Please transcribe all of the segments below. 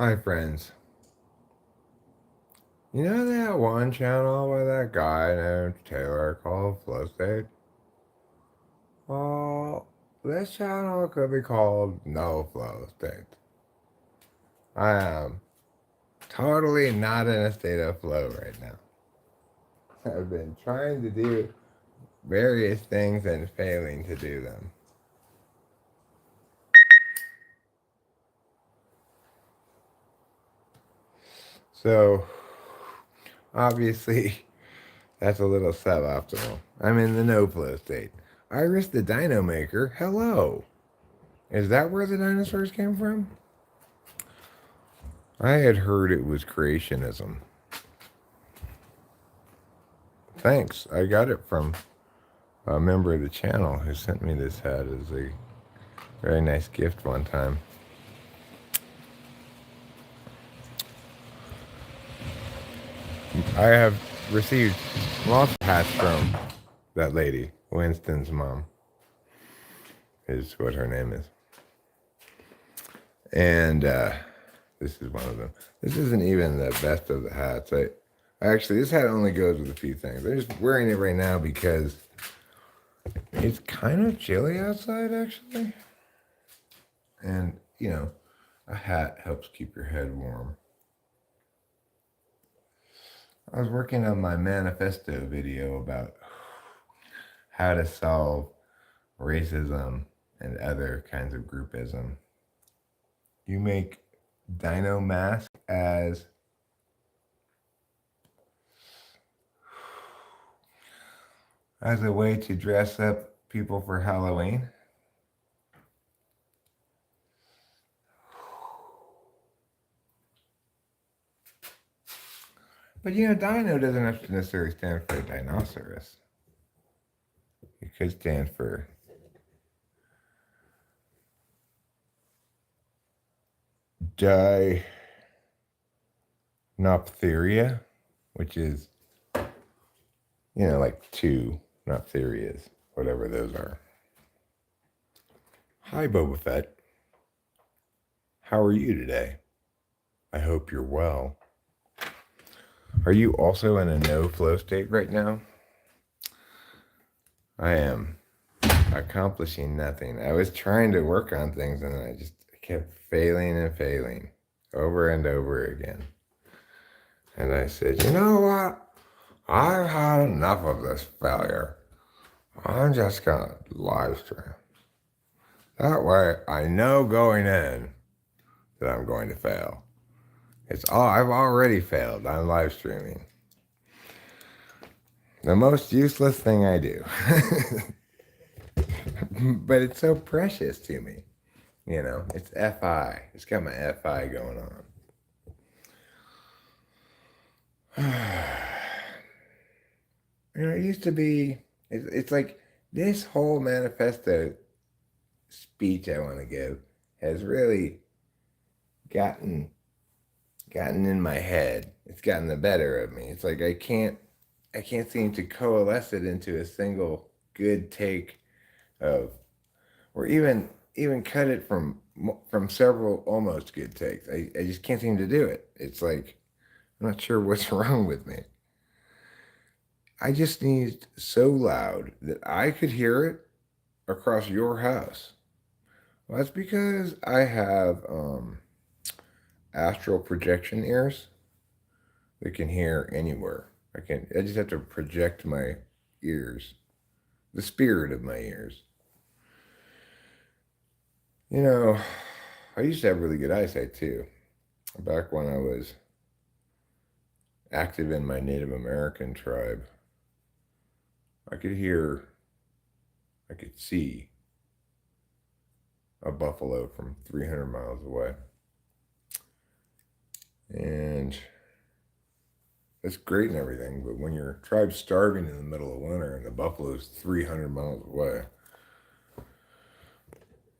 Hi, friends. You know that one channel with that guy named Taylor called Flow State? Well, this channel could be called No Flow State. I am totally not in a state of flow right now. I've been trying to do various things and failing to do them. So, obviously, that's a little suboptimal. I'm in the no flow state. Iris the Dino Maker, hello. Is that where the dinosaurs came from? I had heard it was creationism. Thanks. I got it from a member of the channel who sent me this hat as a very nice gift one time. I have received lots of hats from that lady. Winston's mom is what her name is. And this is one of them. This isn't even the best of the hats. Actually, this hat only goes with a few things. I'm just wearing it right now because it's kind of chilly outside, actually. And, you know, a hat helps keep your head warm. I was working on my manifesto video about how to solve racism and other kinds of groupism. You make dino mask as a way to dress up people for Halloween. But you know, dino doesn't have to necessarily stand for dinosaurus. It could stand for dinopteria, which is, you know, like two noptherias, whatever those are. Hi, Boba Fett. How are you today? I hope you're well. Are you also in a no flow state right now? I am accomplishing nothing. I was trying to work on things and I just kept failing and failing over and over again. And I said, you know what? I've had enough of this failure. I'm just gonna live stream. That way I know going in that I'm going to fail. I've already failed. I'm live streaming. The most useless thing I do. But it's so precious to me. You know, it's FI. It's got my FI going on. You know, it used to be, it's like this whole manifesto speech I want to give has really gotten in my head. It's gotten the better of me. It's like I can't seem to coalesce it into a single good take of, or even cut it from several almost good takes. I just can't seem to do it. It's like I'm not sure what's wrong with me. I just sneezed so loud that I could hear it across your house. Well, that's because I have astral projection ears that can hear anywhere. I just have to project my ears, the spirit of my ears. You know, I used to have really good eyesight too. Back when I was active in my Native American tribe, I could see a buffalo from 300 miles away. And it's great and everything, but when your tribe's starving in the middle of winter and the buffalo's 300 miles away,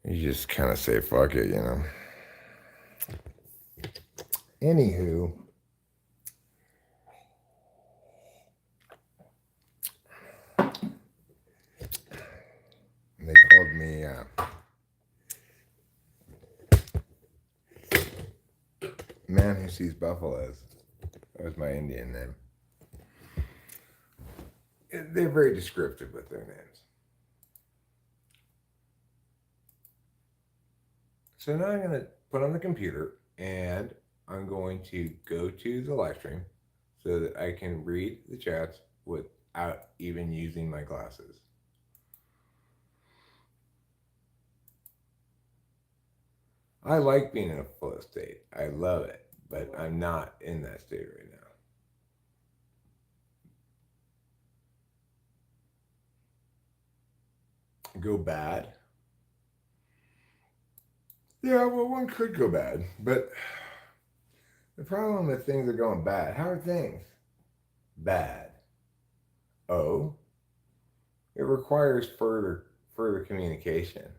you just kind of say, fuck it, you know. Anywho, they called me Man Who Sees Buffaloes. That was my Indian name. They're very descriptive with their names. So now I'm going to put on the computer and I'm going to go to the live stream so that I can read the chats without even using my glasses. I like being in a flow state. I love it, but I'm not in that state right now. Go bad? Yeah, well, one could go bad, but the problem with things are going bad. How are things? Bad. Oh, it requires further communication.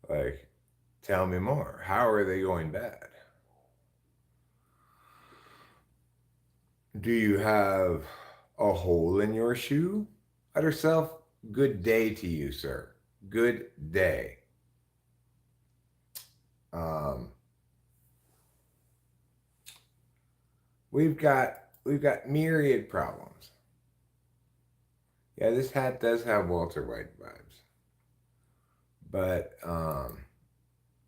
Like, tell me more. How are they going bad? Do you have a hole in your shoe? Utter self, good day to you, sir. Good day. We've got myriad problems. Yeah, this hat does have Walter White vibes. But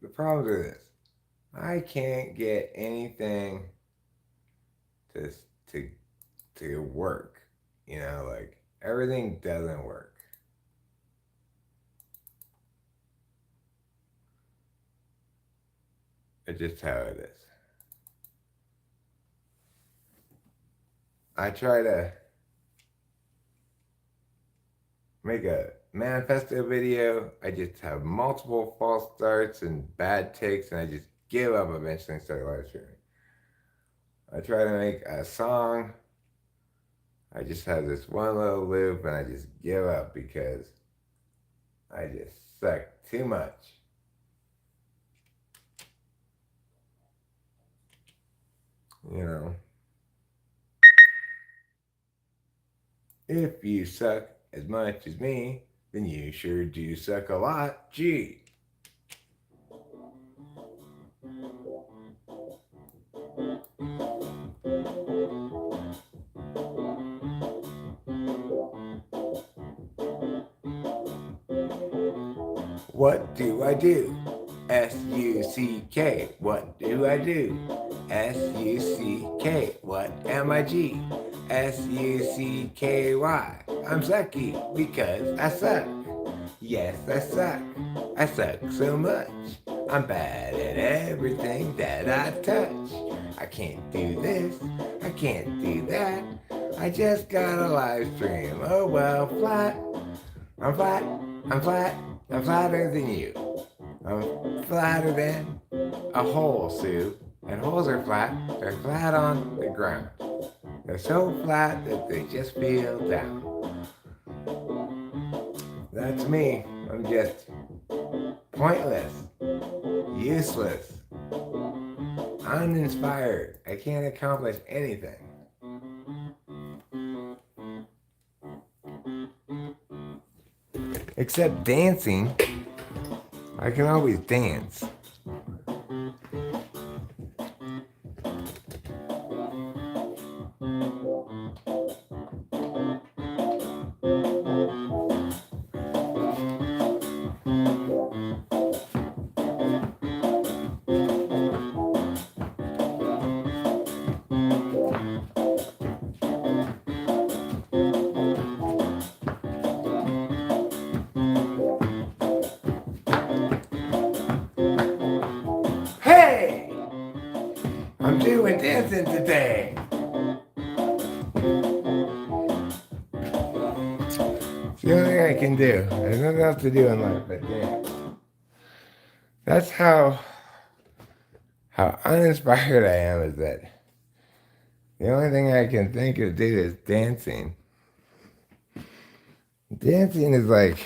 the problems are this. I can't get anything to work. You know, like everything doesn't work. It's just how it is. I try to make a manifesto video. I just have multiple false starts and bad takes, and I just give up eventually and start live streaming. I try to make a song. I just have this one little loop, and I just give up because I just suck too much. You know, if you suck as much as me, then you sure do suck a lot. Gee. What do I do? S-U-C-K. What do I do? S-U-C-K. What am I G? S-U-C-K-Y. I'm sucky because I suck. Yes, I suck. I suck so much. I'm bad at everything that I touch. I can't do this. I can't do that. I just got a live stream. Oh well, flat. I'm flat. I'm flat. I'm flatter than you. I'm flatter than a hole, Sue. And holes are flat. They're flat on the ground. They're so flat that they just feel down. That's me. I'm just pointless, useless, uninspired. I can't accomplish anything. Except dancing. I can always dance. I'm doing dancing today. It's the only thing I can do. There's nothing else to do in life but dance. That's how uninspired I am, is that the only thing I can think of do is dancing. Dancing is like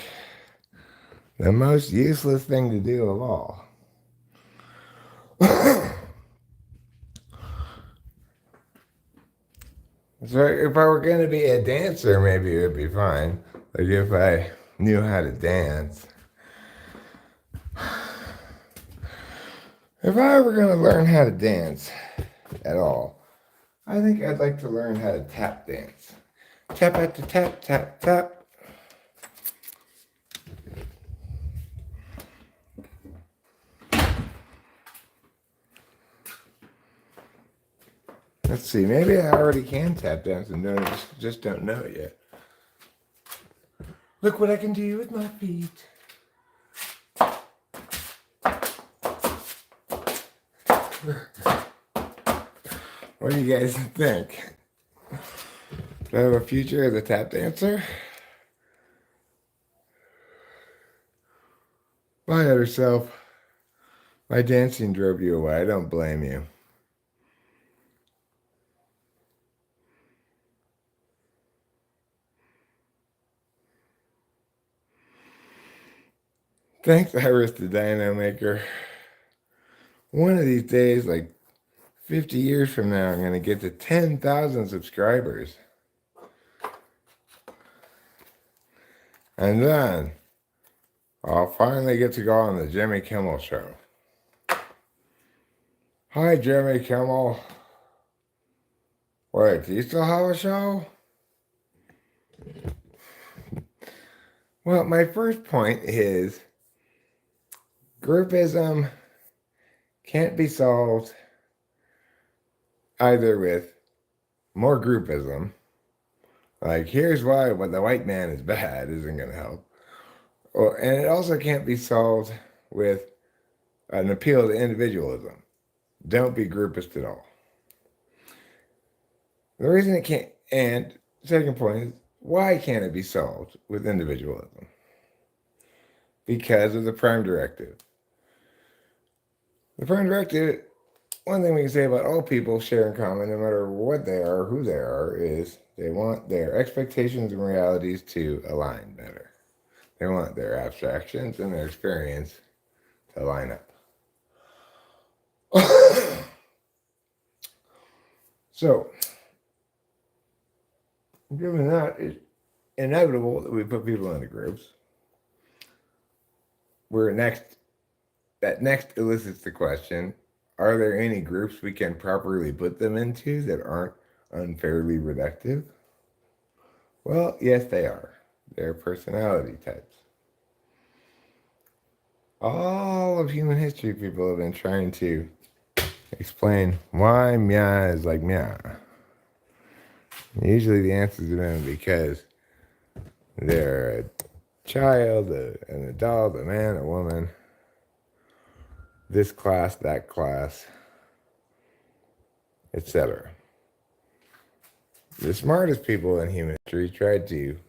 the most useless thing to do of all. So if I were going to be a dancer, maybe it would be fine. Like if I knew how to dance. If If I were going to learn how to dance at all, I think I'd like to learn how to tap dance. Tap at the tap, tap, tap. Let's see, maybe I already can tap dance and just don't know it yet. Look what I can do with my feet. What do you guys think? Do I have a future as a tap dancer? My other self, my dancing drove you away. I don't blame you. Thanks, Iris the Dino Maker. One of these days, like 50 years from now, I'm going to get to 10,000 subscribers. And then I'll finally get to go on the Jimmy Kimmel Show. Hi, Jimmy Kimmel. Wait, do you still have a show? Well, my first point is groupism can't be solved either with more groupism, like here's why what the white man is bad isn't going to help, and it also can't be solved with an appeal to individualism. Don't be groupist at all. The reason it can't, and second point is, why can't it be solved with individualism? Because of the Prime Directive. The Prime Directive, one thing we can say about all people share in common, no matter what they are or who they are, is they want their expectations and realities to align better. They want their abstractions and their experience to line up. So, given that, it's inevitable that we put people into groups. That next elicits the question, are there any groups we can properly put them into that aren't unfairly reductive? Well, yes, they are. They're personality types. All of human history, people have been trying to explain why meow is like meow. Usually the answers have been because they're a child, an adult, a man, a woman, this class, that class, etc. The smartest people in human history tried to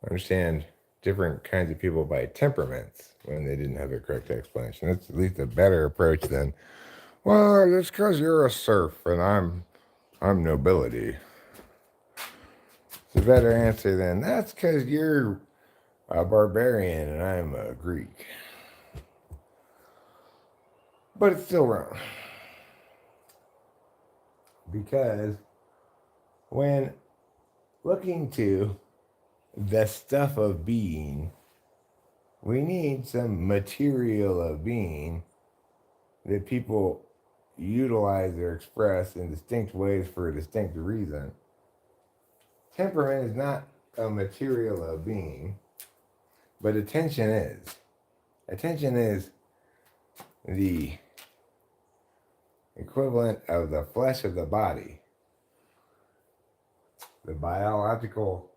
understand different kinds of people by temperaments when they didn't have a correct explanation. That's at least a better approach than, well, it's because you're a serf and I'm nobility. It's a better answer than, that's because you're a barbarian and I'm a Greek. But it's still wrong. Because when looking to the stuff of being, we need some material of being that people utilize or express in distinct ways for a distinct reason. Temperament is not a material of being, but attention is. Attention is the equivalent of the flesh of the body, the biological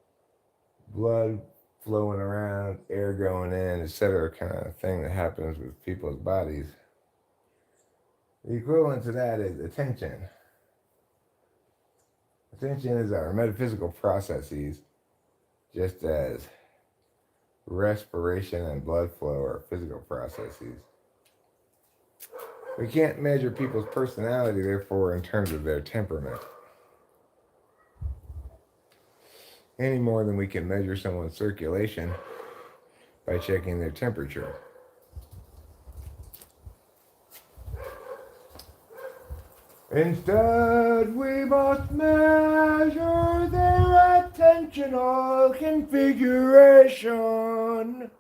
blood flowing around, air going in, etc. kind of thing that happens with people's bodies. The equivalent to that is attention. Attention is our metaphysical processes, just as respiration and blood flow are physical processes. We can't measure people's personality, therefore, in terms of their temperament, any more than we can measure someone's circulation by checking their temperature. Instead, we must measure their attentional configuration.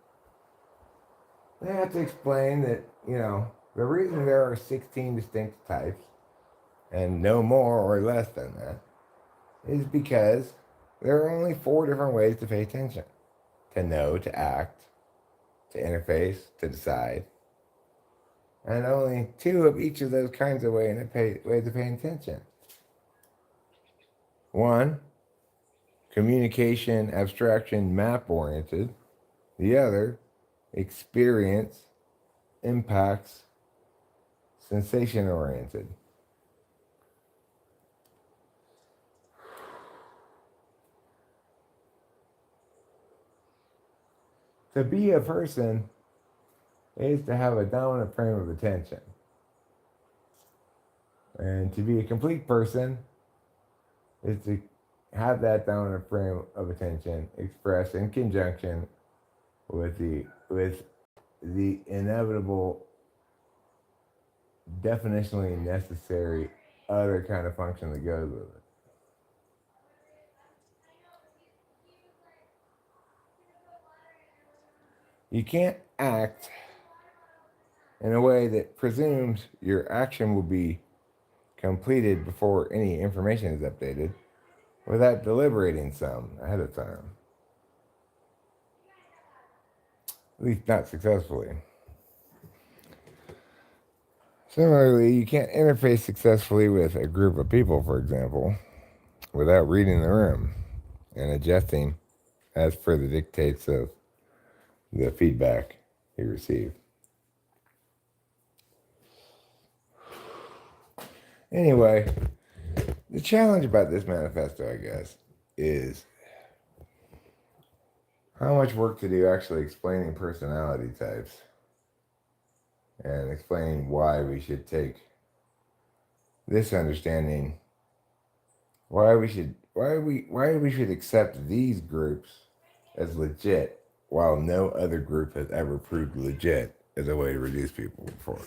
They have to explain that, The reason there are 16 distinct types, and no more or less than that, is because there are only 4 different ways to pay attention: to know, to act, to interface, to decide. And only 2 of each of those kinds of ways of paying attention. 1, communication, abstraction, map oriented. The other, experience, impacts, sensation oriented. To be a person is to have a dominant frame of attention. And to be a complete person is to have that dominant frame of attention expressed in conjunction with the inevitable, definitionally necessary other kind of function that goes with it. You can't act in a way that presumes your action will be completed before any information is updated without deliberating some ahead of time. At least not successfully. Similarly, you can't interface successfully with a group of people, for example, without reading the room and adjusting as per the dictates of the feedback you receive. Anyway, the challenge about this manifesto, I guess, is how much work to do actually explaining personality types and explaining why we should take this understanding, why we should accept these groups as legit while no other group has ever proved legit as a way to reduce people before.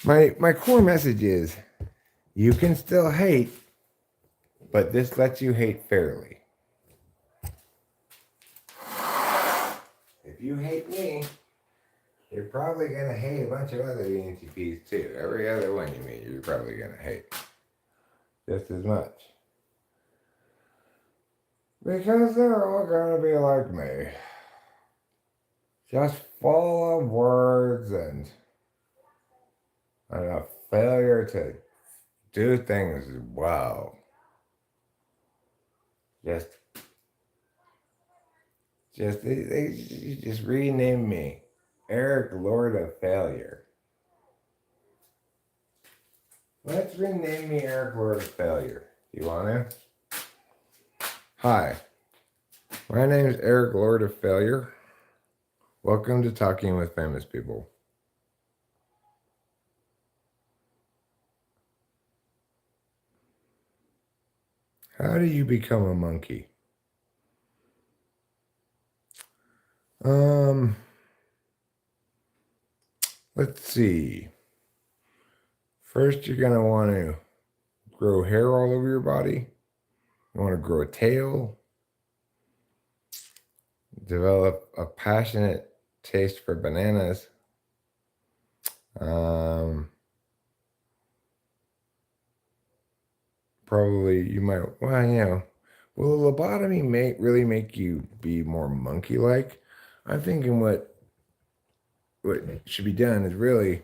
My core message is you can still hate, but this lets you hate fairly. If you hate me, you're probably going to hate a bunch of other ENTPs too. Every other one you meet, you're probably going to hate just as much. Because they're all going to be like me. Just full of words and a failure to do things well. They just renamed me Eric, Lord of Failure. Let's rename me Eric, Lord of Failure. You want to? Hi, my name is Eric, Lord of Failure. Welcome to Talking with Famous People. How do you become a monkey? Let's see. First, you're going to want to grow hair all over your body. You want to grow a tail. Develop a passionate taste for bananas. Probably you might, will a lobotomy really make you be more monkey-like? I'm thinking what should be done is really,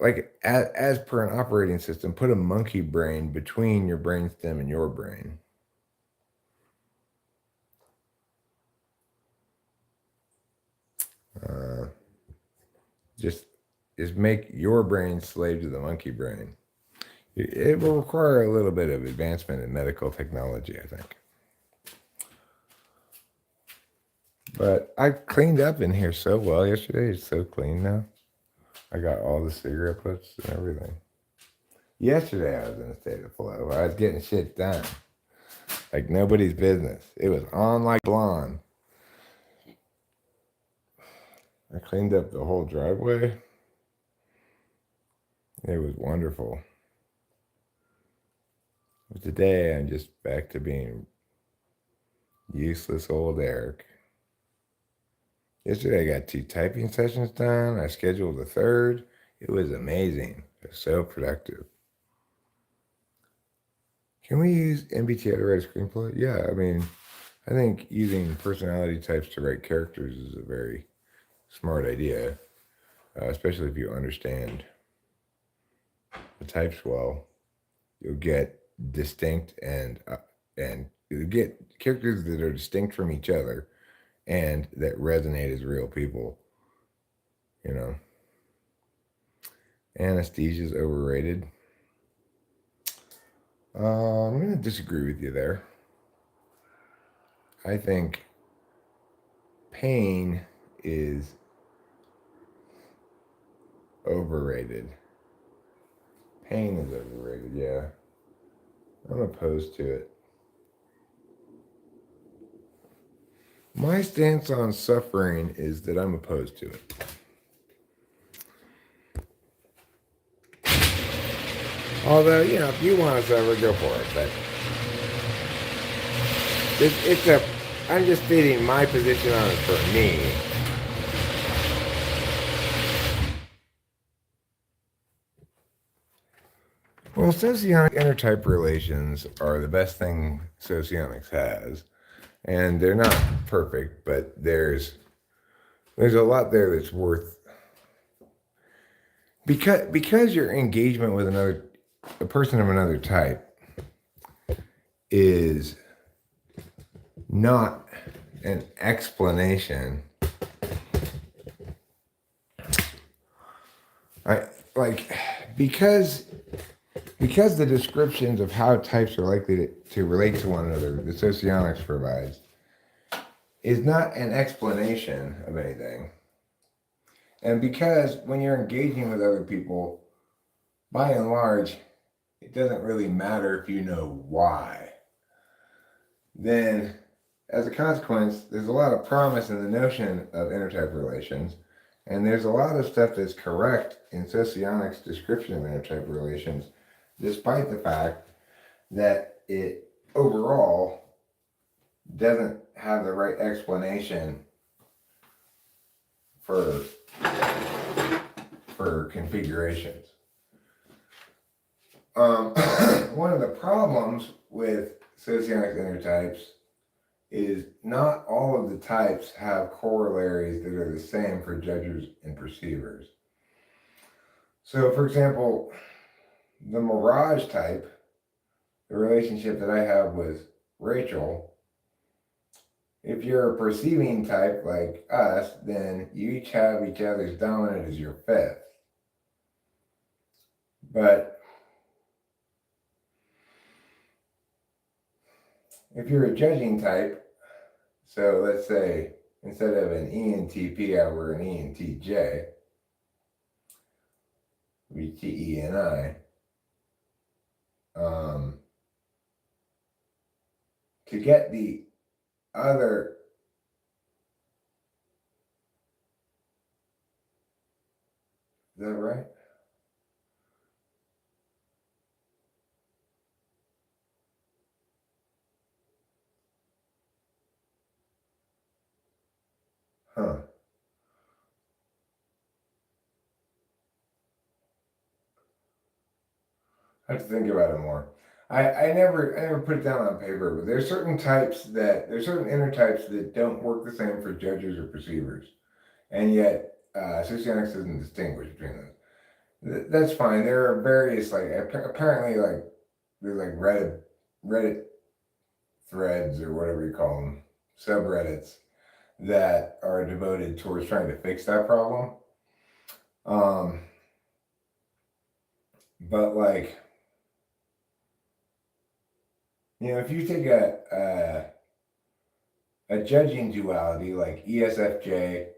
like as per an operating system, put a monkey brain between your brainstem and your brain. Just make your brain slave to the monkey brain. It will require a little bit of advancement in medical technology, I think. But I cleaned up in here so well yesterday. It's so clean now. I got all the cigarette butts and everything. Yesterday I was in a state of flow. I was getting shit done. Like nobody's business. It was on like blonde. I cleaned up the whole driveway. It was wonderful. But today I'm just back to being useless old Eric. Yesterday I got 2 typing sessions done. I scheduled a third. It was amazing. It was so productive. Can we use MBTI to write a screenplay? Yeah, I mean, I think using personality types to write characters is a very smart idea, especially if you understand the types well. You'll get distinct and you'll get characters that are distinct from each other and that resonate as real people. You know, anesthesia is overrated. I'm going to disagree with you there. I think pain is overrated. Pain is overrated, yeah. I'm opposed to it. My stance on suffering is that I'm opposed to it. Although, if you want to suffer, go for it. But I'm just stating my position on it for me. Well, socionic intertype relations are the best thing socionics has. And they're not perfect, but there's a lot there that's worth because your engagement with a person of another type is not an explanation. Because the descriptions of how types are likely to relate to one another, the socionics provides, is not an explanation of anything. And because when you're engaging with other people, by and large, it doesn't really matter if you know why. Then, as a consequence, there's a lot of promise in the notion of intertype relations, and there's a lot of stuff that's correct in socionics' description of intertype relations, despite the fact that it overall doesn't have the right explanation for configurations. One of the problems with socionic intertypes is not all of the types have corollaries that are the same for judges and perceivers. So, for example, the mirage type, the relationship that I have with Rachel, if you're a perceiving type like us, then you each have each other's dominant as your fifth. But if you're a judging type, so let's say instead of an ENTP, we're an ENTJ, we TENI. To get the other is that right? Huh. I have to think about it more. I never put it down on paper, but there's certain inner types that don't work the same for judges or perceivers, and yet socionics doesn't distinguish between those. That's fine. There are various apparently there's Reddit threads or whatever you call them, subreddits that are devoted towards trying to fix that problem. But if you take a judging duality like ESFJ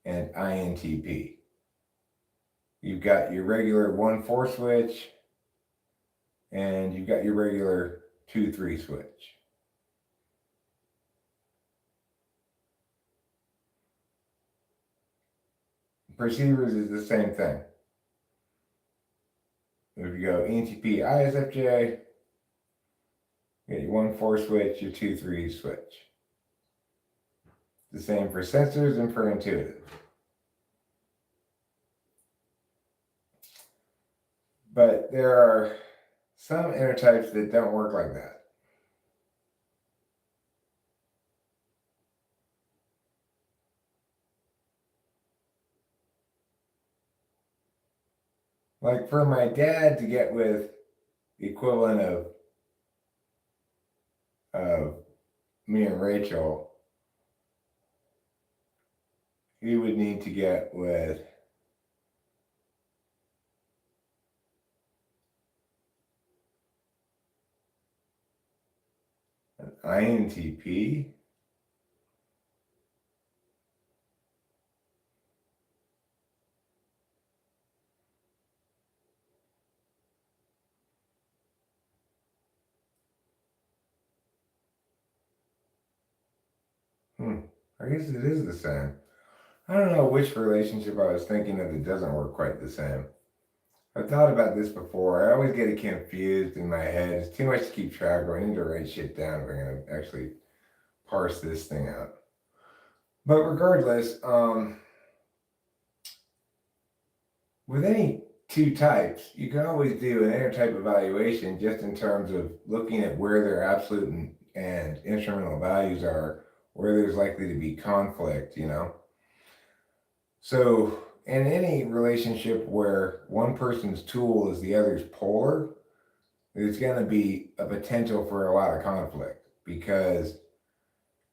and INTP, you've got your regular 1-4 switch and you've got your regular 2-3 switch. Perceivers is the same thing. If you go ENTP, ISFJ, you get your 1-4 switch, your 2-3 switch. the same for sensors and for intuitive. But there are some inner types that don't work like that. Like for my dad to get with the equivalent of me and Rachel, he would need to get with an INTP. I guess it is the same. I don't know which relationship I was thinking of that doesn't work quite the same. I've thought about this before. I always get it confused in my head. It's too much to keep track of. I need to write shit down if I'm going to actually parse this thing out. But regardless, with any two types, you can always do an inner type evaluation just in terms of looking at where their absolute and instrumental values are, where there's likely to be conflict, you know? So in any relationship where one person's tool is the other's polar, there's going to be a potential for a lot of conflict because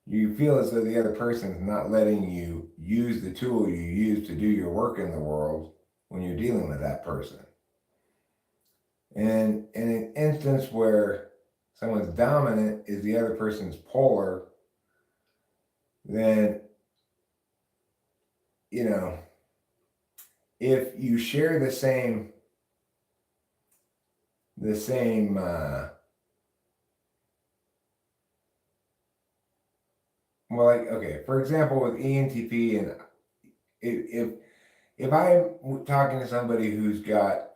you feel as though the other person's not letting you use the tool you use to do your work in the world when you're dealing with that person. And in an instance where someone's dominant is the other person's polar, then, you know, if you share the same well, like, okay, for example, with ENTP, and if I'm talking to somebody who's got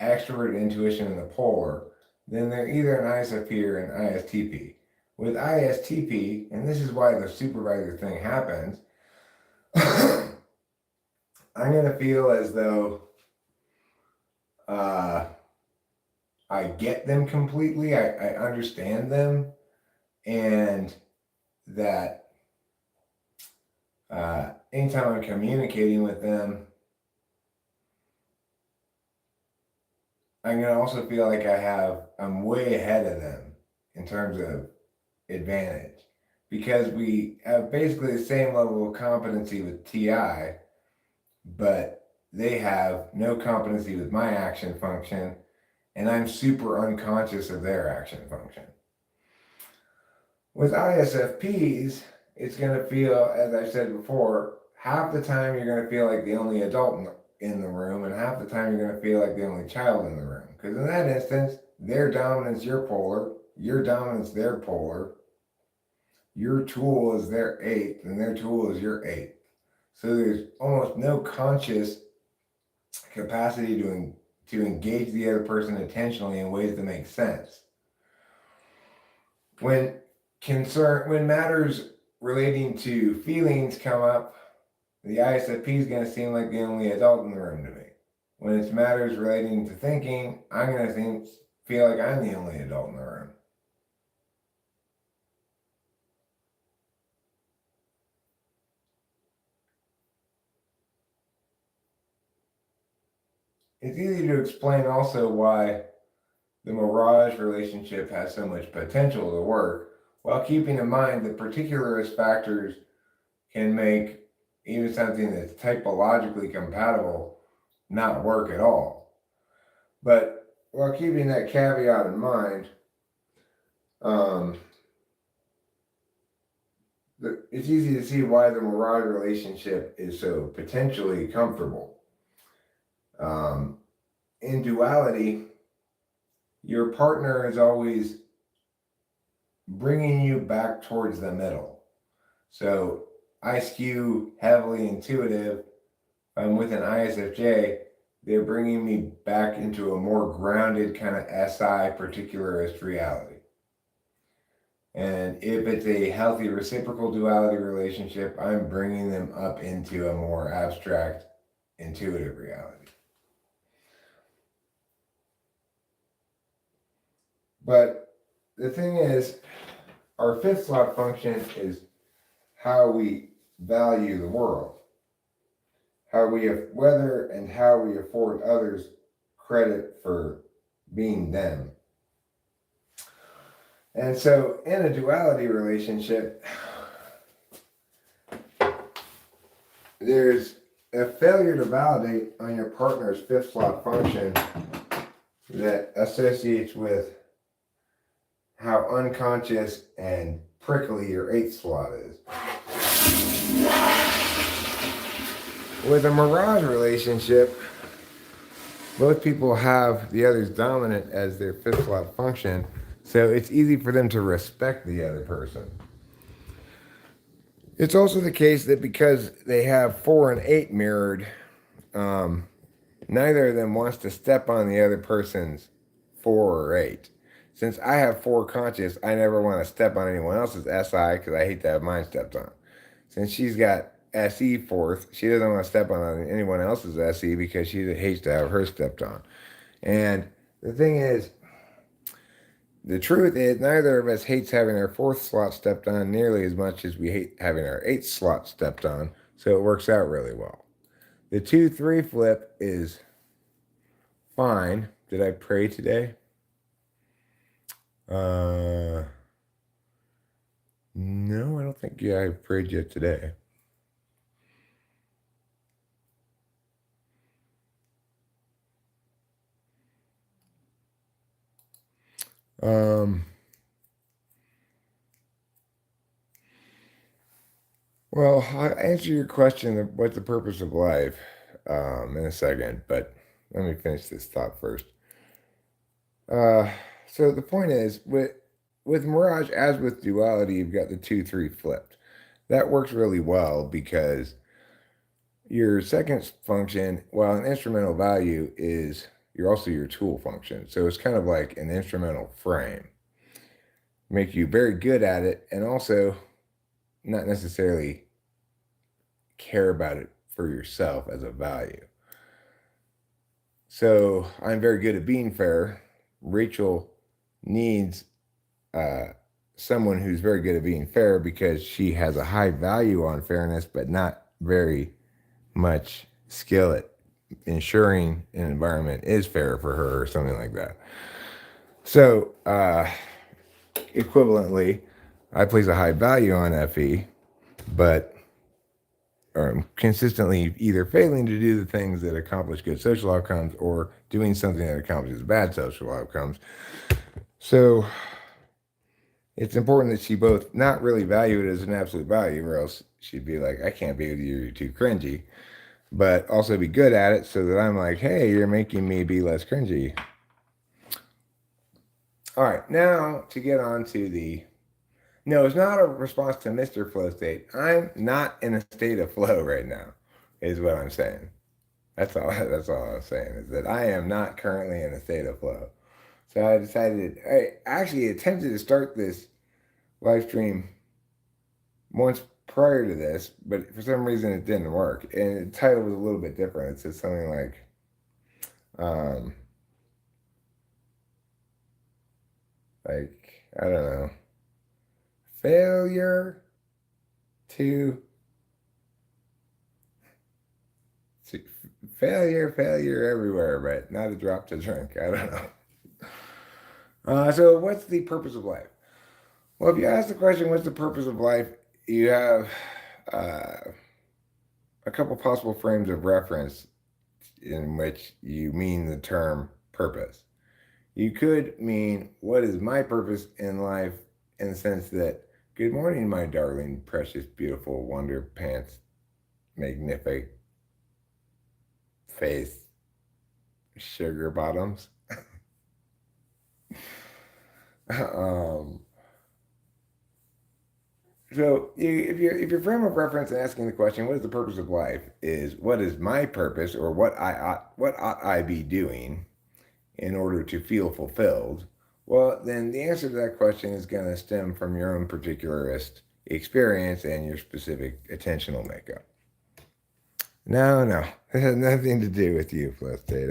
extrovert intuition in the polar, then they're either an ISFP or an ISTP. With ISTP, and this is why the supervisor thing happens, I'm going to feel as though I get them completely, I understand them, and that anytime I'm communicating with them, I'm going to also feel like I'm way ahead of them in terms of advantage because we have basically the same level of competency with TI, but they have no competency with my action function, and I'm super unconscious of their action function. With ISFPs, it's going to feel, as I said before, half the time you're going to feel like the only adult in the room, and half the time you're going to feel like the only child in the room. Because in that instance, their dominance, your polar, your dominance, their polar, your tool is their eighth, and their tool is your eighth. So there's almost no conscious capacity to engage the other person intentionally in ways that make sense. When matters relating to feelings come up, the ISFP is going to seem like the only adult in the room to me. When it's matters relating to thinking, I'm going to feel like I'm the only adult in the room. It's easy to explain also why the mirage relationship has so much potential to work, while keeping in mind that particular risk factors can make even something that's typologically compatible not work at all. But while keeping that caveat in mind, it's easy to see why the mirage relationship is so potentially comfortable. In duality, your partner is always bringing you back towards the middle. So I skew heavily intuitive. I'm with an ISFJ. They're bringing me back into a more grounded kind of SI particularist reality. And if it's a healthy reciprocal duality relationship, I'm bringing them up into a more abstract, intuitive reality. But the thing is, our fifth slot function is how we value the world, whether and how we afford others credit for being them. And so, in a duality relationship, there's a failure to validate on your partner's fifth slot function that associates with how unconscious and prickly your eighth slot is. With a mirage relationship, both people have the other's dominant as their fifth slot function, so it's easy for them to respect the other person. It's also the case that because they have 4 and 8 mirrored, neither of them wants to step on the other person's 4 or 8. Since I have 4 conscious, I never want to step on anyone else's SI because I hate to have mine stepped on. Since she's got SE fourth, she doesn't want to step on anyone else's SE because she hates to have her stepped on. And the thing is, the truth is, neither of us hates having our 4th slot stepped on nearly as much as we hate having our 8th slot stepped on, so it works out really well. The 2-3 flip is fine. Did I pray today? No, I don't think I prayed yet today. Well, I'll answer your question of what's the purpose of life in a second, but let me finish this thought first. So the point is, with Mirage, as with duality, you've got the 2-3 flipped. That works really well because your second function, while an instrumental value, is you're also your tool function. So it's kind of like an instrumental frame. Make you very good at it and also not necessarily care about it for yourself as a value. So I'm very good at being fair. Rachel needs someone who's very good at being fair because she has a high value on fairness, but not very much skill at ensuring an environment is fair for her or something like that. So equivalently, I place a high value on FE, but I'm consistently either failing to do the things that accomplish good social outcomes or doing something that accomplishes bad social outcomes. So it's important that she both not really value it as an absolute value, or else she'd be like, I can't be with you, you're too cringy, but also be good at it so that I'm like, hey, you're making me be less cringy. All right, now to get on to the, no, it's not a response to Mr. Flow State. I'm not in a state of flow right now, is what I'm saying. That's all I'm saying, is that I am not currently in a state of flow. So I decided, I actually attempted to start this live stream once prior to this, but for some reason it didn't work. And the title was a little bit different. It said something like, I don't know, failure to failure everywhere, but not a drop to drink. I don't know. So what's the purpose of life? Well, if you ask the question, what's the purpose of life, you have a couple possible frames of reference in which you mean the term purpose. You could mean, what is my purpose in life, in the sense that, good morning, my darling, precious, beautiful, wonder pants, magnific face, sugar bottoms. So if your frame of reference in asking the question, what is the purpose of life, is what is my purpose, or what ought I be doing in order to feel fulfilled, Well, then the answer to that question is going to stem from your own particularist experience and your specific attentional makeup. No, no, it has nothing to do with you, flow state.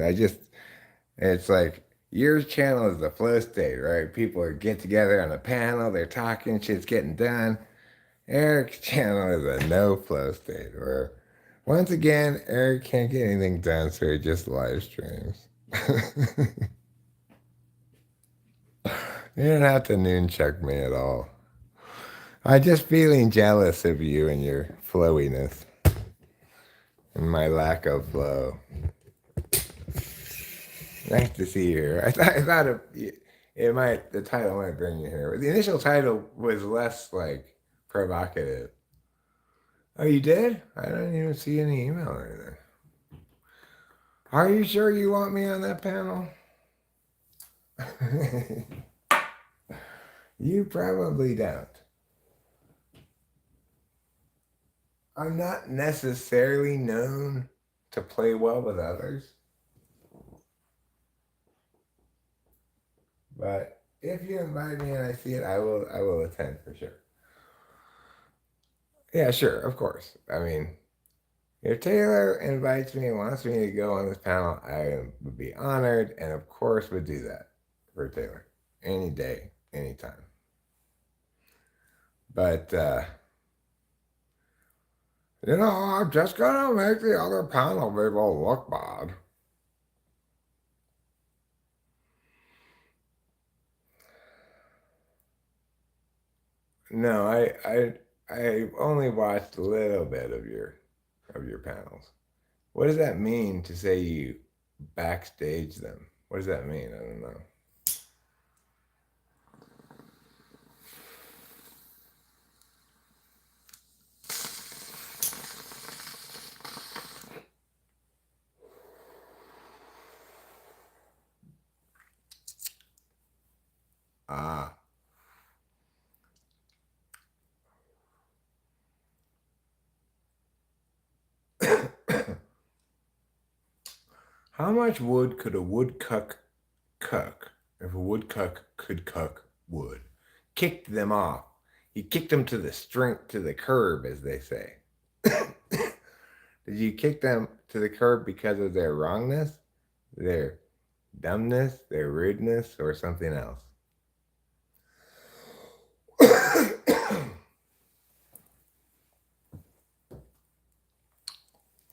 It's like your channel is the flow state, right? People are get together on a panel, they're talking, shit's getting done. Eric's channel is a no flow state, where once again, Eric can't get anything done, so he just live streams. You don't have to noon check me at all. I'm just feeling jealous of you and your flowiness and my lack of flow. Nice to see you here. I thought it might, the title might bring you here. The initial title was less like provocative. Oh, you did? I didn't even see any email or anything. Are you sure you want me on that panel? You probably don't. I'm not necessarily known to play well with others. But if you invite me and I see it, I will attend for sure. Yeah, sure, of course. I mean, if Taylor invites me and wants me to go on this panel, I would be honored and of course would do that for Taylor. Any day, anytime. But I'm just gonna make the other panel people look bad. No, I only watched a little bit of your panels. What does that mean to say you backstage them? What does that mean? I don't know. Ah. How much wood could a woodcuck cook if a woodcuck could cook wood? Kicked them off. He kicked them to the curb, as they say. Did you kick them to the curb because of their wrongness, their dumbness, their rudeness, or something else?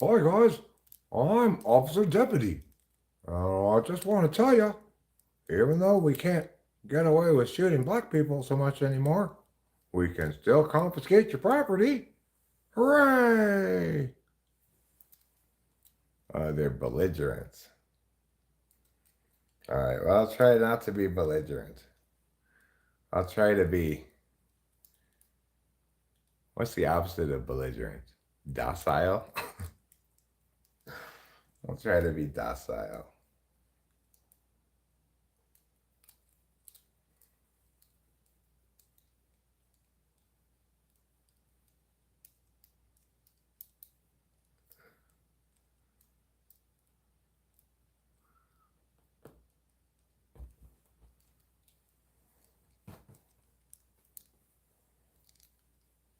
Hi guys, I'm Officer Deputy. I just want to tell you, even though we can't get away with shooting black people so much anymore, we can still confiscate your property. Hooray! They're belligerents. All right, well, I'll try not to be belligerent. I'll try to be, what's the opposite of belligerent? Docile? I'll try to be docile.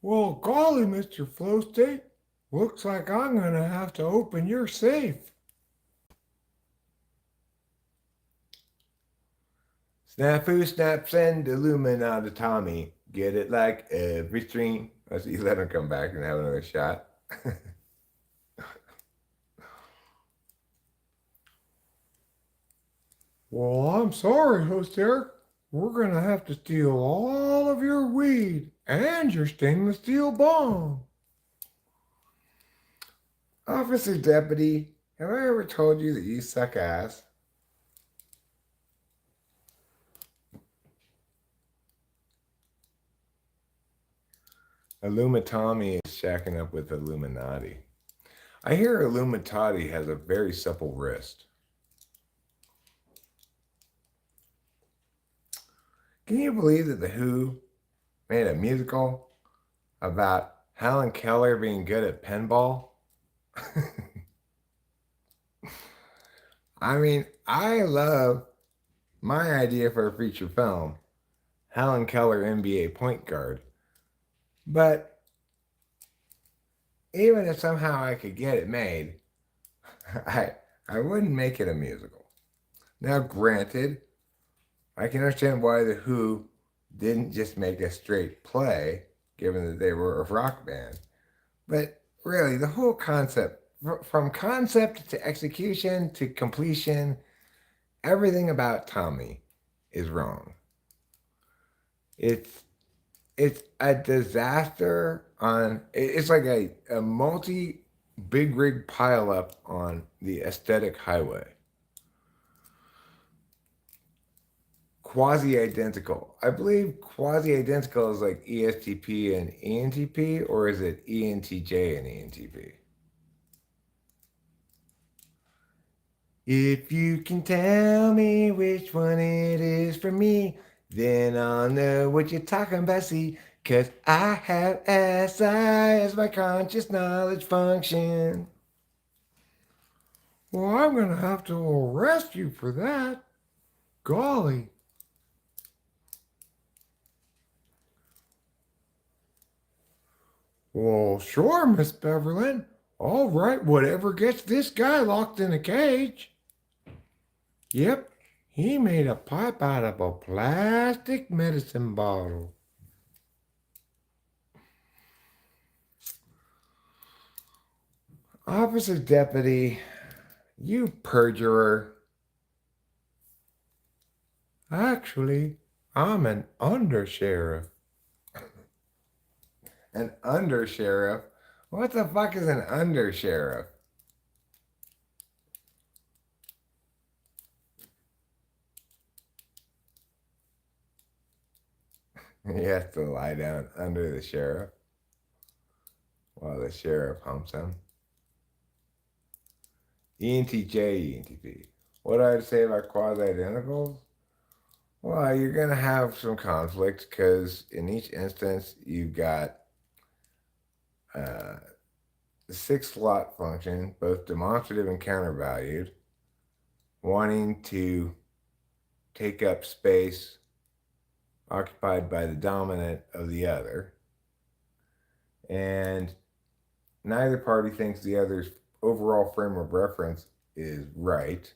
Well, golly, Mr. Flow State, looks like I'm going to have to open your safe. Snafu snaps and Illuminati Tommy. Get it like every stream. Let's see, let him come back and have another shot. Well, I'm sorry, Host Eric. We're going to have to steal all of your weed and your stainless steel bomb. Officer Deputy, have I ever told you that you suck ass? Illuminati is shacking up with Illuminati. I hear Illuminati has a very supple wrist. Can you believe that The Who made a musical about Helen Keller being good at pinball? I mean, I love my idea for a feature film, Helen Keller NBA point guard. But even if somehow I could get it made, I I wouldn't make it a musical. Now, granted, I can understand why the Who didn't just make a straight play, given that they were a rock band. But really, the whole concept, from concept to execution to completion, everything about Tommy is wrong. It's it's a disaster on. It's like a multi big rig pile up on the aesthetic highway. Quasi identical. I believe quasi identical is like ESTP and ENTP, or is it ENTJ and ENTP? If you can tell me which one it is for me, then I'll know what you're talking about, see. Cause I have SI as my conscious knowledge function. Well, I'm gonna have to arrest you for that. Golly. Well, sure, Miss Beverlyn. All right, whatever gets this guy locked in a cage. Yep, he made a pipe out of a plastic medicine bottle. Officer Deputy, you perjurer. Actually, I'm an undersheriff. An undersheriff? What the fuck is an undersheriff? He has to lie down under the sheriff while the sheriff humps him. ENTJ, ENTP. What do I say about quasi-identicals? Well, you're going to have some conflict because in each instance, you've got the six slot function, both demonstrative and countervalued, wanting to take up space occupied by the dominant of the other. And neither party thinks the other's overall frame of reference is right.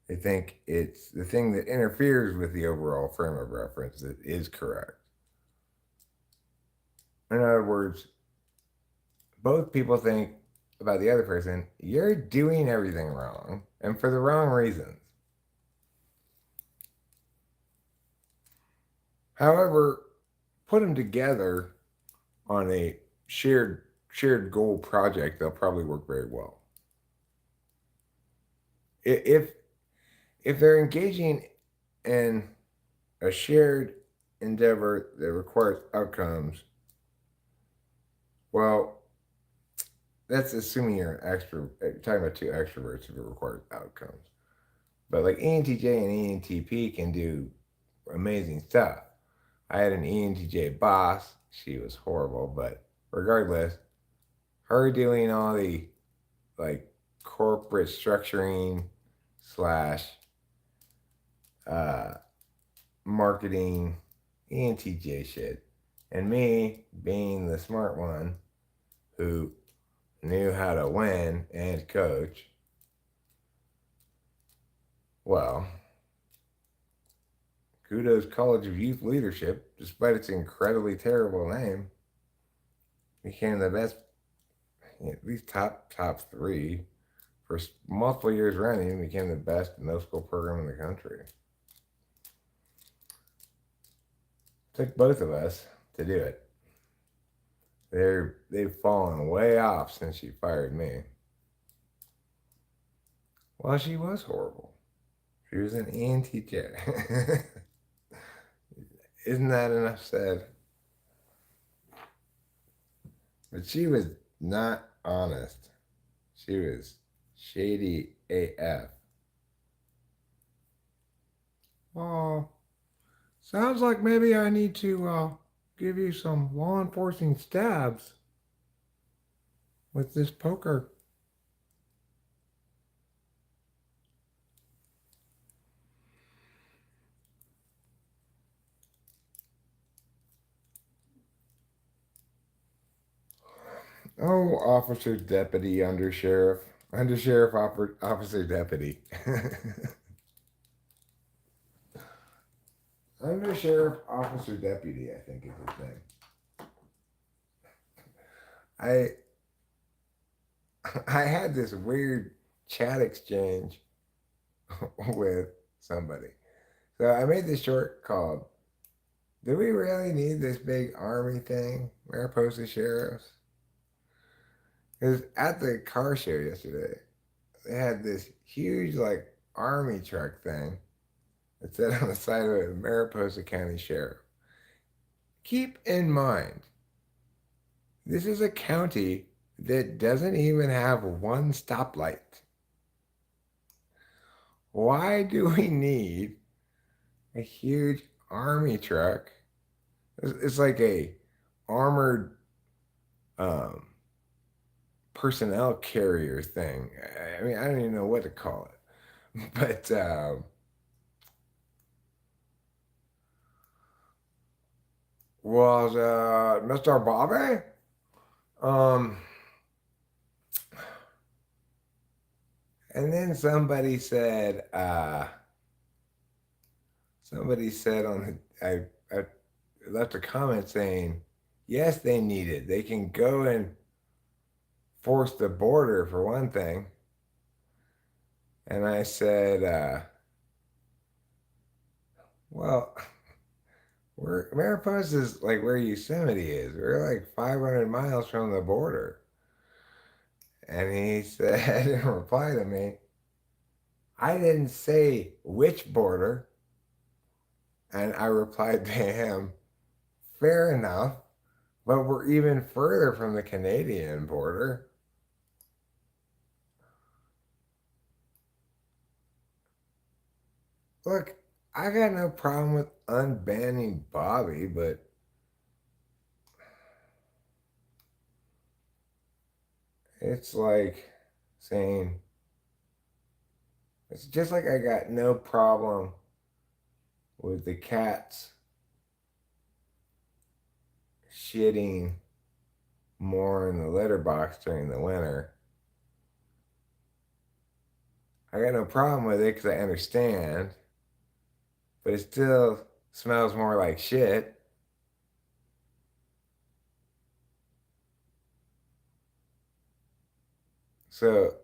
They think it's the thing that interferes with the overall frame of reference that is correct. In other words, both people think about the other person, you're doing everything wrong and for the wrong reasons. However, put them together on a shared goal project, they'll probably work very well. If they're engaging in a shared endeavor that requires outcomes, well, that's assuming you're an extrovert, talking about two extroverts if it requires outcomes. But like ENTJ and ENTP can do amazing stuff. I had an ENTJ boss. She was horrible, but regardless, her doing all the like corporate structuring slash marketing ENTJ shit, and me being the smart one who knew how to win and coach. Well, kudos College of Youth Leadership, despite its incredibly terrible name, became the best, at least top three for multiple years running, became the best middle school program in the country. It took both of us to do it. They've fallen way off since she fired me. Well, she was horrible. She was an ENTJ. Isn't that enough said? But she was not honest. She was shady AF. Oh, sounds like maybe I need to give you some law enforcing stabs with this poker. Oh, officer, deputy, undersheriff, undersheriff, officer, deputy. Undersheriff, officer, deputy, I think is his name. I I had this weird chat exchange with somebody. So I made this short called, "Do we really need this big army thing? Mariposa sheriffs?" Because at the car show yesterday, they had this huge like army truck thing that said on the side of it, Mariposa County Sheriff. Keep in mind, this is a county that doesn't even have one stoplight. Why do we need a huge army truck? It's like a armored um, personnel carrier thing. I mean, I don't even know what to call it. But was Mr. Bobby? Um, and then somebody said on the, I left a comment saying, yes, they need it. They can go and force the border for one thing. And I said, well, Mariposa is like where Yosemite is. We're like 500 miles from the border. And he said in reply to me, I didn't say which border. And I replied to him, fair enough, but we're even further from the Canadian border. Look, I got no problem with unbanning Bobby, but it's like saying, it's just like I got no problem with the cats shitting more in the litter box during the winter. I got no problem with it because I understand, but it still smells more like shit. So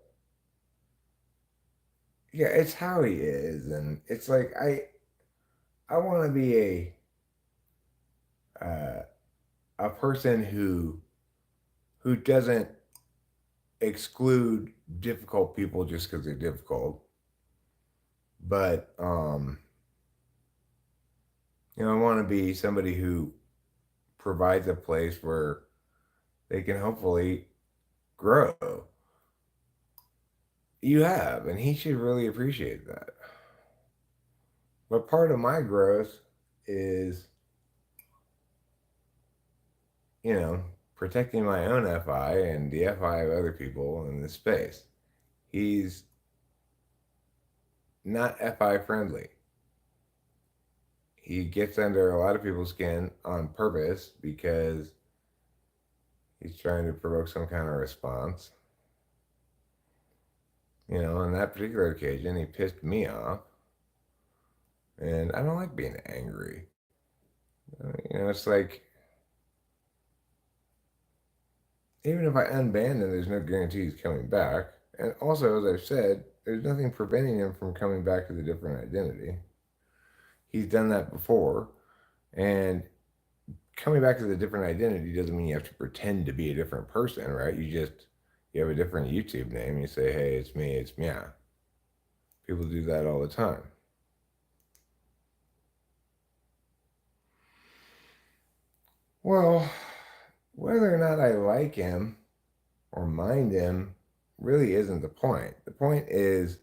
yeah, it's how he is, and it's like I want to be uh, a person who doesn't exclude difficult people just because they're difficult, but I want to be somebody who provides a place where they can hopefully grow. You have, and he should really appreciate that. But part of my growth is, you know, protecting my own FI and the FI of other people in this space. He's not FI friendly. He gets under a lot of people's skin on purpose because he's trying to provoke some kind of response. On that particular occasion, he pissed me off. And I don't like being angry. It's like, even if I unban him, there's no guarantee he's coming back. And also, as I've said, there's nothing preventing him from coming back to the different identity. He's done that before. And coming back to the different identity doesn't mean you have to pretend to be a different person, right? You have a different YouTube name. You say, hey, it's me, it's Meow. People do that all the time. Well, whether or not I like him or mind him really isn't the point. The point is,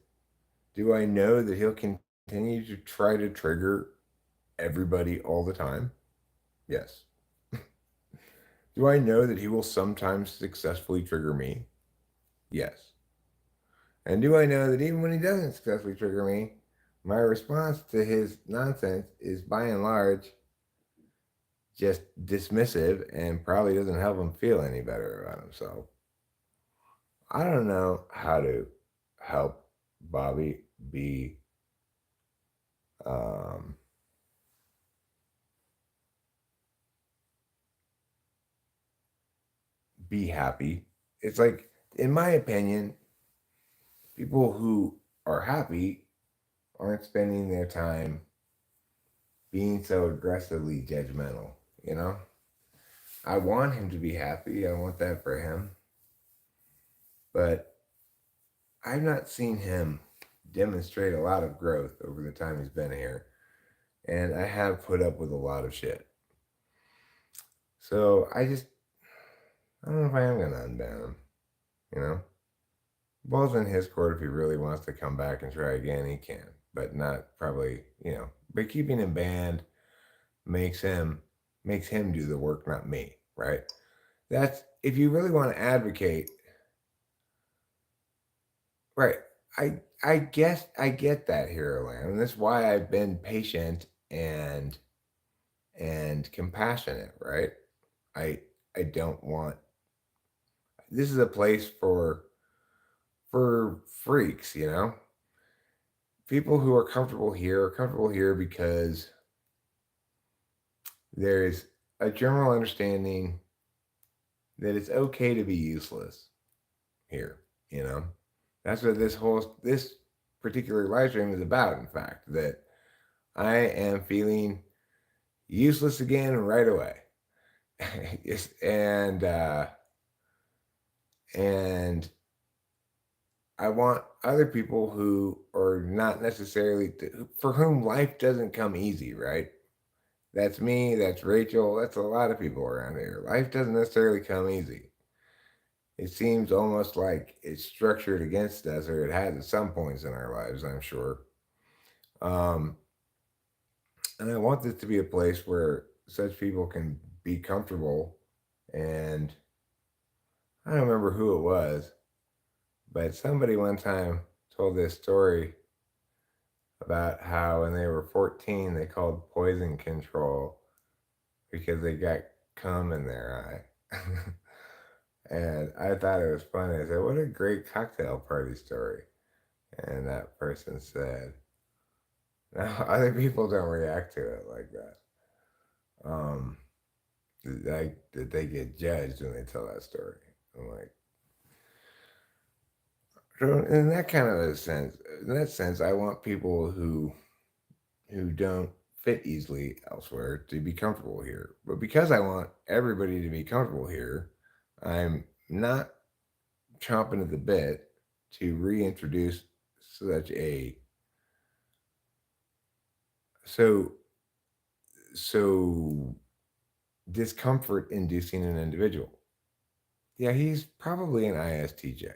do I know that he'll continue to try to trigger everybody all the time? Yes. Do I know that he will sometimes successfully trigger me? Yes. And do I know that even when he doesn't successfully trigger me, my response to his nonsense is by and large just dismissive and probably doesn't help him feel any better about himself. I don't know how to help Bobby be um, be happy. It's like, in my opinion, people who are happy aren't spending their time being so aggressively judgmental, you know? I want him to be happy. I want that for him. But I've not seen him demonstrate a lot of growth over the time he's been here. And I have put up with a lot of shit. So I don't know if I am going to unban him, you know? Ball's in his court. If he really wants to come back and try again, he can. But not probably, but keeping him banned makes him do the work, not me, right? That's if you really want to advocate, right? I guess I get that, Hero Land, and that's why I've been patient and compassionate, right? I I don't want this is a place for freaks, people who are comfortable here because there's a general understanding that it's okay to be useless here, you know? That's what this particular live stream is about, in fact, that I am feeling useless again right away. Yes, and I want other people who are not necessarily for whom life doesn't come easy, right? That's me, that's Rachel, that's a lot of people around here. Life doesn't necessarily come easy. It seems almost like it's structured against us, or it has at some points in our lives, I'm sure. Um, and I want this to be a place where such people can be comfortable. And I don't remember who it was, but somebody one time told this story about how when they were 14, they called poison control because they got cum in their eye. And I thought it was funny. I said, "What a great cocktail party story." And that person said, "No, other people don't react to it like that. Um, like that they get judged when they tell that story." I'm like, so in that kind of a sense, in that sense, I want people who don't fit easily elsewhere to be comfortable here. But because I want everybody to be comfortable here, I'm not chomping at the bit to reintroduce such a so so discomfort inducing an individual. Yeah, he's probably an ISTJ.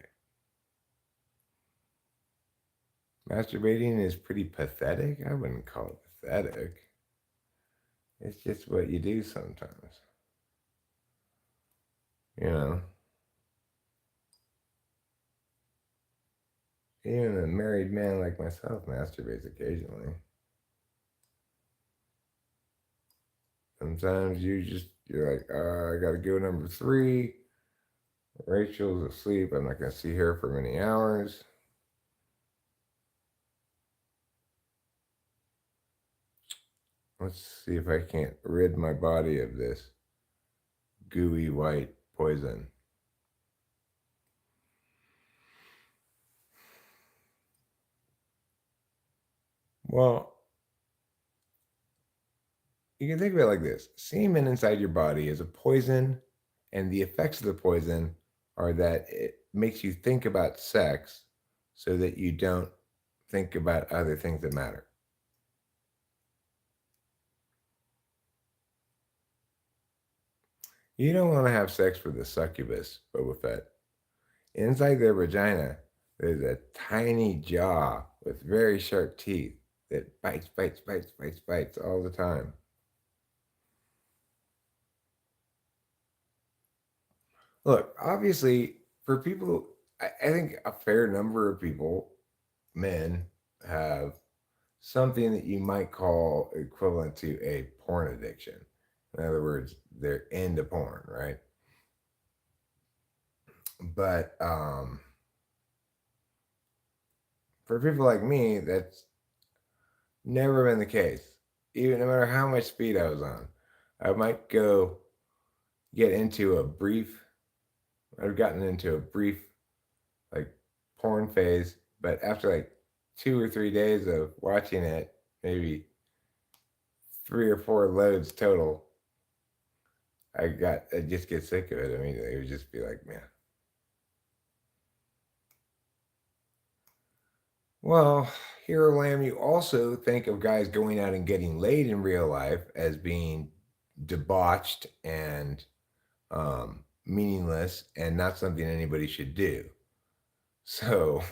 Masturbating is pretty pathetic. I wouldn't call it pathetic. It's just what you do sometimes. You know, even a married man like myself masturbates occasionally. Sometimes you're like, I gotta go number three. Rachel's asleep. I'm not gonna see her for many hours. Let's see if I can't rid my body of this gooey white poison. Well, you can think of it like this: semen inside your body is a poison, and the effects of the poison are that it makes you think about sex so that you don't think about other things that matter. You don't want to have sex with a succubus, Boba Fett. Inside their vagina, there's a tiny jaw with very sharp teeth that bites all the time. Look, obviously, for people, I think a fair number of people, men, have something that you might call equivalent to a porn addiction. In other words, they're into porn, right? But for people like me, that's never been the case. Even no matter how much speed I was on, I might go get into a brief. I've gotten into a brief like porn phase, but after like 2 or 3 days of watching it, maybe 3 or 4 loads total, I just get sick of it immediately. It would just be like, man. Well, Hero Lamb, you also think of guys going out and getting laid in real life as being debauched and meaningless and not something anybody should do. So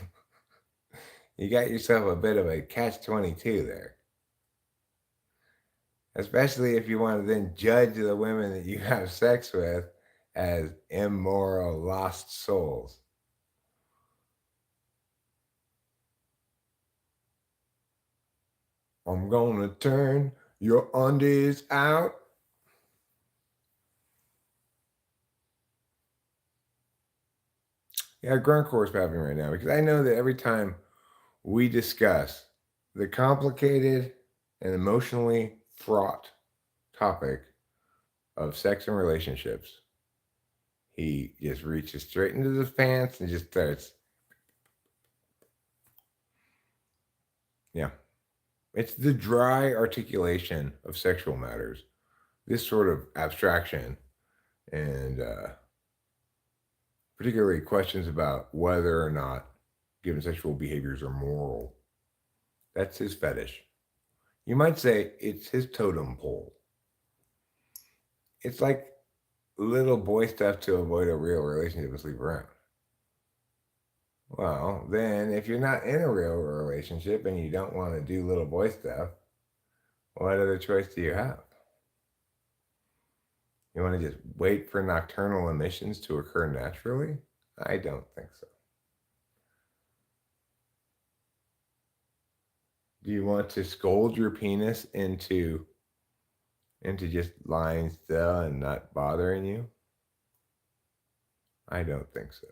you got yourself a bit of a catch-22 there. Especially if you want to then judge the women that you have sex with as immoral, lost souls. I'm gonna turn your undies out. Yeah, grunt course happening right now because I know that every time we discuss the complicated and emotionally fraught topic of sex and relationships, he just reaches straight into the pants and just starts. Yeah. It's the dry articulation of sexual matters, this sort of abstraction, and particularly questions about whether or not given sexual behaviors are moral. That's his fetish. You might say it's his totem pole. It's like little boy stuff to avoid a real relationship and sleep around. Well, then if you're not in a real relationship and you don't want to do little boy stuff, what other choice do you have? You want to just wait for nocturnal emissions to occur naturally? I don't think so. Do you want to scold your penis into just lying still and not bothering you? I don't think so.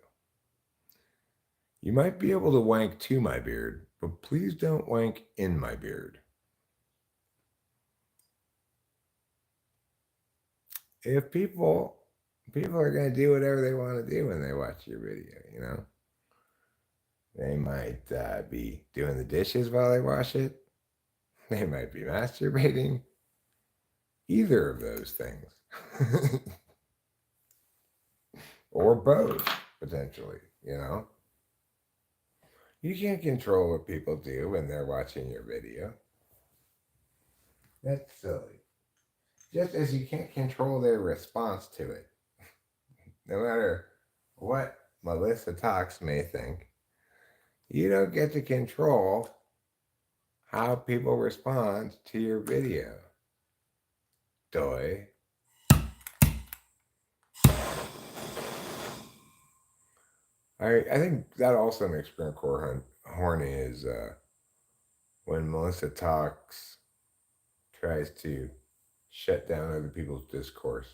You might be able to wank to my beard, but please don't wank in my beard. If people are going to do whatever they want to do when they watch your video, you know, they might be doing the dishes while they wash it. They might be masturbating. Either of those things. Or both, potentially, you know. You can't control what people do when they're watching your video. That's silly. Just as you can't control their response to it. No matter what Melissa Talks may think, you don't get to control how people respond to your video. Doy. I think that also makes Grant Core horny is when Melissa Talks tries to shut down other people's discourse.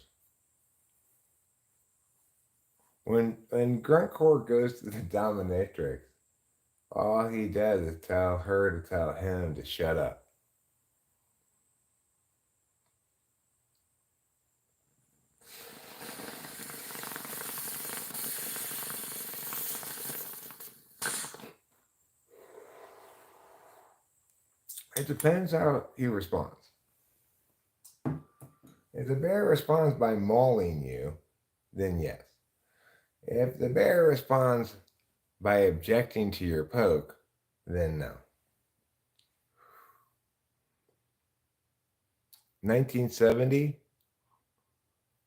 When Grunt Core goes to the dominatrix, all he does is tell her to tell him to shut up. It depends how he responds. If the bear responds by mauling you, then yes. If the bear responds by objecting to your poke, then no. 1970?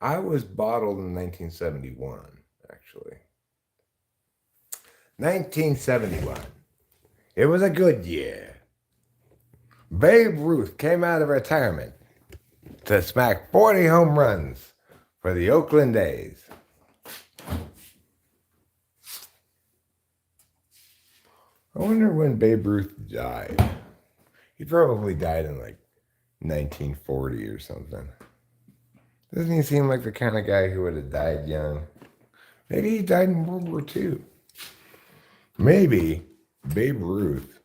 I was bottled in 1971, actually. 1971. It was a good year. Babe Ruth came out of retirement to smack 40 home runs for the Oakland A's. I wonder when Babe Ruth died. He probably died in like 1940 or something. Doesn't he seem like the kind of guy who would have died young? Maybe he died in World War II. Maybe Babe Ruth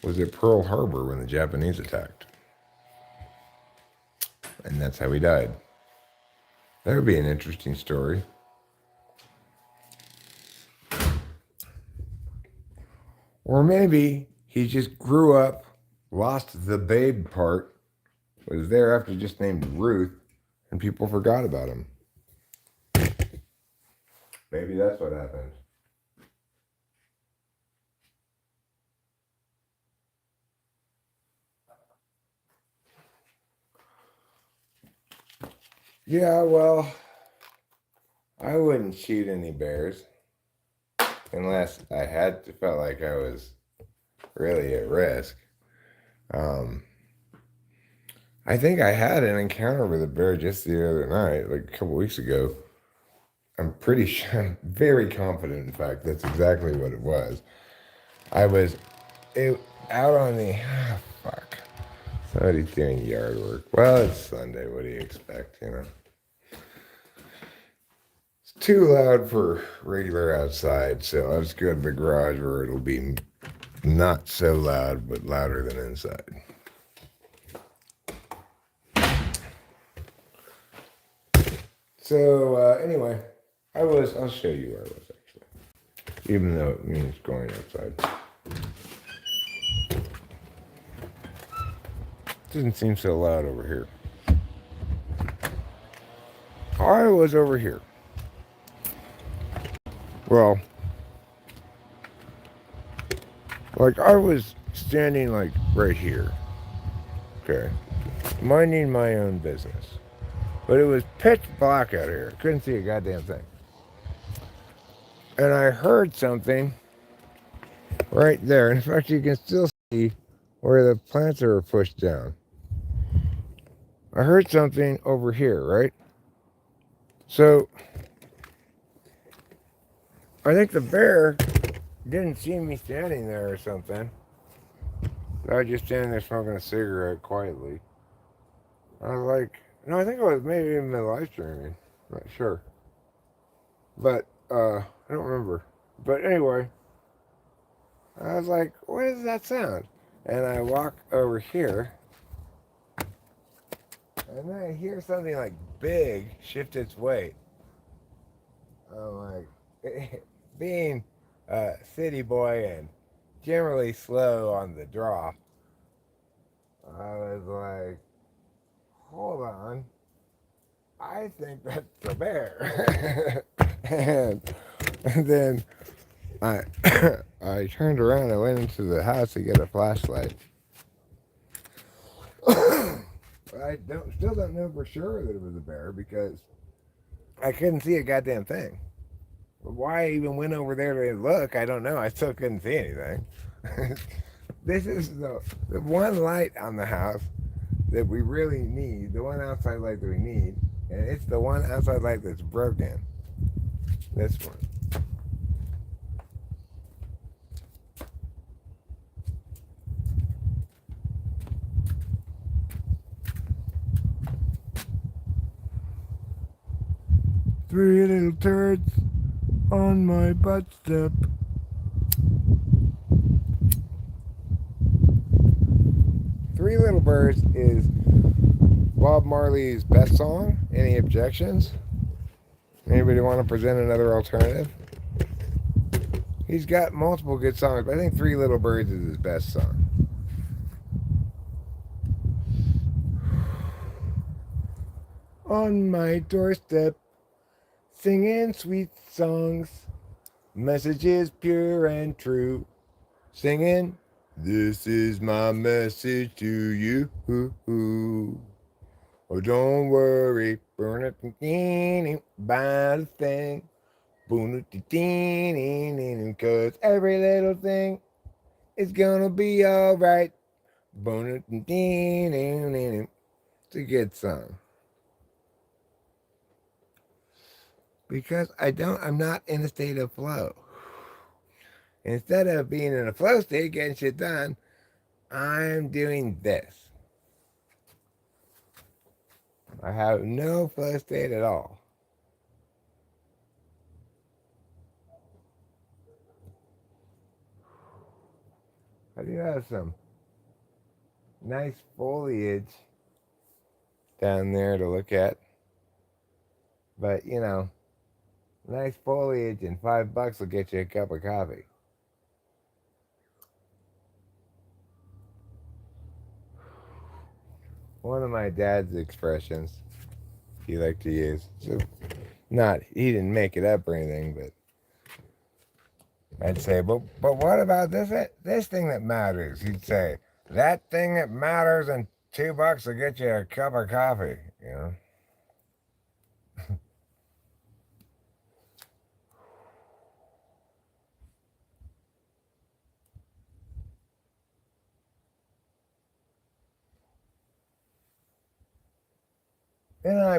was at Pearl Harbor when the Japanese attacked. And that's how he died. That would be an interesting story. Or maybe he just grew up, lost the babe part, was thereafter just named Ruth, and people forgot about him. Maybe that's what happened. Yeah, well, I wouldn't shoot any bears unless I felt like I was really at risk. I think I had an encounter with a bear just the other night, like a couple weeks ago. I'm pretty sure, I'm very confident, in fact, that's exactly what it was. I was out on the, fuck. Somebody's doing yard work. Well, it's Sunday. What do you expect, you know? It's too loud for regular outside, so I'll just go to the garage where it'll be not so loud, but louder than inside. So, anyway, I'll show you where I was actually, even though it means going outside. Doesn't seem so loud over here. I was over here. Well, like I was standing like right here. Okay. Minding my own business. But it was pitch black out here. Couldn't see a goddamn thing. And I heard something right there. In fact, you can still see where the plants are pushed down. I heard something over here, right? So, I think the bear didn't see me standing there or something. I was just standing there smoking a cigarette quietly. I was like, no, I think it was maybe even the live streaming. I'm not sure. But, I don't remember. But anyway, I was like, what is that sound? And I walk over here, and then I hear something like big shift its weight. I'm like, being a city boy and generally slow on the draw, I was like, hold on, I think that's the bear. and then I I turned around and went into the house to get a flashlight. I still don't know for sure that it was a bear because I couldn't see a goddamn thing. Why I even went over there to look, I don't know. I still couldn't see anything. This is the one light on the house that we really need, the one outside light that we need, and it's the one outside light that's broken. This one. Three little turds on my butt step. Three Little Birds is Bob Marley's best song. Any objections? Anybody want to present another alternative? He's got multiple good songs, but I think Three Little Birds is his best song. On my doorstep, singing sweet songs, messages pure and true, singing, this is my message to you. Oh, don't worry, burn it about a thing, cause every little thing is gonna be alright. It's a good song. Because I'm not in a state of flow. Instead of being in a flow state, getting shit done, I'm doing this. I have no flow state at all. I do have some nice foliage down there to look at. But, nice foliage and $5 will get you a cup of coffee. One of my dad's expressions he liked to use. So he didn't make it up or anything, but I'd say, but what about this thing that matters? He'd say, that thing that matters and $2 will get you a cup of coffee,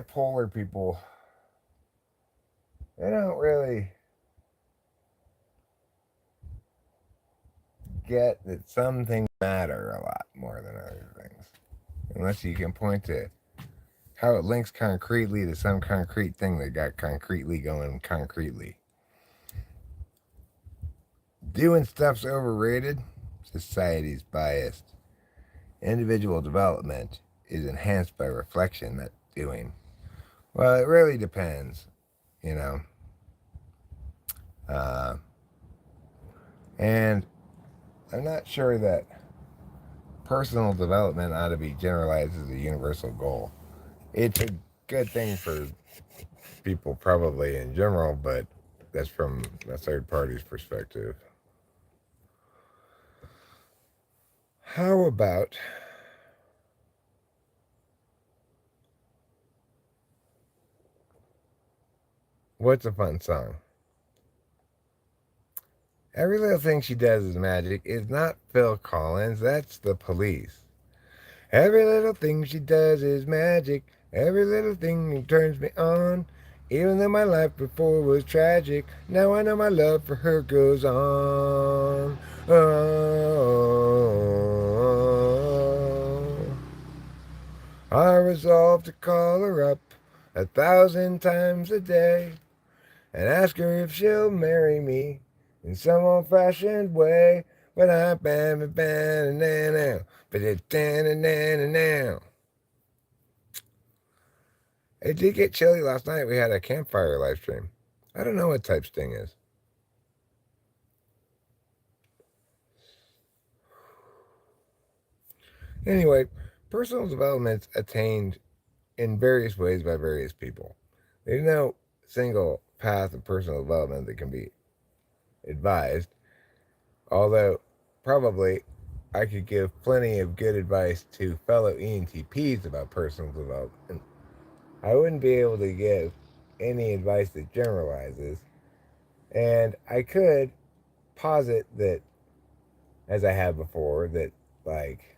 Polar people, they don't really get that some things matter a lot more than other things. Unless you can point to how it links concretely to some concrete thing that got concretely going concretely. Doing stuff's overrated. Society's biased. Individual development is enhanced by reflection, not doing. Well, it really depends, you know. And I'm not sure that personal development ought to be generalized as a universal goal. It's a good thing for people probably in general, but that's from a third party's perspective. How about what's a fun song? Every Little Thing She Does Is Magic is not Phil Collins, that's the Police. Every little thing she does is magic. Every little thing turns me on. Even though my life before was tragic, now I know my love for her goes on. Oh, I resolve to call her up 1,000 times a day and ask her if she'll marry me in some old-fashioned way. But I'm now, but it's now. It did get chilly last night. We had a campfire live stream. I don't know what type Sting is. Anyway, personal development's attained in various ways by various people. There's no single path of personal development that can be advised, although probably I could give plenty of good advice to fellow ENTPs about personal development. I wouldn't be able to give any advice that generalizes, and I could posit that, as I have before, that like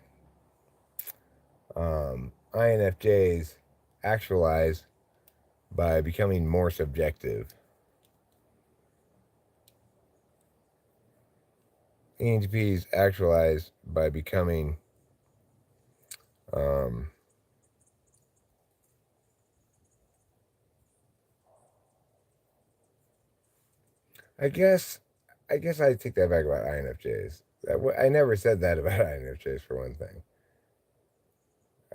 INFJs actualize by becoming more subjective. ENTPs actualize by becoming I guess I take that back about INFJs. I never said that about INFJs for one thing.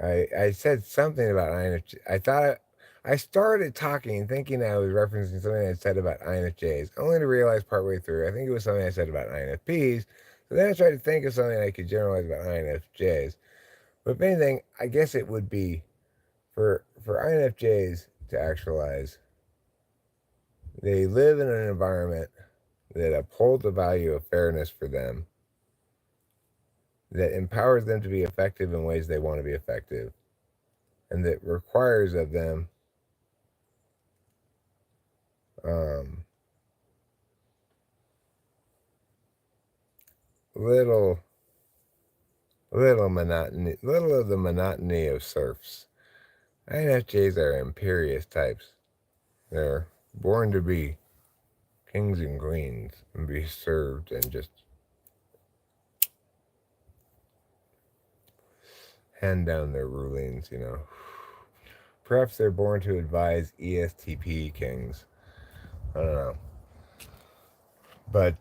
I said something about INFJ. I started talking thinking I was referencing something I said about INFJs, only to realize partway through I think it was something I said about INFPs. So then I tried to think of something I could generalize about INFJs. But if anything, I guess it would be for INFJs to actualize. They live in an environment that upholds the value of fairness for them, that empowers them to be effective in ways they want to be effective, and that requires of them um, little monotony, little of the monotony of serfs. INFJs are imperious types. They're born to be kings and queens and be served and just hand down their rulings, Perhaps they're born to advise ESTP kings. I don't know. But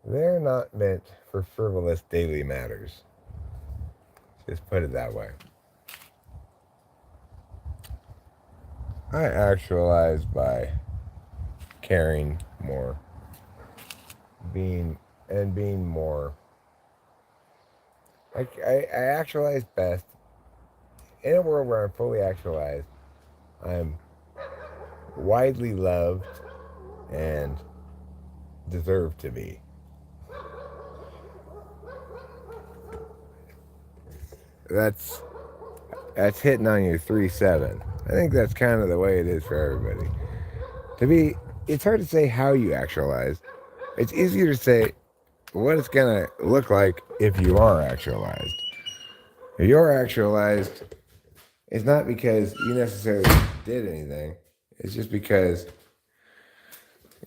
they're not meant for frivolous daily matters. Just put it that way. I actualize by caring more, being more. I actualize best in a world where I'm fully actualized. I'm widely loved and deserve to be. That's hitting on your 3-7. I think that's kind of the way it is for everybody. It's hard to say how you actualize. It's easier to say what it's gonna look like if you are actualized. If you're actualized, it's not because you necessarily did anything. It's just because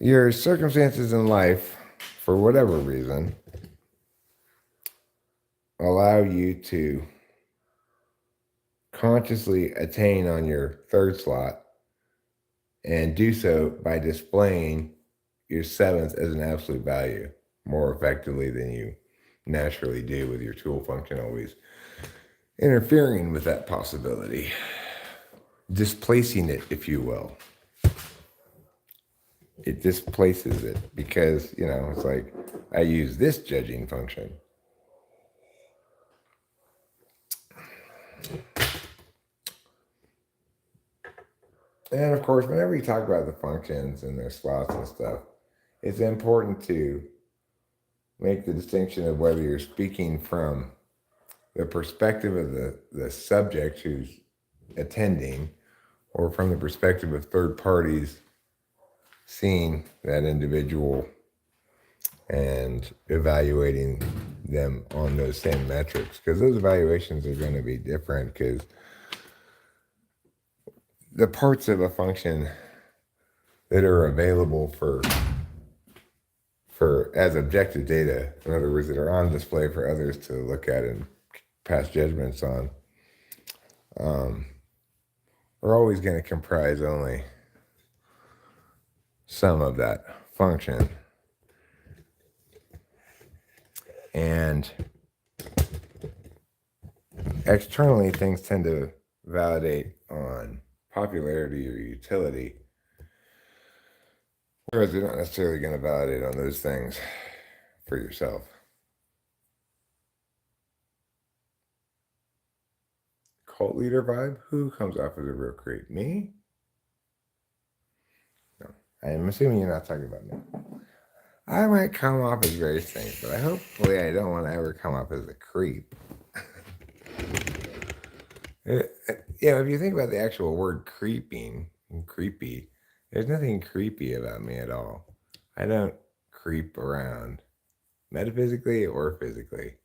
your circumstances in life, for whatever reason, allow you to consciously attain on your third slot and do so by displaying your seventh as an absolute value more effectively than you naturally do, with your tool function always interfering with that possibility, displacing it, if you will. It displaces it because, it's like I use this judging function. And of course, whenever you talk about the functions and their slots and stuff, it's important to make the distinction of whether you're speaking from the perspective of the subject who's attending, or from the perspective of third parties seeing that individual and evaluating them on those same metrics. Because those evaluations are going to be different, because the parts of a function that are available for as objective data, in other words, that are on display for others to look at and pass judgments on, are always going to comprise only some of that function. And externally, things tend to validate on popularity or utility, whereas they're not necessarily going to validate on those things for yourself. Cult leader vibe? Who comes off as a real creep? Me? No. I'm assuming you're not talking about me. I might come off as various things, but hopefully I don't want to ever come off as a creep. If you think about the actual word creeping and creepy, there's nothing creepy about me at all. I don't creep around, metaphysically or physically.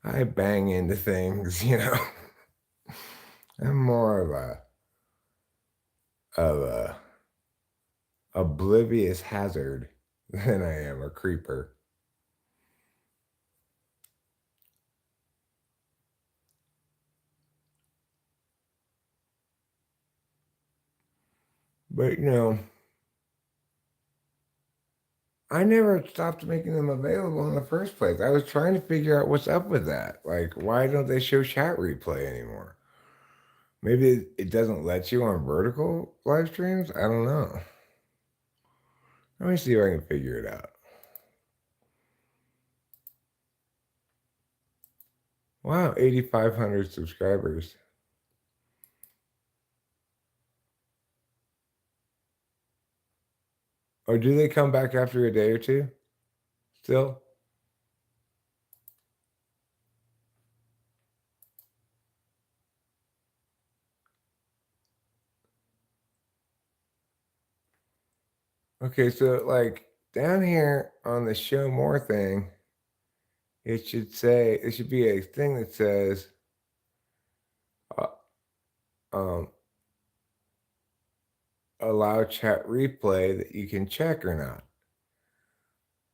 I bang into things, I'm more of a oblivious hazard than I am a creeper. But I never stopped making them available in the first place. I was trying to figure out what's up with that. Like, why don't they show chat replay anymore? Maybe it doesn't let you on vertical live streams? I don't know. Let me see if I can figure it out. Wow, 8,500 subscribers. Or do they come back after a day or two? Still? Okay, so like down here on the show more thing, it should be a thing that says, uh, um, allow chat replay that you can check or not.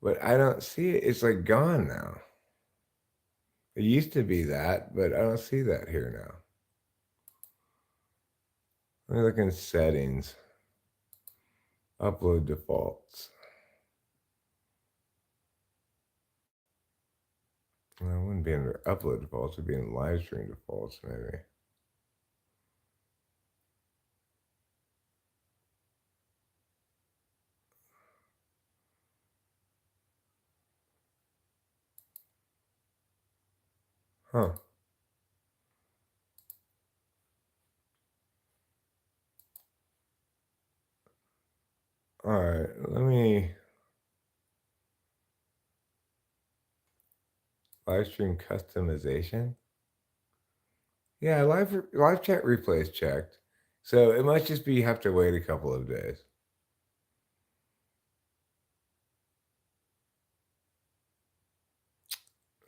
But I don't see it. It's like gone now. It used to be that, but I don't see that here now. Let me look in settings. Upload defaults. Well, it wouldn't be under upload defaults, it would be in live stream defaults, maybe. Huh. All right, let me live stream customization. Yeah, live chat replay is checked. So it might just be you have to wait a couple of days.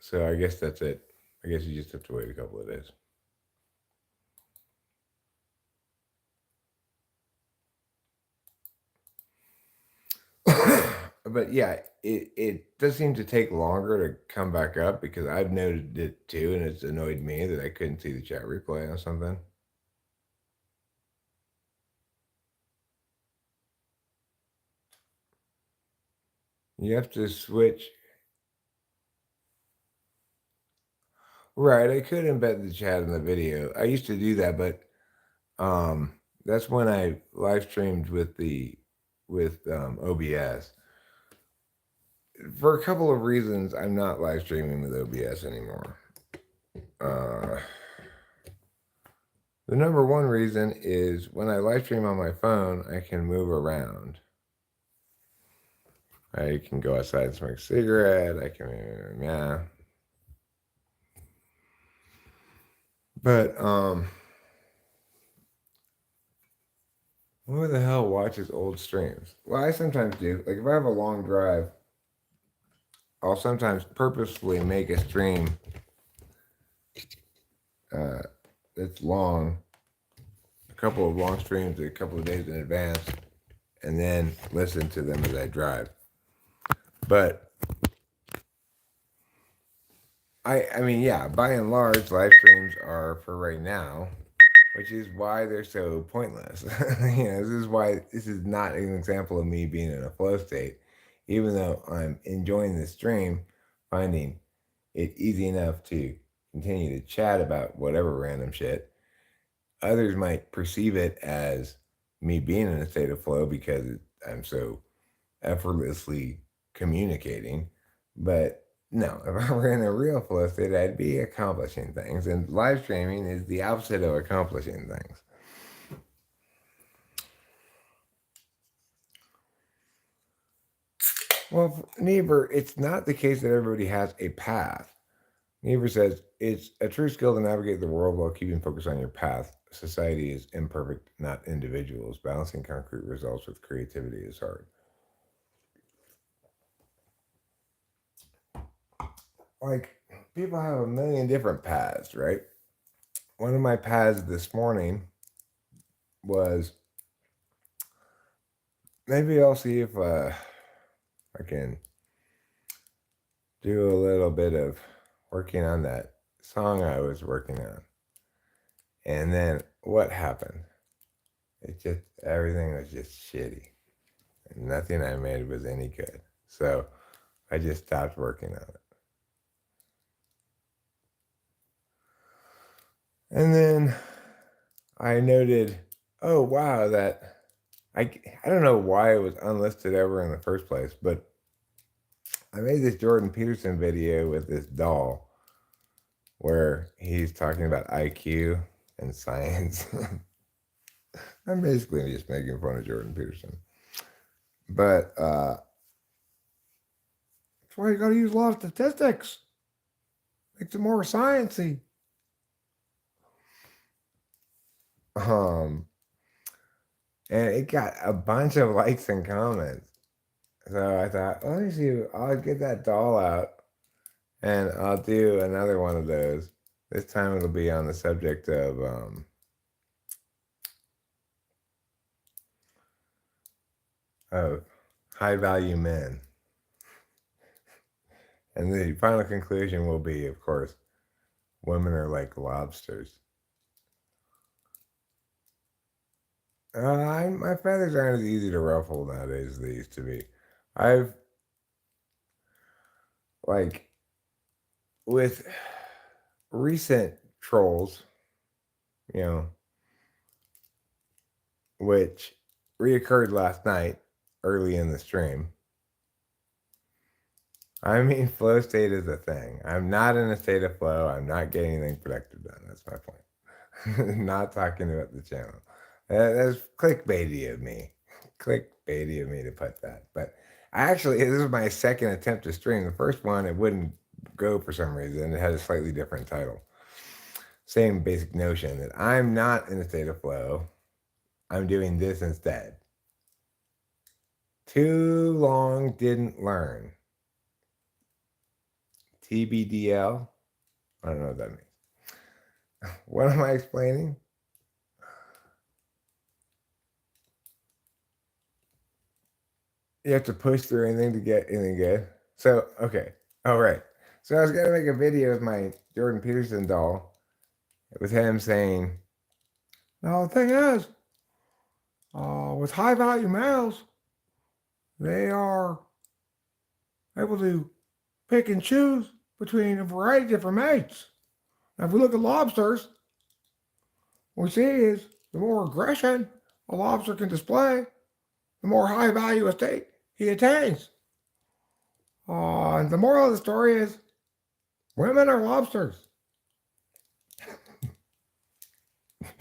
So I guess that's it. I guess you just have to wait a couple of days. But yeah, it does seem to take longer to come back up because I've noted it too, and it's annoyed me that I couldn't see the chat replay on something. You have to switch. Right, I could embed the chat in the video. I used to do that, but that's when I live streamed with OBS. For a couple of reasons, I'm not live streaming with OBS anymore. The number one reason is when I live stream on my phone, I can move around. I can go outside and smoke a cigarette. I can, yeah. But, who the hell watches old streams? Well, I sometimes do. Like, if I have a long drive, I'll sometimes purposefully make a stream that's long, a couple of long streams a couple of days in advance, and then listen to them as I drive. But I mean, yeah, by and large, live streams are for right now, which is why they're so pointless. This is not an example of me being in a flow state, even though I'm enjoying the stream, finding it easy enough to continue to chat about whatever random shit. Others might perceive it as me being in a state of flow because I'm so effortlessly communicating. But no, if I were in a real flow state, I'd be accomplishing things. And live streaming is the opposite of accomplishing things. Well, Niebuhr, it's not the case that everybody has a path. Niebuhr says it's a true skill to navigate the world while keeping focus on your path. Society is imperfect, not individuals. Balancing concrete results with creativity is hard. Like, people have a million different paths, right? One of my paths this morning was maybe I'll see if I can do a little bit of working on that song I was working on. And then what happened? Everything was just shitty. And nothing I made was any good. So I just stopped working on it. And then I noted, oh wow, that I don't know why it was unlisted ever in the first place, but I made this Jordan Peterson video with this doll where he's talking about IQ and science. I'm basically just making fun of Jordan Peterson. But that's why you gotta use a lot of statistics. Makes it more sciencey. And it got a bunch of likes and comments. So I thought, let me see, I'll get that doll out and I'll do another one of those. This time it'll be on the subject of high value men. And the final conclusion will be, of course, women are like lobsters. My feathers aren't as easy to ruffle nowadays as they used to be. I've like with recent trolls, you know, which reoccurred last night early in the stream. I mean, flow state is a thing. I'm not in a state of flow. I'm not getting anything productive done. That's my point. Not talking about the channel. That's clickbaity of me. Clickbaity of me to put that. But actually, this is my second attempt to stream. The first one, it wouldn't go for some reason. It had a slightly different title. Same basic notion that I'm not in a state of flow. I'm doing this instead. Too long didn't learn. TBDL? I don't know what that means. What am I explaining? You have to push through anything to get anything good. So, okay. All right. So I was going to make a video with my Jordan Peterson doll with him saying, no, the thing is, with high value males, they are able to pick and choose between a variety of different mates. Now, if we look at lobsters, what we see is the more aggression a lobster can display, the more high value a state he attains. And the moral of the story is women are lobsters.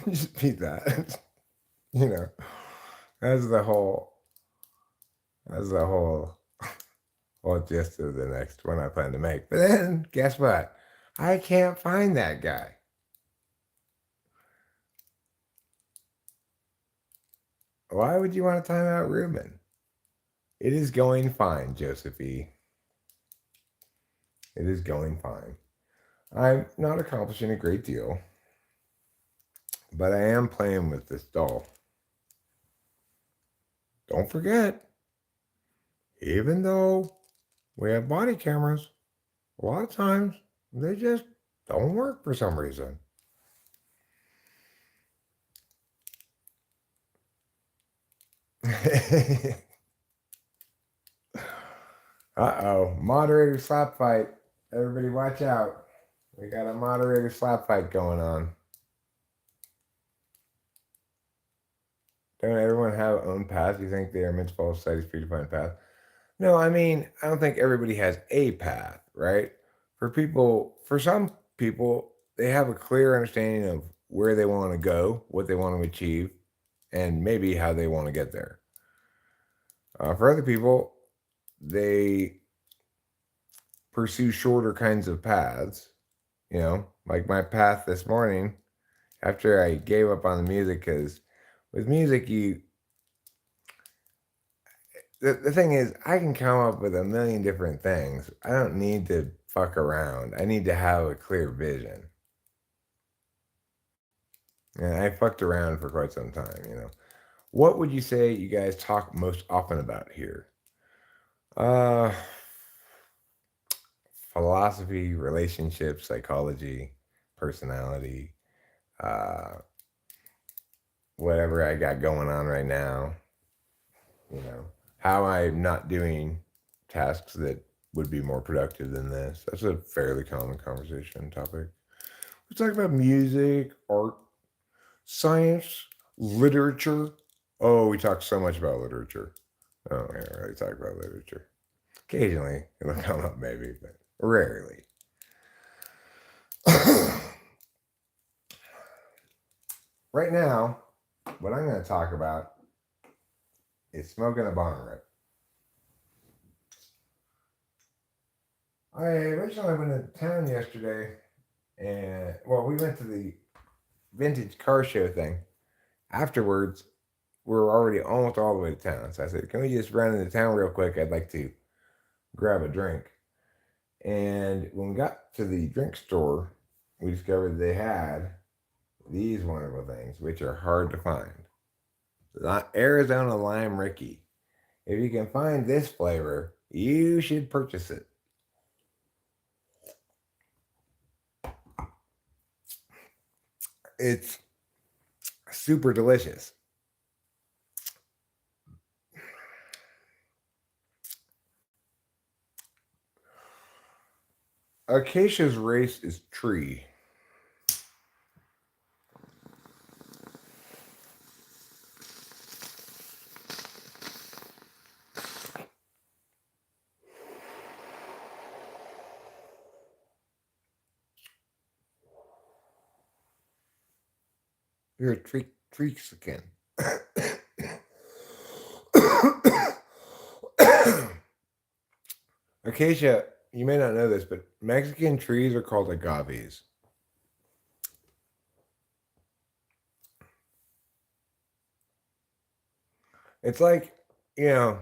Just beat that. You know, that's the whole, that's the whole gist of the next one I plan to make. But then, guess what? I can't find that guy. Why would you want to time out Ruben? It is going fine, Josephine. It is going fine. I'm not accomplishing a great deal, but I am playing with this doll. Don't forget, even though we have body cameras, a lot of times they just don't work for some reason. Uh-oh, moderator slap fight. Everybody watch out. We got a moderator slap fight going on. Don't everyone have own path? You think they are meant to follow society's predefined path? No, I mean, I don't think everybody has a path, right? For some people, they have a clear understanding of where they want to go, what they want to achieve, and maybe how they want to get there. For other people, they pursue shorter kinds of paths, like my path this morning after I gave up on the music, because with music, the thing is, I can come up with a million different things. I don't need to fuck around. I need to have a clear vision. And I fucked around for quite some time. What would you say you guys talk most often about here? Philosophy, relationships, psychology, personality, uh, whatever I got going on right now. How I'm not doing tasks that would be more productive than this. That's a fairly common conversation topic. We talk about music, art, science, literature. Oh, we talk so much about literature. Oh, we don't really talk about literature. Occasionally, it'll come up maybe, but rarely. Right now, what I'm going to talk about is smoking a bong rip. I originally went to town yesterday, and we went to the vintage car show thing. Afterwards, we were already almost all the way to town. So I said, can we just run into town real quick? I'd like to grab a drink. And when we got to the drink store, we discovered they had these wonderful things, which are hard to find. Arizona Lime Ricky. If you can find this flavor, you should purchase it. It's super delicious. Acacia's race is tree. You're a tree skin. Acacia, you may not know this, but Mexican trees are called agaves. It's like, you know,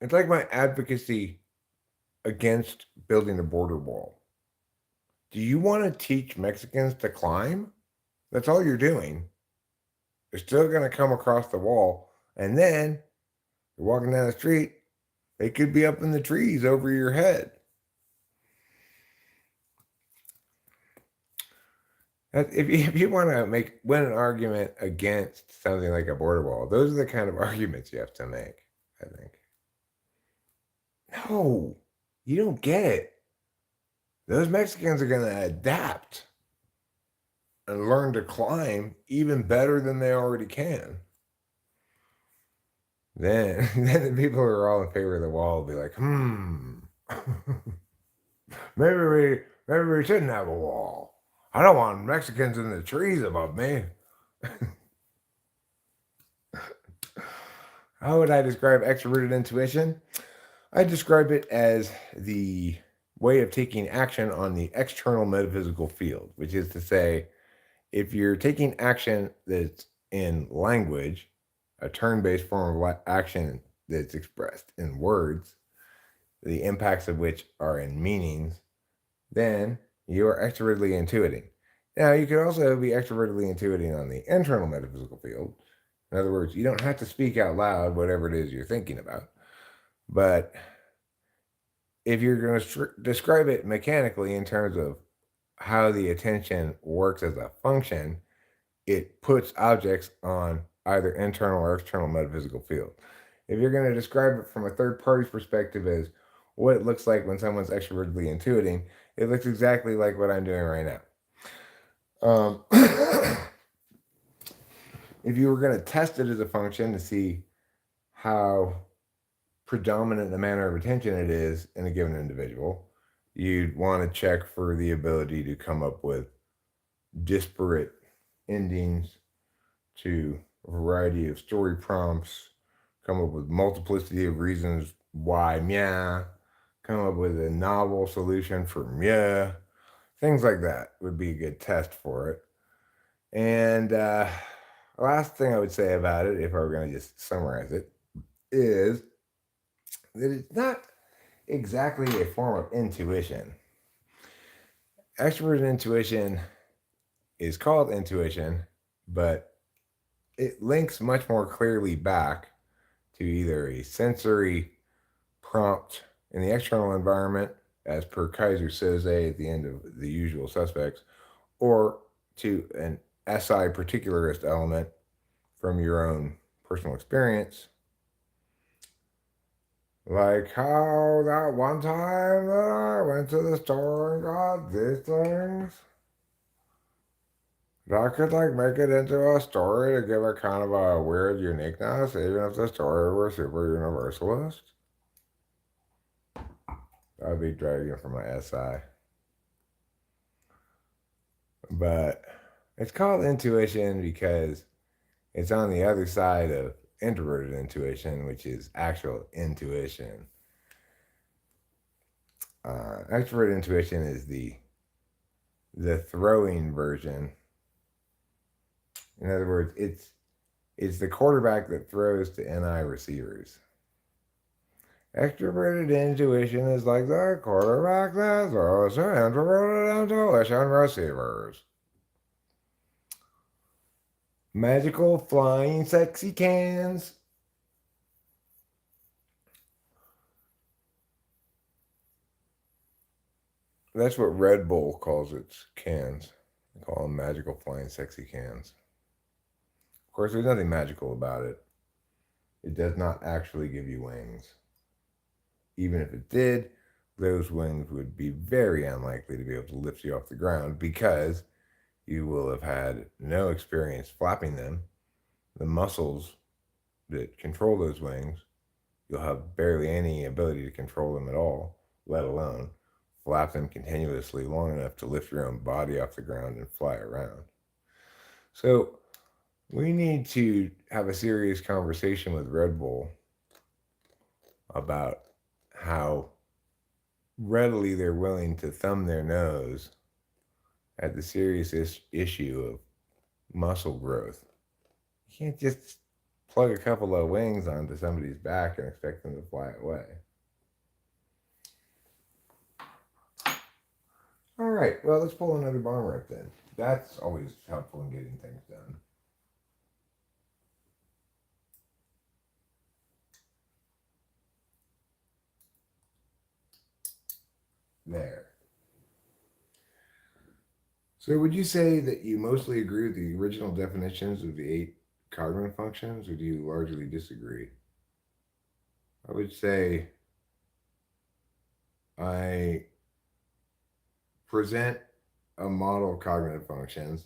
it's like my advocacy against building a border wall. Do you want to teach Mexicans to climb? That's all you're doing. They're still going to come across the wall, and then you're walking down the street, they could be up in the trees over your head. If you want to win an argument against something like a border wall, those are the kind of arguments you have to make, I think. No, you don't get it. Those Mexicans are going to adapt and learn to climb even better than they already can. Then the people who are all in favor of the wall will be like, maybe we shouldn't have a wall. I don't want Mexicans in the trees above me. How would I describe extroverted intuition? I describe it as the way of taking action on the external metaphysical field, which is to say, if you're taking action that's in language, a turn-based form of action that's expressed in words, the impacts of which are in meanings, then you are extrovertedly intuiting. Now, you could also be extrovertedly intuiting on the internal metaphysical field. In other words, you don't have to speak out loud whatever it is you're thinking about. But if you're going to describe it mechanically in terms of how the attention works as a function, it puts objects on either internal or external metaphysical field. If you're going to describe it from a third party's perspective as what it looks like when someone's extrovertedly intuiting, it looks exactly like what I'm doing right now. If you were going to test it as a function to see how predominant the manner of attention it is in a given individual, you'd want to check for the ability to come up with disparate endings to a variety of story prompts, come up with multiplicity of reasons why meow, come up with a novel solution for meow. Things like that would be a good test for it. And last thing I would say about it, if I were going to just summarize it, is that it's not exactly a form of intuition. Extroverted intuition is called intuition, but it links much more clearly back to either a sensory prompt in the external environment, as per Kaiser Soze at the end of The Usual Suspects, or to an SI particularist element from your own personal experience. Like how that one time that I went to the store and got these things. I could like make it into a story to give it kind of a weird uniqueness, even if the story were super universalist. I'd be dragging from my SI. But it's called intuition because it's on the other side of introverted intuition, which is actual intuition. Extroverted intuition is the throwing version. In other words, it's the quarterback that throws to NI receivers. Extroverted intuition is like the quarterback that throws to introverted intuition receivers. Magical flying sexy cans. That's what Red Bull calls its cans. They call them magical flying sexy cans. Of course, there's nothing magical about it. It does not actually give you wings. Even if it did, those wings would be very unlikely to be able to lift you off the ground because you will have had no experience flapping them. The muscles that control those wings, you'll have barely any ability to control them at all, let alone flap them continuously long enough to lift your own body off the ground and fly around. So, we need to have a serious conversation with Red Bull about how readily they're willing to thumb their nose at the serious issue of muscle growth. You can't just plug a couple of wings onto somebody's back and expect them to fly away. All right, well, let's pull another bomb rip then. That's always helpful in getting things done. There. So would you say that you mostly agree with the original definitions of the 8 cognitive functions, or do you largely disagree? I would say I present a model of cognitive functions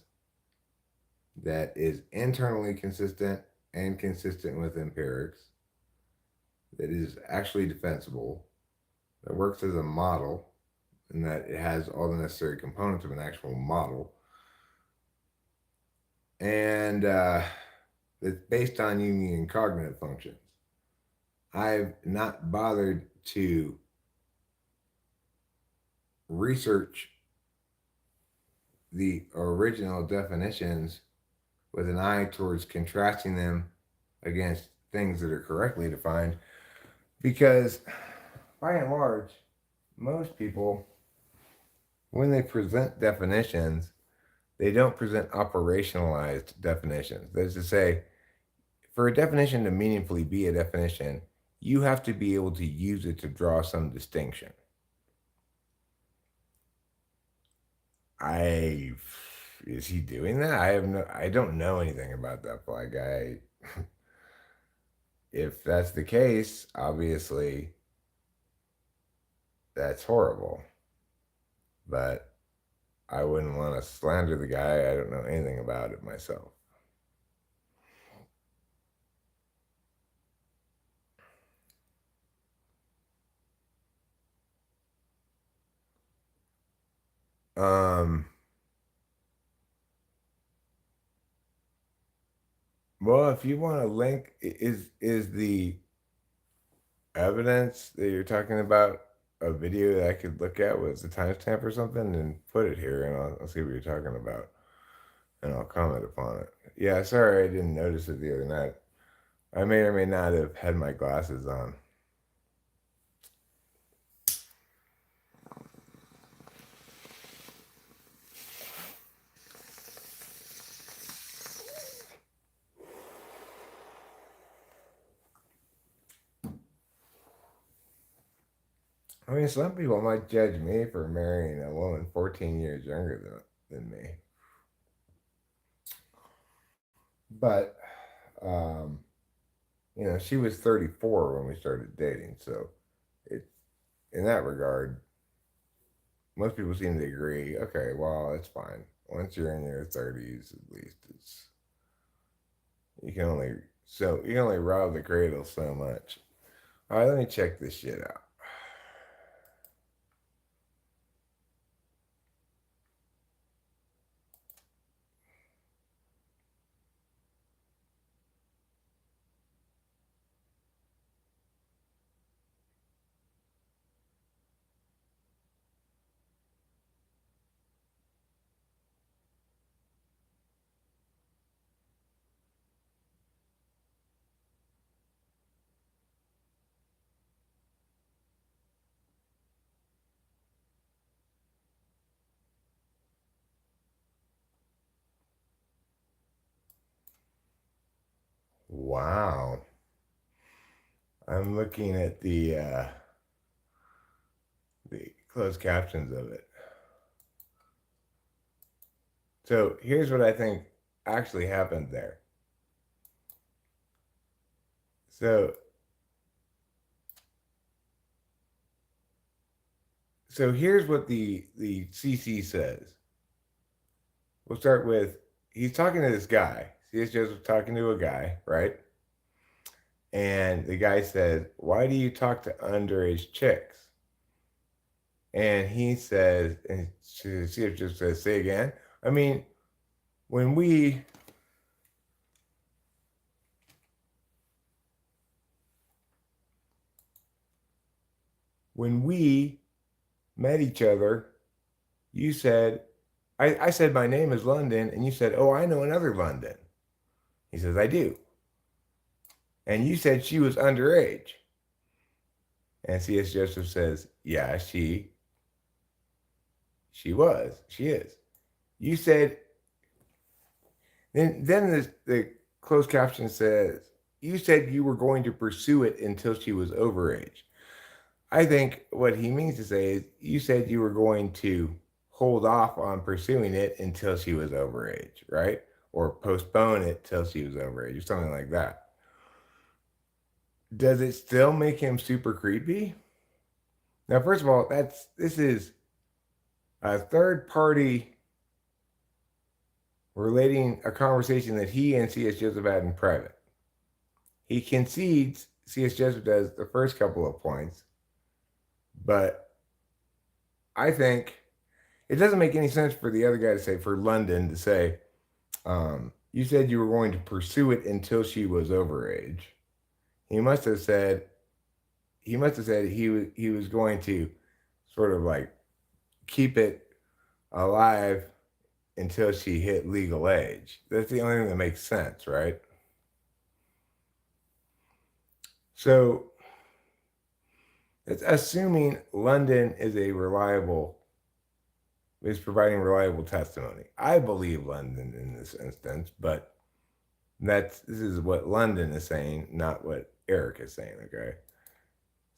that is internally consistent and consistent with empirics, that is actually defensible, that works as a model, and that it has all the necessary components of an actual model, and it's based on Jungian cognitive functions. I've not bothered to research the original definitions with an eye towards contrasting them against things that are correctly defined, because by and large, most people, when they present definitions, they don't present operationalized definitions. That is to say, for a definition to meaningfully be a definition, you have to be able to use it to draw some distinction. Is he doing that? I don't know anything about that black guy. If that's the case, obviously that's horrible. But I wouldn't want to slander the guy. I don't know anything about it myself. Um, well, if you want to link, is the evidence that you're talking about a video that I could look at with a timestamp or something and put it here, and I'll see what you're talking about, and I'll comment upon it. Yeah, sorry I didn't notice it the other night. I may or may not have had my glasses on. I mean, some people might judge me for marrying a woman 14 years younger than me. But, um, she was 34 when we started dating. So, it, in that regard, most people seem to agree, okay, well, it's fine. Once you're in your 30s, at least, you can only rob the cradle so much. All right, let me check this shit out. Wow. I'm looking at the closed captions of it. So here's what I think actually happened there. So So here's what the CC says. We'll start with, he's talking to this guy. C.S. Joseph talking to a guy, right? And the guy says, "Why do you talk to underage chicks?" And he says, and C.S. Joseph says, "Say again." I mean, when we met each other, you said, I said my name is London, and you said, "Oh, I know another London." He says, "I do." And you said she was underage. And C.S. Joseph says, "Yeah, she is." You said, then the closed caption says, "You said you were going to pursue it until she was overage." I think what he means to say is, you said you were going to hold off on pursuing it until she was overage, right? Or postpone it till she was overage, or something like that. Does it still make him super creepy? Now, first of all, this is a third party relating a conversation that he and C.S. Joseph had in private. He concedes, C.S. Joseph does, the first couple of points, but I think it doesn't make any sense for the other guy to say, for London to say, you said you were going to pursue it until she was overage. He must have said he was going to sort of like keep it alive until she hit legal age. That's the only thing that makes sense, right? So it's assuming London is providing reliable testimony. I believe London in this instance, but this is what London is saying, not what Eric is saying, okay?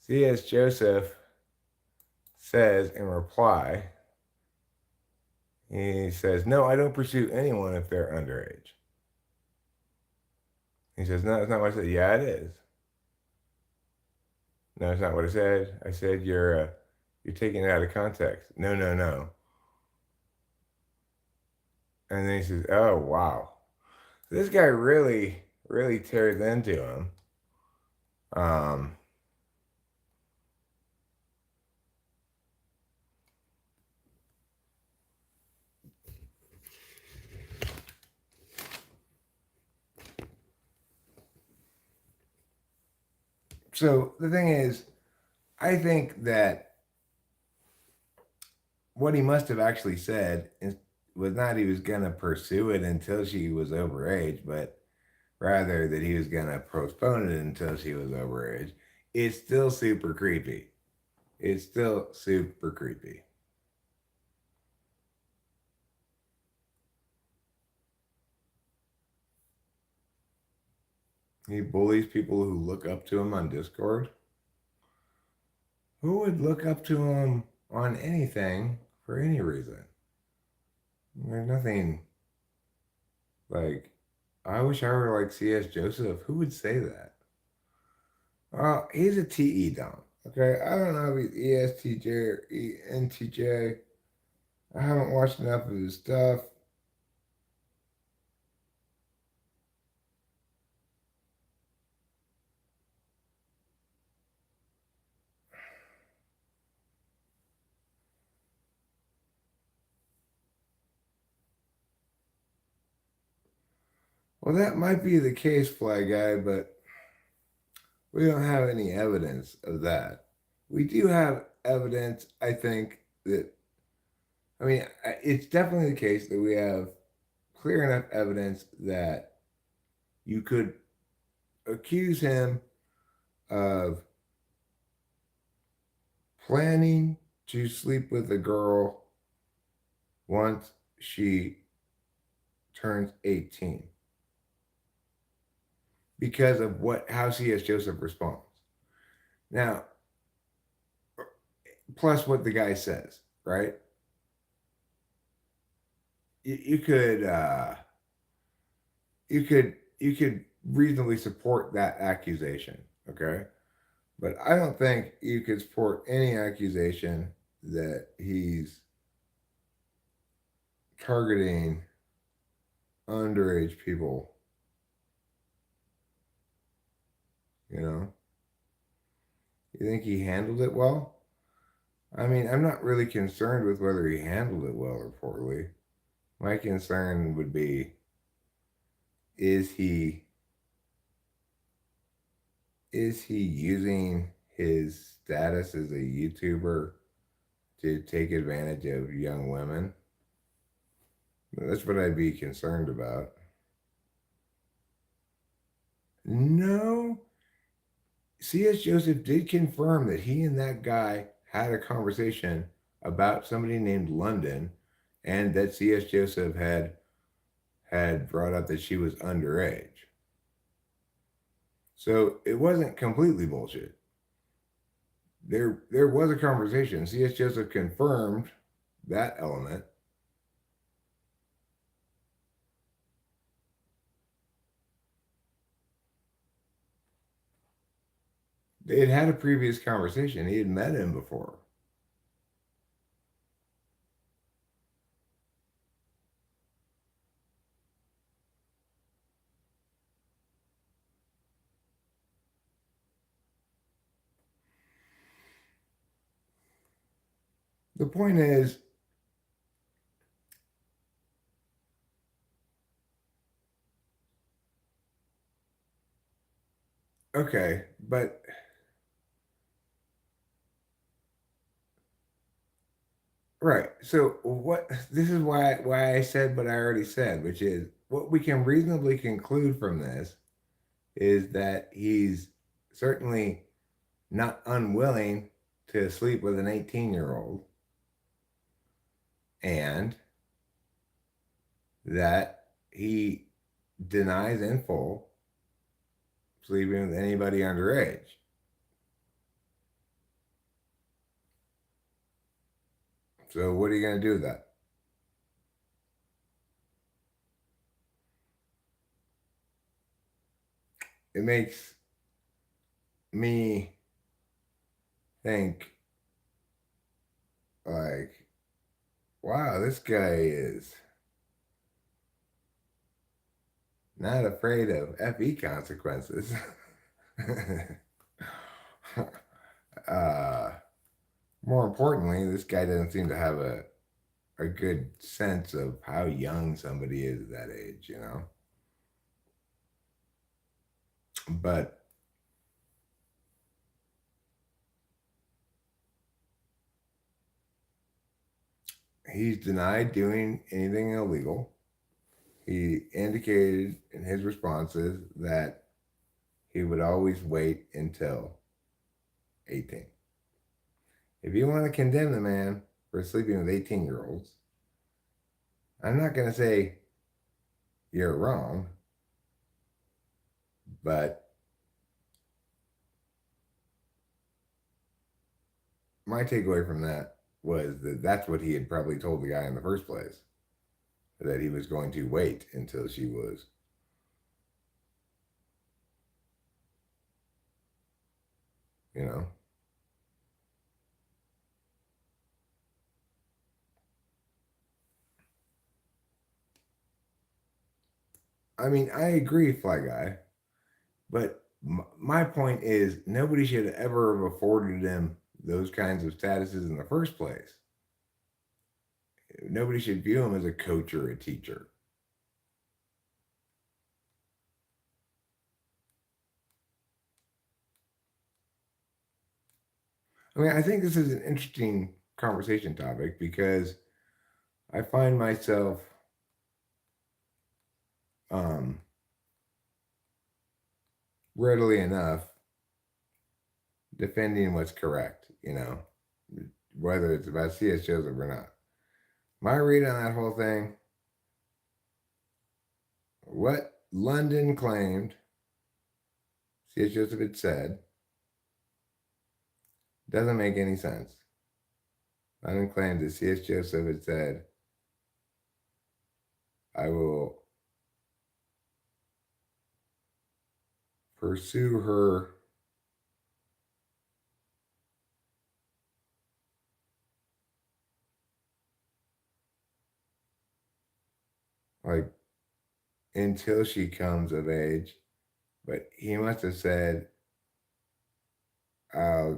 C.S. Joseph says in reply, he says, "No, I don't pursue anyone if they're underage." He says, "No, that's not what I said." "Yeah, it is." "No, it's not what I said. I said you're taking it out of context." "No, no, no." And then he says, "Oh, wow." So this guy really, really tears into him. So the thing is, I think that what he must have actually said was not he was going to pursue it until she was overage, but rather that he was going to postpone it until she was overage. It's still super creepy. It's still super creepy. He bullies people who look up to him on Discord. Who would look up to him on anything for any reason? There's nothing like, I wish I were like C.S. Joseph. Who would say that? He's a TE dump. Okay, I don't know if he's ESTJ or ENTJ. I haven't watched enough of his stuff. Well, that might be the case, Fly Guy, but we don't have any evidence of that. We do have evidence, I think, it's definitely the case that we have clear enough evidence that you could accuse him of planning to sleep with a girl once she turns 18 because of how C.S. Joseph responds. Now, plus what the guy says, right? You could reasonably support that accusation, okay? But I don't think you could support any accusation that he's targeting underage people, you know? You think he handled it well? I mean, I'm not really concerned with whether he handled it well or poorly. My concern would be, is he is he using his status as a YouTuber to take advantage of young women? That's what I'd be concerned about. No, C.S. Joseph did confirm that he and that guy had a conversation about somebody named London, and that C.S. Joseph had brought up that she was underage. So it wasn't completely bullshit. There was a conversation. C.S. Joseph confirmed that element. They had had a previous conversation. He had met him before. The point is, okay, but right. So what this is why I said what I already said, which is what we can reasonably conclude from this is that he's certainly not unwilling to sleep with an 18-year-old, and that he denies in full sleeping with anybody underage. So what are you going to do with that? It makes me think like, wow, this guy is not afraid of FE consequences. uh, More importantly, this guy doesn't seem to have a good sense of how young somebody is at that age, you know? But he's denied doing anything illegal. He indicated in his responses that he would always wait until 18. If you want to condemn the man for sleeping with 18-year-olds, I'm not going to say you're wrong, but my takeaway from that was that that's what he had probably told the guy in the first place, that he was going to wait until she was, you know. I mean, I agree, Fly Guy, but my point is nobody should ever have afforded him those kinds of statuses in the first place. Nobody should view him as a coach or a teacher. I mean, I think this is an interesting conversation topic because I find myself um, readily enough defending what's correct, you know, whether it's about C.S. Joseph or not. My read on that whole thing, what London claimed C.S. Joseph had said, doesn't make any sense. London claimed that C.S. Joseph had said, I will pursue her like until she comes of age, but he must have said, uh,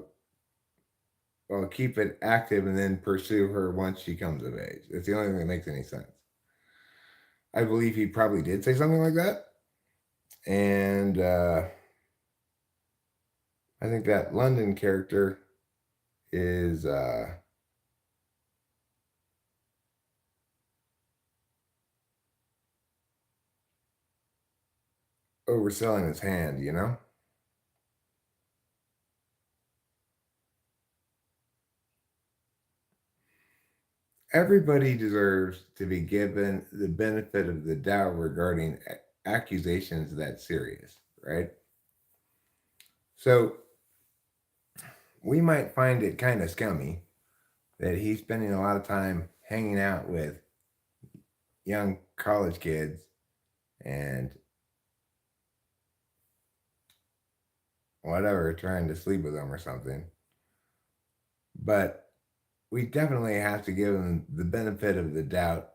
well, keep it active and then pursue her once she comes of age. It's the only thing that makes any sense. I believe he probably did say something like that. And I think that London character is overselling his hand, you know? Everybody deserves to be given the benefit of the doubt regarding accusations that serious, right? So we might find it kind of scummy that he's spending a lot of time hanging out with young college kids and whatever, trying to sleep with them or something. But we definitely have to give him the benefit of the doubt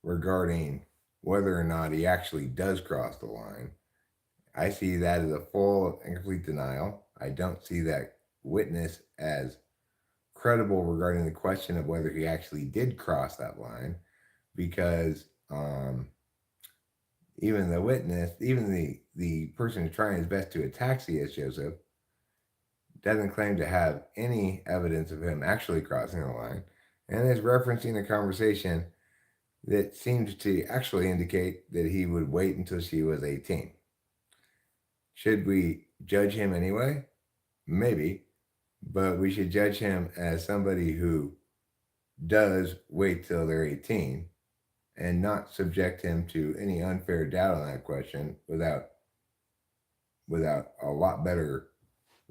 regarding whether or not he actually does cross the line. I see that as a full and complete denial. I don't see that witness as credible regarding the question of whether he actually did cross that line because even the witness, even the person who's trying his best to attack C.S. Joseph, doesn't claim to have any evidence of him actually crossing the line and is referencing a conversation that seems to actually indicate that he would wait until she was 18. Should we judge him anyway? Maybe, but we should judge him as somebody who does wait till they're 18 and not subject him to any unfair doubt on that question without a lot better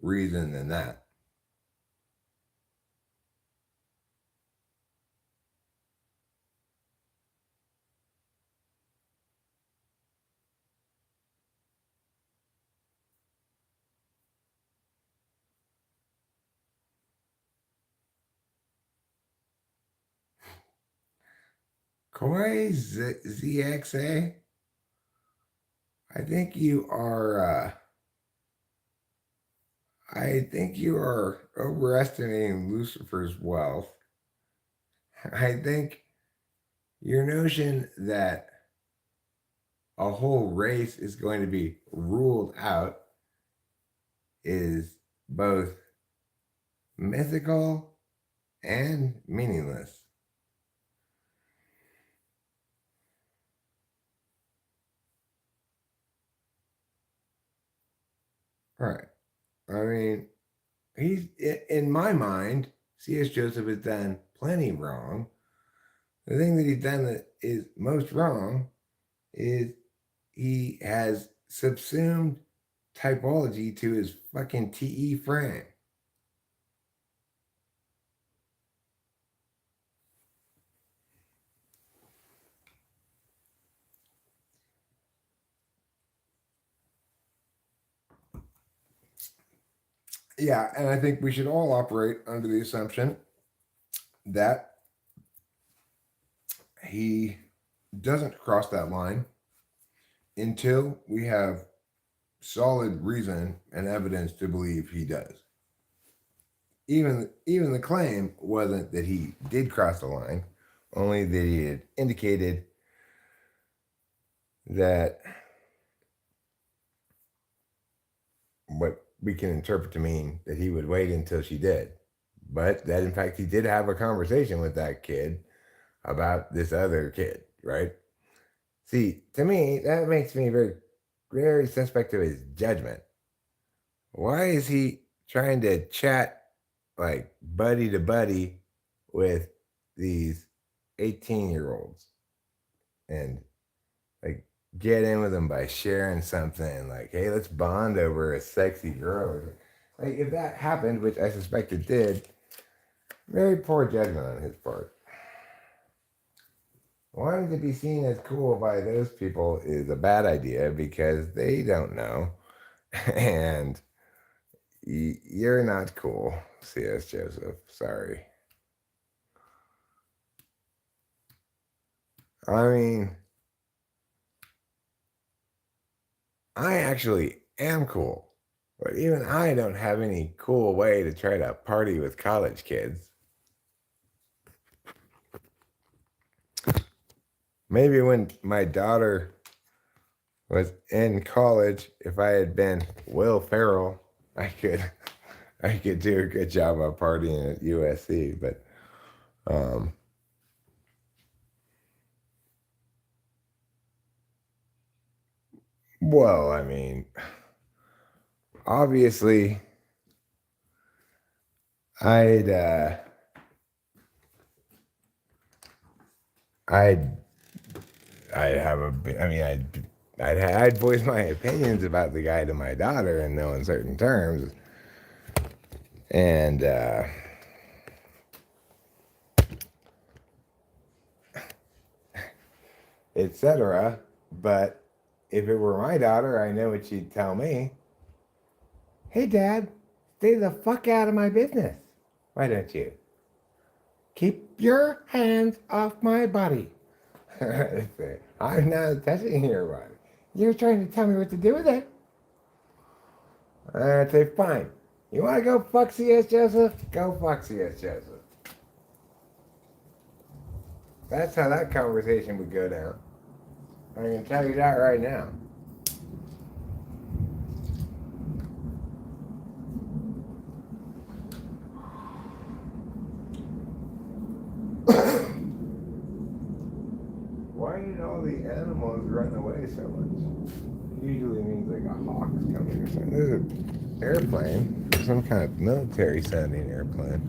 reason than that. Koi ZXA, I think you are overestimating Lucifer's wealth. I think your notion that a whole race is going to be ruled out is both mythical and meaningless. Right. I mean, he's in my mind, C.S. Joseph has done plenty wrong. The thing that he's done that is most wrong is he has subsumed typology to his fucking TE frame. Yeah, and I think we should all operate under the assumption that he doesn't cross that line until we have solid reason and evidence to believe he does. Even the claim wasn't that he did cross the line, only that he had indicated that what we can interpret to mean that he would wait until she did. But that in fact he did have a conversation with that kid about this other kid, right? See, to me, that makes me very, very suspect of his judgment. Why is he trying to chat like buddy to buddy with these 18-year-olds and like get in with them by sharing something like, hey, let's bond over a sexy girl? Like, if that happened, which I suspect it did, very poor judgment on his part. Wanting to be seen as cool by those people is a bad idea because they don't know. And you're not cool, C.S. Joseph. Sorry. I mean, I actually am cool, but even I don't have any cool way to try to party with college kids. Maybe when my daughter was in college, if I had been Will Ferrell, I could I could do a good job of partying at USC, but um well, I mean, obviously I'd I'd I'd have a I mean I'd voice my opinions about the guy to my daughter in no uncertain terms, and etc. But if it were my daughter, I know what she'd tell me. Hey, Dad, stay the fuck out of my business. Why don't you? Keep your hands off my body. I'm not touching your body. You're trying to tell me what to do with it. I'd say, fine. You want to go fuck C.S. Joseph? Go fuck C.S. Joseph. That's how that conversation would go down. I can tell you that right now. Why did all the animals run away so much? Usually means like a hawk's coming or something. There's an airplane, some kind of military sounding airplane.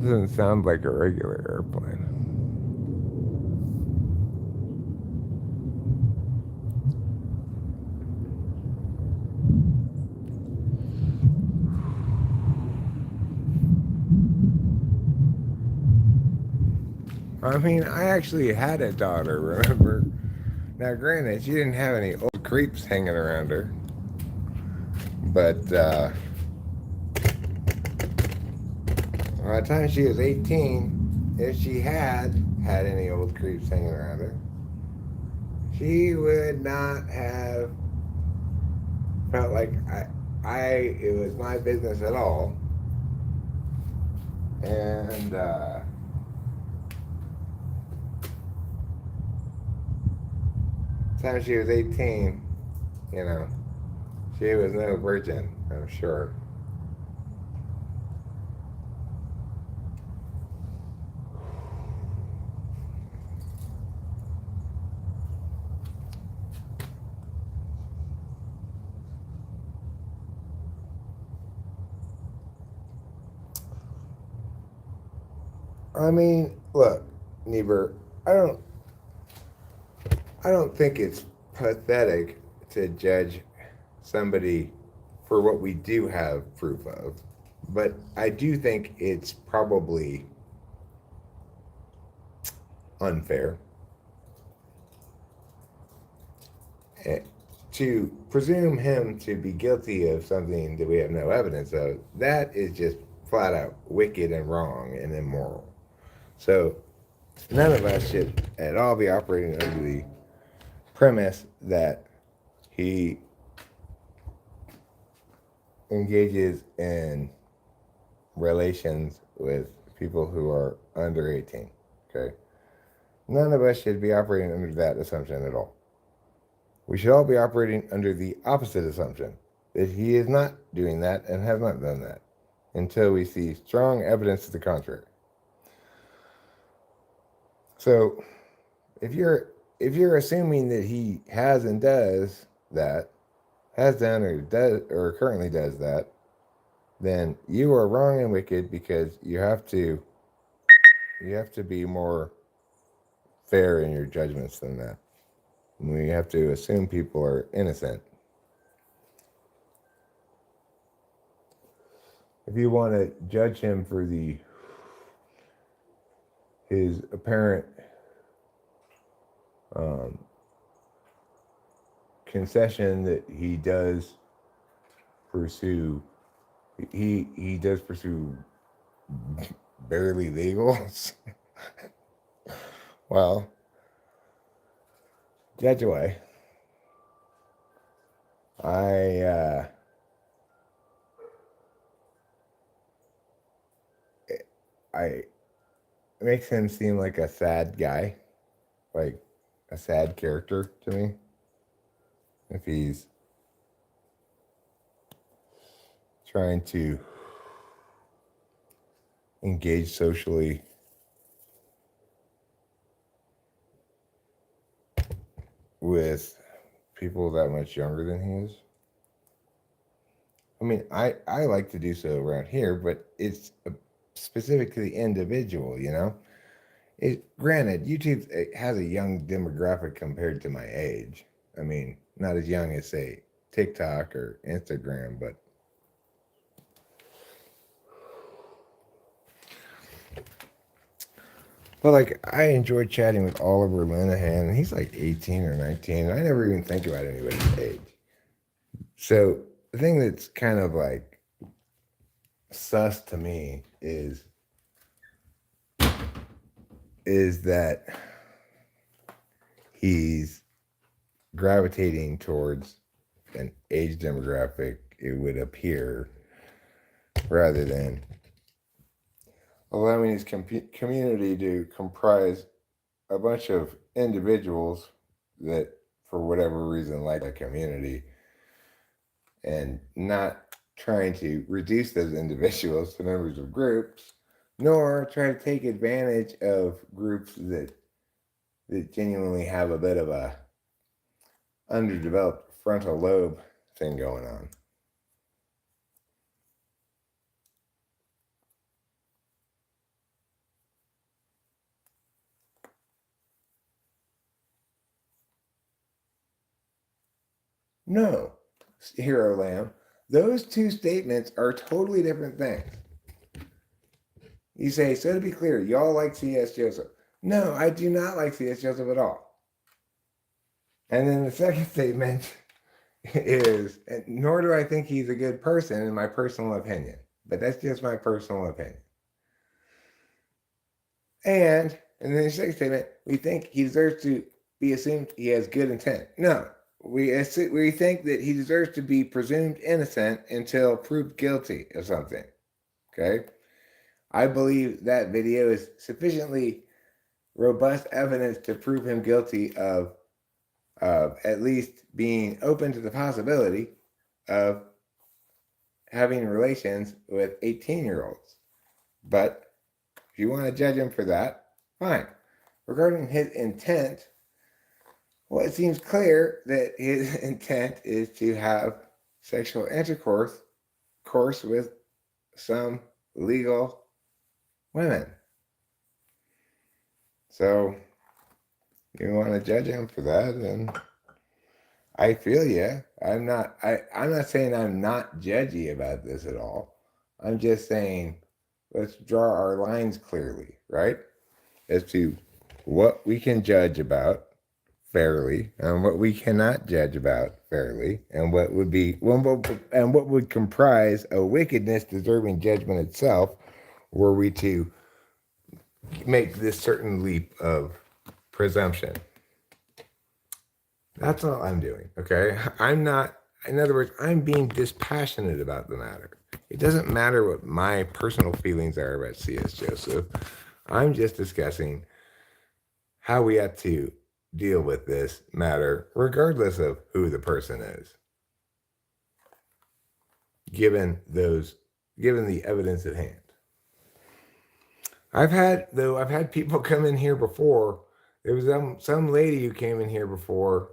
Doesn't sound like a regular airplane. I mean, I actually had a daughter, remember? Now, granted, she didn't have any old creeps hanging around her, but by the time she was 18, if she had any old creeps hanging around her, she would not have felt like it was my business at all. And time she was 18, you know, she was no virgin, I'm sure. I mean, look, Niebuhr, I don't I don't think it's pathetic to judge somebody for what we do have proof of, but I do think it's probably unfair to presume him to be guilty of something that we have no evidence of. That is just flat out wicked and wrong and immoral. So none of us should at all be operating under the premise that he engages in relations with people who are under 18. Okay? None of us should be operating under that assumption at all. We should all be operating under the opposite assumption that he is not doing that and has not done that until we see strong evidence to the contrary. So if you're assuming that he has and does that, has done or does or currently does that, then you are wrong and wicked, because you have to be more fair in your judgments than that. We have to assume people are innocent. If you want to judge him for his apparent concession that he does pursue, he does pursue barely legals. Well, judge away. It makes him seem like a sad guy, like a sad character to me. If he's trying to engage socially with people that much younger than he is. I mean, I like to do so around here, but it's specific to the individual, you know? Granted, YouTube has a young demographic compared to my age. I mean, not as young as, say, TikTok or Instagram, but like, I enjoyed chatting with Oliver Linehan, and he's like 18 or 19, and I never even think about anybody's age. So the thing that's kind of like sus to me is that he's gravitating towards an age demographic, it would appear, rather than allowing his community to comprise a bunch of individuals that, for whatever reason, like a community, and not trying to reduce those individuals to members of groups, nor try to take advantage of groups that genuinely have a bit of a underdeveloped frontal lobe thing going on. No, Hero Lamb, those two statements are totally different things. You say, so to be clear, y'all like C.S. Joseph. No, I do not like C.S. Joseph at all. And then the second statement is, nor do I think he's a good person in my personal opinion. But that's just my personal opinion. And then the second statement, we think he deserves to be assumed he has good intent. No, we think that he deserves to be presumed innocent until proved guilty of something. Okay? I believe that video is sufficiently robust evidence to prove him guilty of at least being open to the possibility of having relations with 18-year-olds. But if you want to judge him for that, fine. Regarding his intent, well, it seems clear that his intent is to have sexual intercourse with some legal women. So you want to judge him for that, and I feel you. I'm not saying I'm not judgy about this at all. I'm just saying let's draw our lines clearly, right? As to what we can judge about fairly and what we cannot judge about fairly, and what would comprise a wickedness deserving judgment itself, were we to make this certain leap of presumption. That's all I'm doing, okay? I'm not, in other words, I'm being dispassionate about the matter. It doesn't matter what my personal feelings are about C.S. Joseph. I'm just discussing how we have to deal with this matter, regardless of who the person is, given the evidence at hand. I've had people come in here before. There was some lady who came in here before,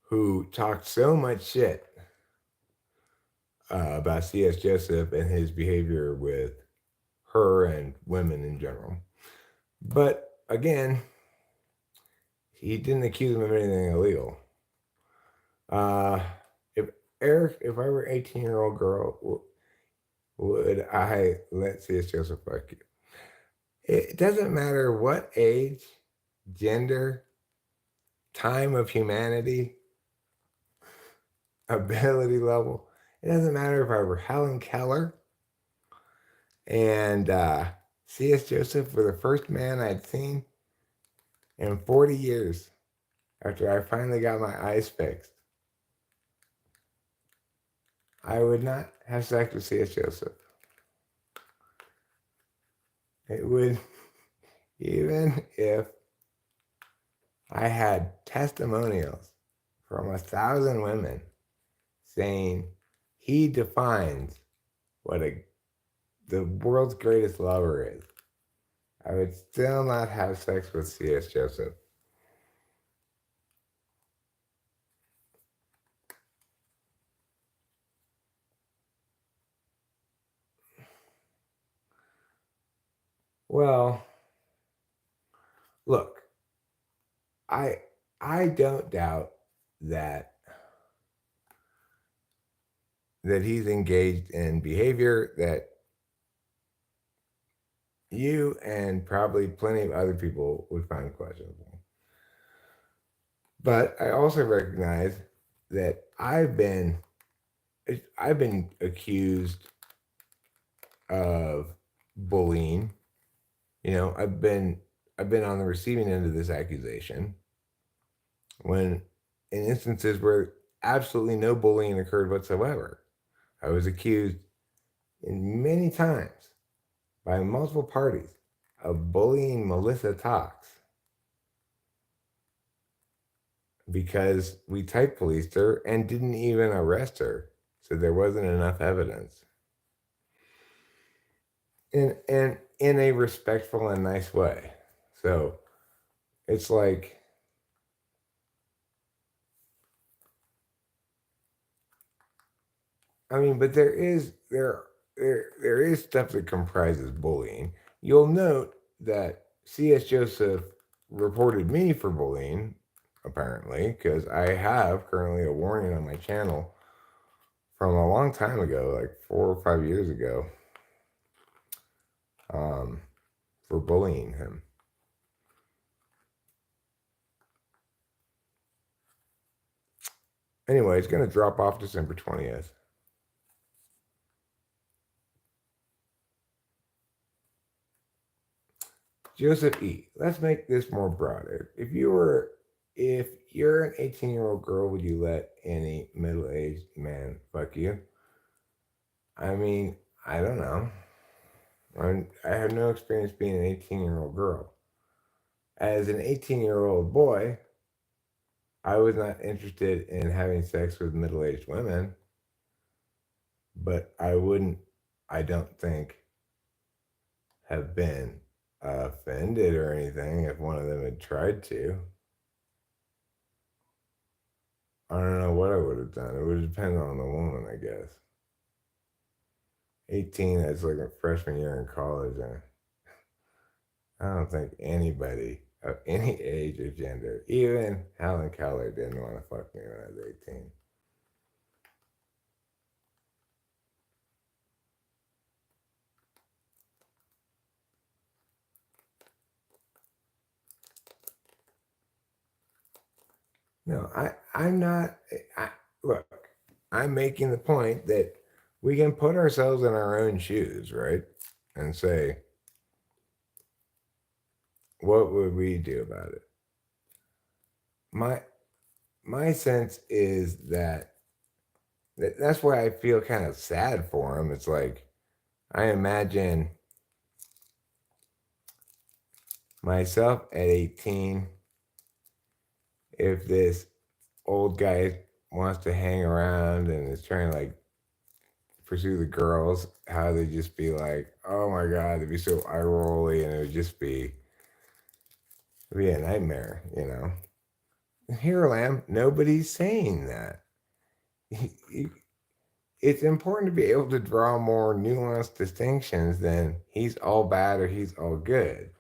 who talked so much shit about C.S. Joseph and his behavior with her and women in general. But again, he didn't accuse him of anything illegal. If I were an 18-year-old girl, would I let C.S. Joseph fuck you? It doesn't matter what age, gender, time of humanity, ability level. It doesn't matter if I were Helen Keller and C.S. Joseph were the first man I'd seen in 40 years, after I finally got my eyes fixed, I would not have sex with C.S. Joseph. It would, even if I had testimonials from 1,000 women saying he defines what the world's greatest lover is, I would still not have sex with C.S. Joseph. Well, look, I don't doubt that he's engaged in behavior that you and probably plenty of other people would find questionable. But I also recognize that I've been accused of bullying. You know, I've been on the receiving end of this accusation when in instances where absolutely no bullying occurred whatsoever. I was accused in many times by multiple parties of bullying Melissa Tox because we type policed her and didn't even arrest her, so there wasn't enough evidence. And in a respectful and nice way. So it's like, I mean, but there is stuff that comprises bullying. You'll note that C.S. Joseph reported me for bullying, apparently, because I have currently a warning on my channel from a long time ago, like 4 or 5 years ago, for bullying him. Anyway, it's going to drop off December 20th. Joseph E. Let's make this more broader. If you're an 18-year-old girl, would you let any middle-aged man fuck you? I mean, I don't know. I have no experience being an 18-year-old girl. As an 18-year-old boy, I was not interested in having sex with middle-aged women, but I don't think, have been offended or anything if one of them had tried to. I don't know what I would have done. It would depend on the woman, I guess. 18, that's like a freshman year in college. I don't think anybody of any age or gender, even Helen Keller, didn't want to fuck me when I was 18. No, I'm not. Look, I'm making the point that we can put ourselves in our own shoes, right? And say, what would we do about it? My sense is that's why I feel kind of sad for him. It's like I imagine myself at 18, if this old guy wants to hang around and is trying to like pursue the girls, how they'd just be like, oh my God, they'd be so eye rolly, and it'd be a nightmare, you know. Here I am, nobody's saying that. It's important to be able to draw more nuanced distinctions than he's all bad or he's all good.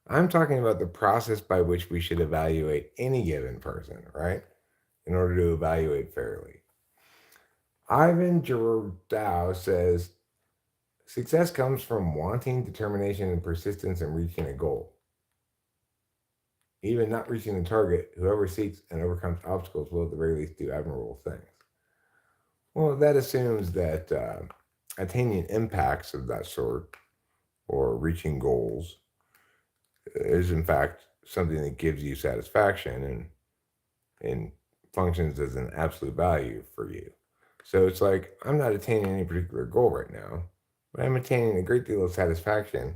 I'm talking about the process by which we should evaluate any given person, right? In order to evaluate fairly. Ivan Giroux says, success comes from wanting, determination, and persistence in reaching a goal. Even not reaching the target, whoever seeks and overcomes obstacles will at the very least do admirable things. Well, that assumes that attaining impacts of that sort or reaching goals is in fact something that gives you satisfaction and functions as an absolute value for you. So it's like, I'm not attaining any particular goal right now, but I'm attaining a great deal of satisfaction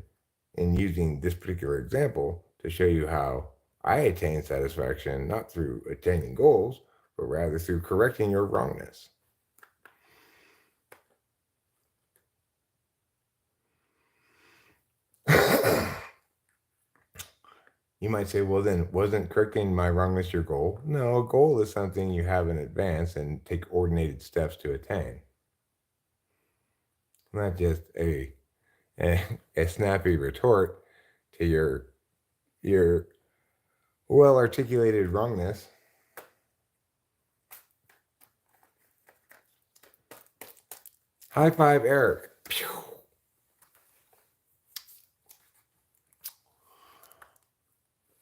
in using this particular example to show you how I attain satisfaction not through attaining goals, but rather through correcting your wrongness. You might say, well, then wasn't correcting my wrongness your goal? No, a goal is something you have in advance and take coordinated steps to attain. Not just a snappy retort to your well articulated wrongness. High five, Eric. Pew.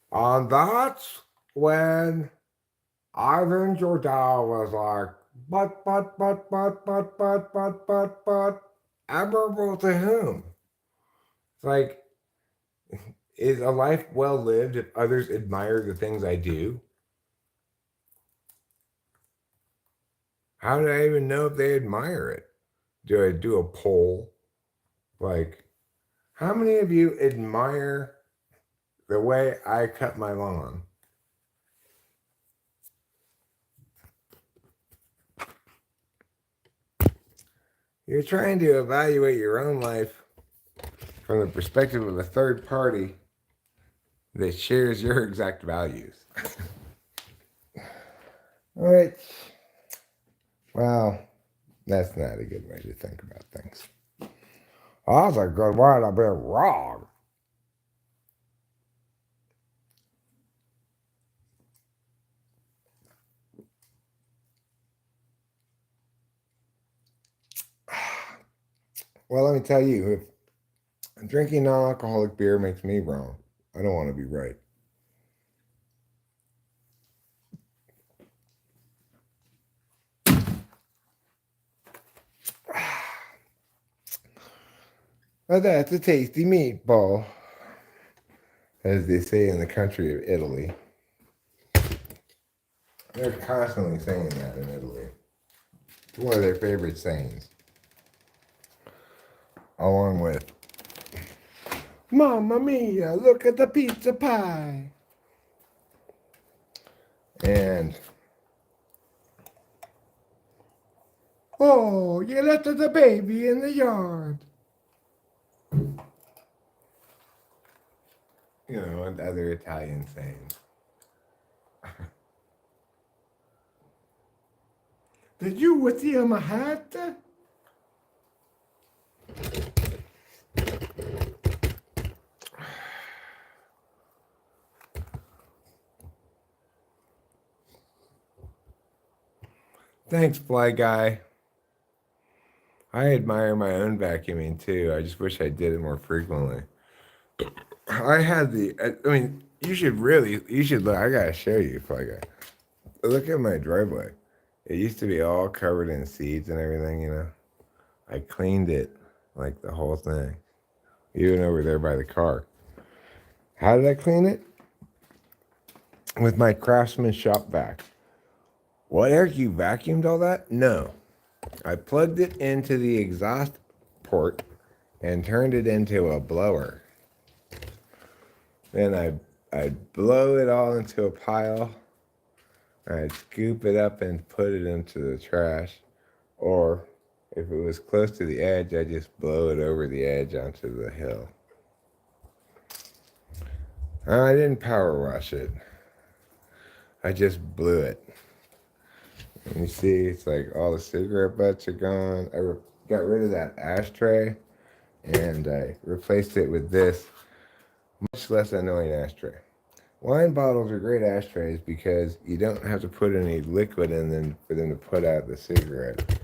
And that's when Ivan Jordal was like, but, admirable to whom? It's like, is a life well lived if others admire the things I do? How do I even know if they admire it? Do I do a poll? Like, how many of you admire the way I cut my lawn? You're trying to evaluate your own life from the perspective of a third party that shares your exact values. All right. Well, that's not a good way to think about things. Oh, that's a good way to be wrong. Well, let me tell you, if drinking non-alcoholic beer makes me wrong, I don't want to be right. Well, that's a tasty meatball, as they say in the country of Italy. They're constantly saying that in Italy. It's one of their favorite sayings. Along with, Mamma mia, look at the pizza pie. And, oh, you left the baby in the yard. You know, and other Italian sayings. Did you steal my hat? Thanks, Fly Guy. I admire my own vacuuming too. I just wish I did it more frequently. I had I mean, you should look. I gotta show you, Fly Guy. Look at my driveway. It used to be all covered in seeds and everything, you know. I cleaned it, like the whole thing, even over there by the car. How did I clean it? With my Craftsman shop vac. What, Eric, you vacuumed all that? No. I plugged it into the exhaust port and turned it into a blower. Then I'd blow it all into a pile. I'd scoop it up and put it into the trash. Or if it was close to the edge, I'd just blow it over the edge onto the hill. I didn't power wash it. I just blew it. And you see, it's like all the cigarette butts are gone. I got rid of that ashtray and I replaced it with this much less annoying ashtray. Wine bottles are great ashtrays because you don't have to put any liquid in them for them to put out the cigarette.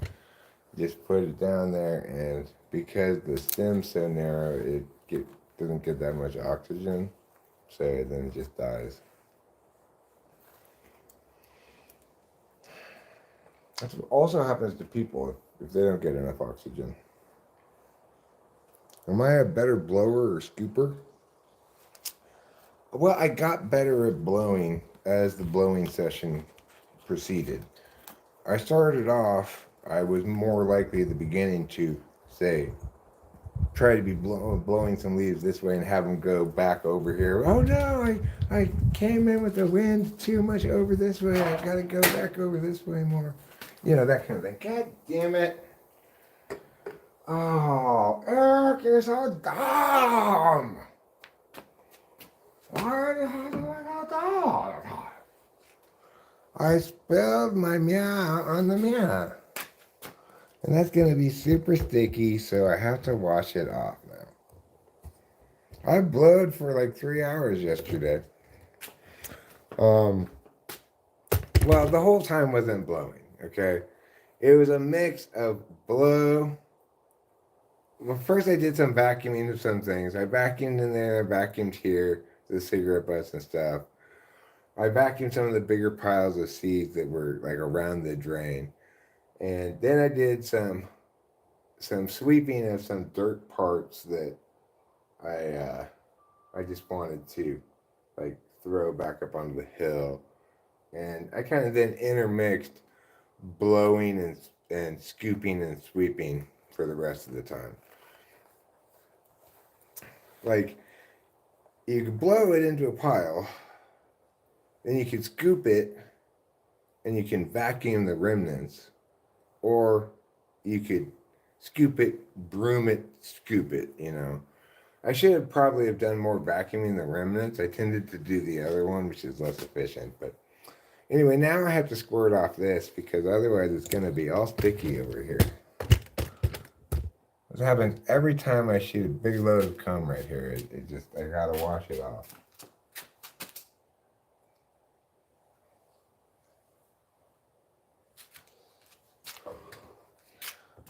Just put it down there, and because the stem's so narrow, it doesn't get that much oxygen, so then it just dies. That's what also happens to people if they don't get enough oxygen. Am I a better blower or scooper? Well, I got better at blowing as the blowing session proceeded. I started off, I was more likely at the beginning to say, try to be blowing some leaves this way and have them go back over here. Oh no, I came in with the wind too much over this way. I got to go back over this way more. You know, that kind of thing. God damn it. Oh, Eric, you're so dumb. Why do you have to look so dumb? I spilled my meow on the mirror. And that's going to be super sticky, so I have to wash it off now. I blowed for like 3 hours yesterday. Well, the whole time wasn't blowing, okay? It was a mix of blow. Well, first I did some vacuuming of some things. I vacuumed in there, vacuumed here, the cigarette butts and stuff. I vacuumed some of the bigger piles of seeds that were like around the drain. And then I did some sweeping of some dirt parts that I just wanted to like throw back up onto the hill. And I kind of then intermixed blowing and scooping and sweeping for the rest of the time. Like, you could blow it into a pile, then you could scoop it, and you can vacuum the remnants, or you could scoop it, broom it, scoop it, you know. I should have probably have done more vacuuming the remnants. I tended to do the other one, which is less efficient, but anyway, now I have to squirt off this because otherwise it's going to be all sticky over here. This happens every time I shoot a big load of cum right here. It just, I gotta wash it off.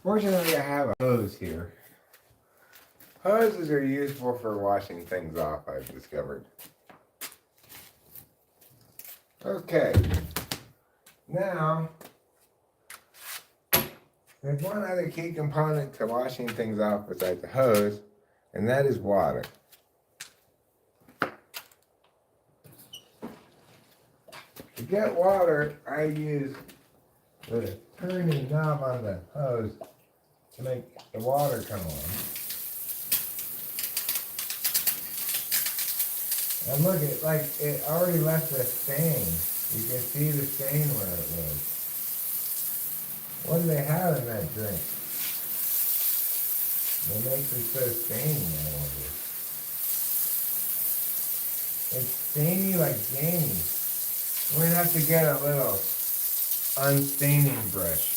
Fortunately, I have a hose here. Hoses are useful for washing things off, I've discovered. Okay. Now, there's one other key component to washing things off besides the hose, and that is water. To get water, I use the turning knob on the hose to make the water come on. And look, it already left a stain. You can see the stain where it was. What do they have in that drink? That makes it so stainy, I wonder. It's stainy like Jamie. We're gonna have to get a little unstaining brush.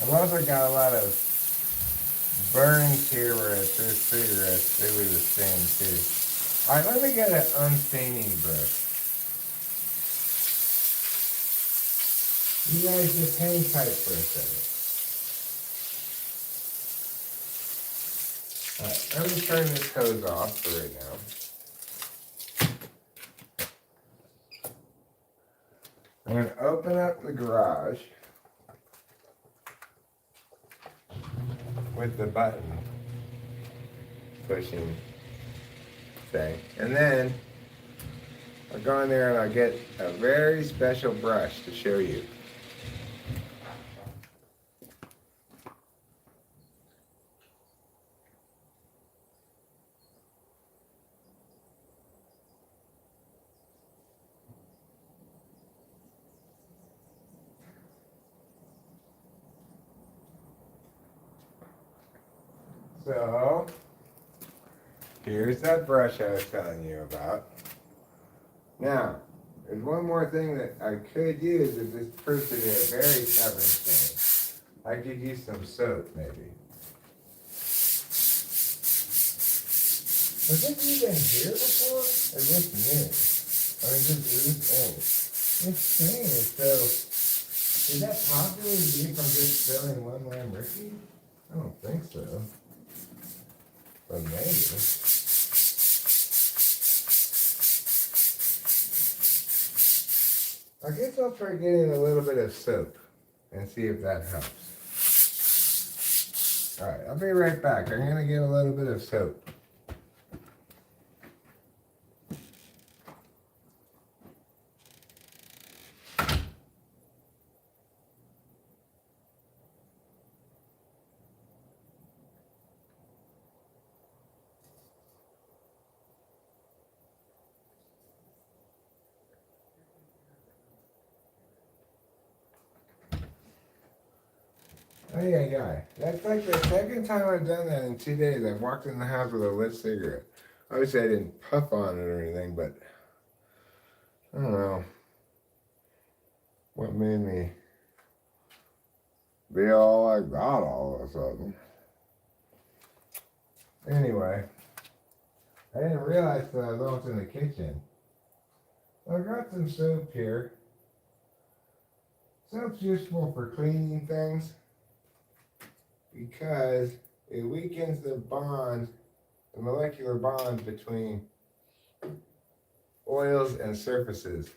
I've also got a lot of burns here where it says cigarettes. They leave a stain too. Alright, let me get an unstaining brush. You guys just hang tight for a second. Alright, let me turn this hose off for right now. I'm going to open up the garage with the button pushing thing. And then I'll go in there and I'll get a very special brush to show you. So, here's that brush I was telling you about. Now, there's one more thing that I could use if this proves to be a very stubborn stain. I could use some soap, maybe. Was this even here before? Or just new? I mean, this old. This stain is so... Could that possibly be from just spilling one lamb Ricky? I don't think so. But maybe. I guess I'll try getting a little bit of soap and see if that helps. Alright, I'll be right back. I'm going to get a little bit of soap. yeah. That's like the second time I've done that in 2 days. I've walked in the house with a lit cigarette. Obviously, I didn't puff on it or anything, but I don't know what made me be all like that all of a sudden. Anyway, I didn't realize that I was almost in the kitchen. I got some soap here. Soap's useful for cleaning things because it weakens the bond, the molecular bond between oils and surfaces.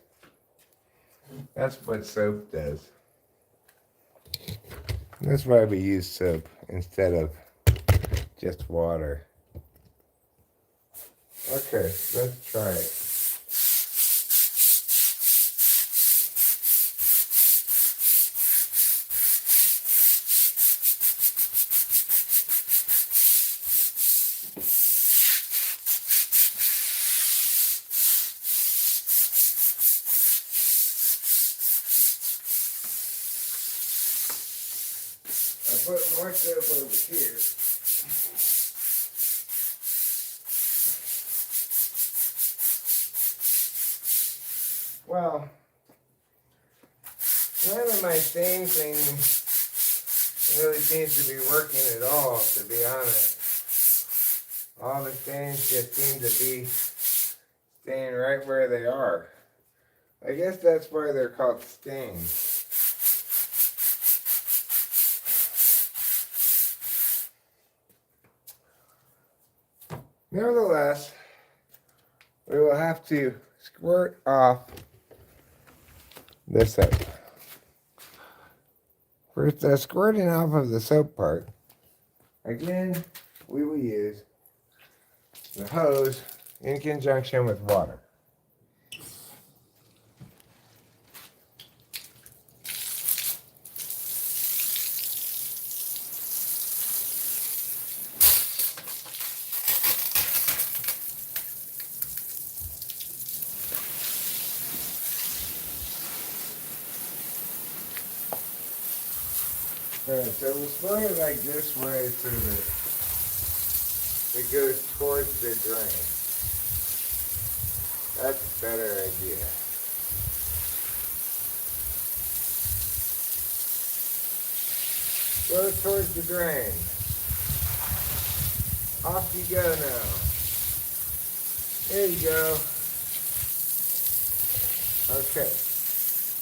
That's what soap does. That's why we use soap instead of just water. Okay, let's try it. I put more soap over here. Well, none of my stain cleaning really seems to be working at all, to be honest. All the stains just seem to be staying right where they are. I guess that's why they're called stains. Nevertheless, we will have to squirt off the soap. First, squirting off of the soap part, again, we will use the hose in conjunction with water. So we'll squirt it like this way so that it goes towards the drain. That's a better idea. Go towards the drain. Off you go now. There you go. Okay.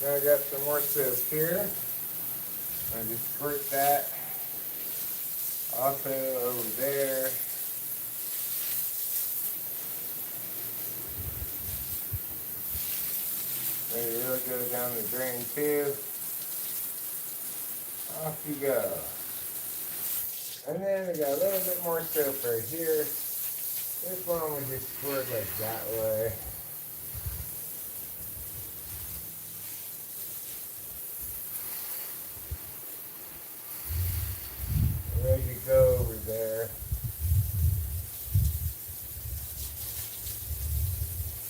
Now I got some more soap here. I just squirt that also over there. Maybe it'll go down the drain too. Off you go. And then we got a little bit more soap right here. This one we just squirt like that way. Ready to go over there.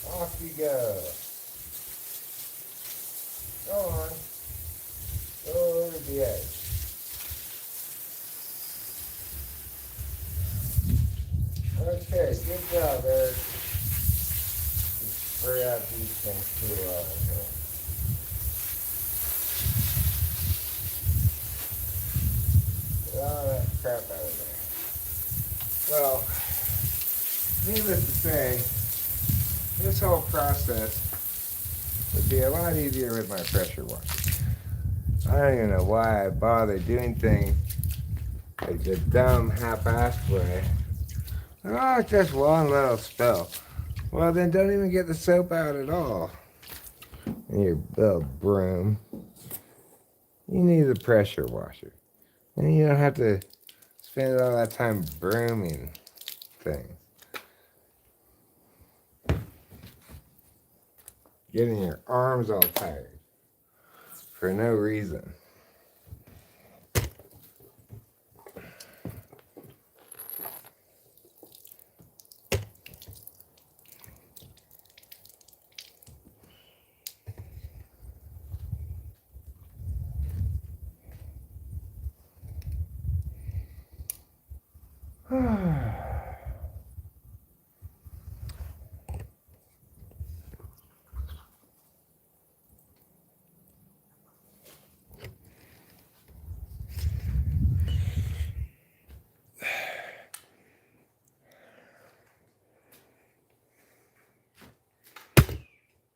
Off you go. Go on. Go over the edge. Okay, good job, Eric. Just spray out these things too well. Get all that crap out of there. Well, needless to say, this whole process would be a lot easier with my pressure washer. I don't even know why I bother doing things like the dumb, half-assed way. Oh, it's just one little spill. Well, then don't even get the soap out at all. And your little broom. You need a pressure washer. And you don't have to spend all that time brooming things. Getting your arms all tired for no reason.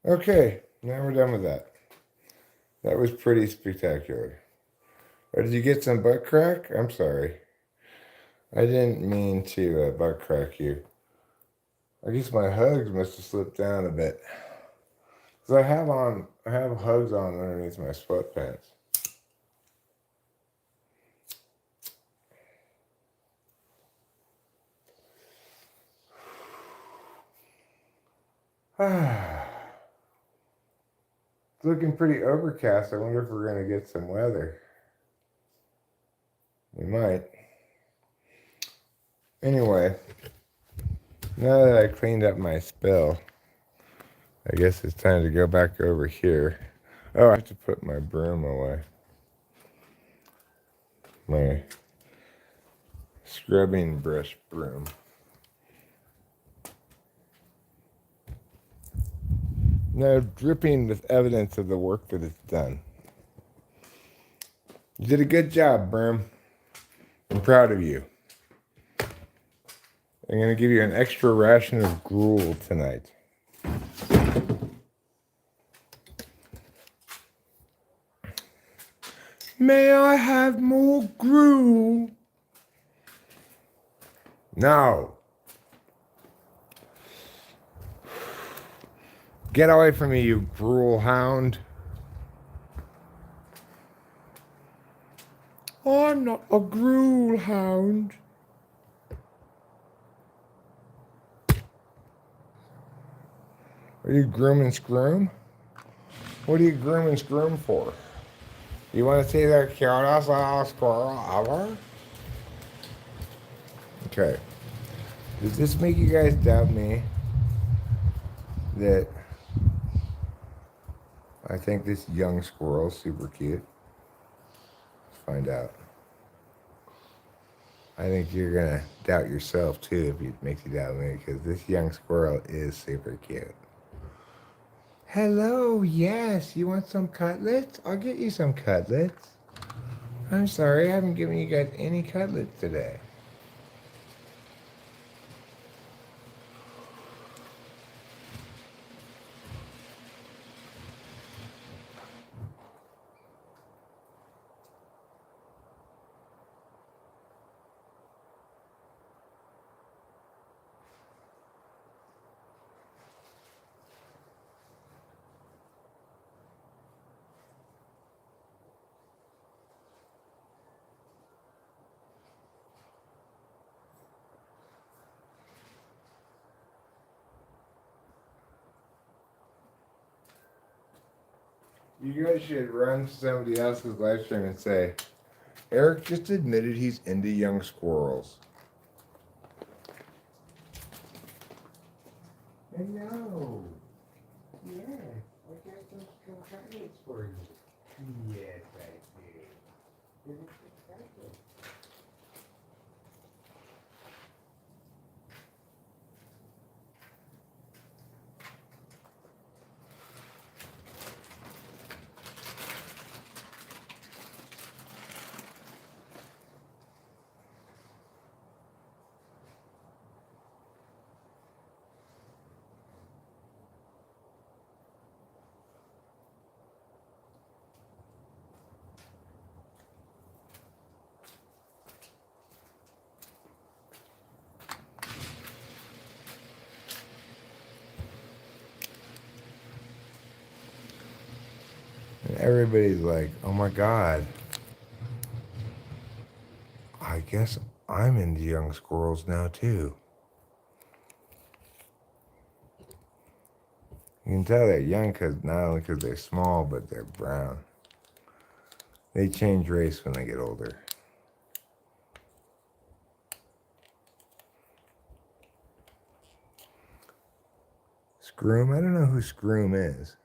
Okay, now we're done with that. That was pretty spectacular. Oh, did you get some butt crack? I'm sorry. I didn't mean to butt crack you. I guess my hugs must have slipped down a bit. Because I have hugs on underneath my sweatpants. It's looking pretty overcast. I wonder if we're going to get some weather. We might. Anyway, now that I cleaned up my spill, I guess it's time to go back over here. Oh, I have to put my broom away. My scrubbing brush broom. Now dripping with evidence of the work that it's done. You did a good job, broom. I'm proud of you. I'm going to give you an extra ration of gruel tonight. May I have more gruel? No. Get away from me, you gruel hound. I'm not a gruel hound. Are you grooming scroom? What are you grooming scroom for? You want to see the cutest little squirrel ever? Okay. Does this make you guys doubt me that I think this young squirrel's super cute? Let's find out. I think you're gonna doubt yourself too if it makes you doubt me, because this young squirrel is super cute. Hello, yes, you want some cutlets? I'll get you some cutlets. I'm sorry, I haven't given you guys any cutlets today. You guys should run to somebody else's live stream and say, Eric just admitted he's into young squirrels. Hello. Yes, I got some cutlets for you. Yes, I did. Isn't it exciting? And everybody's like, oh my God, I guess I'm into young squirrels now too. You can tell they're young not only because they're small, but they're brown. They change race when they get older. Scroom? I don't know who Scroom is.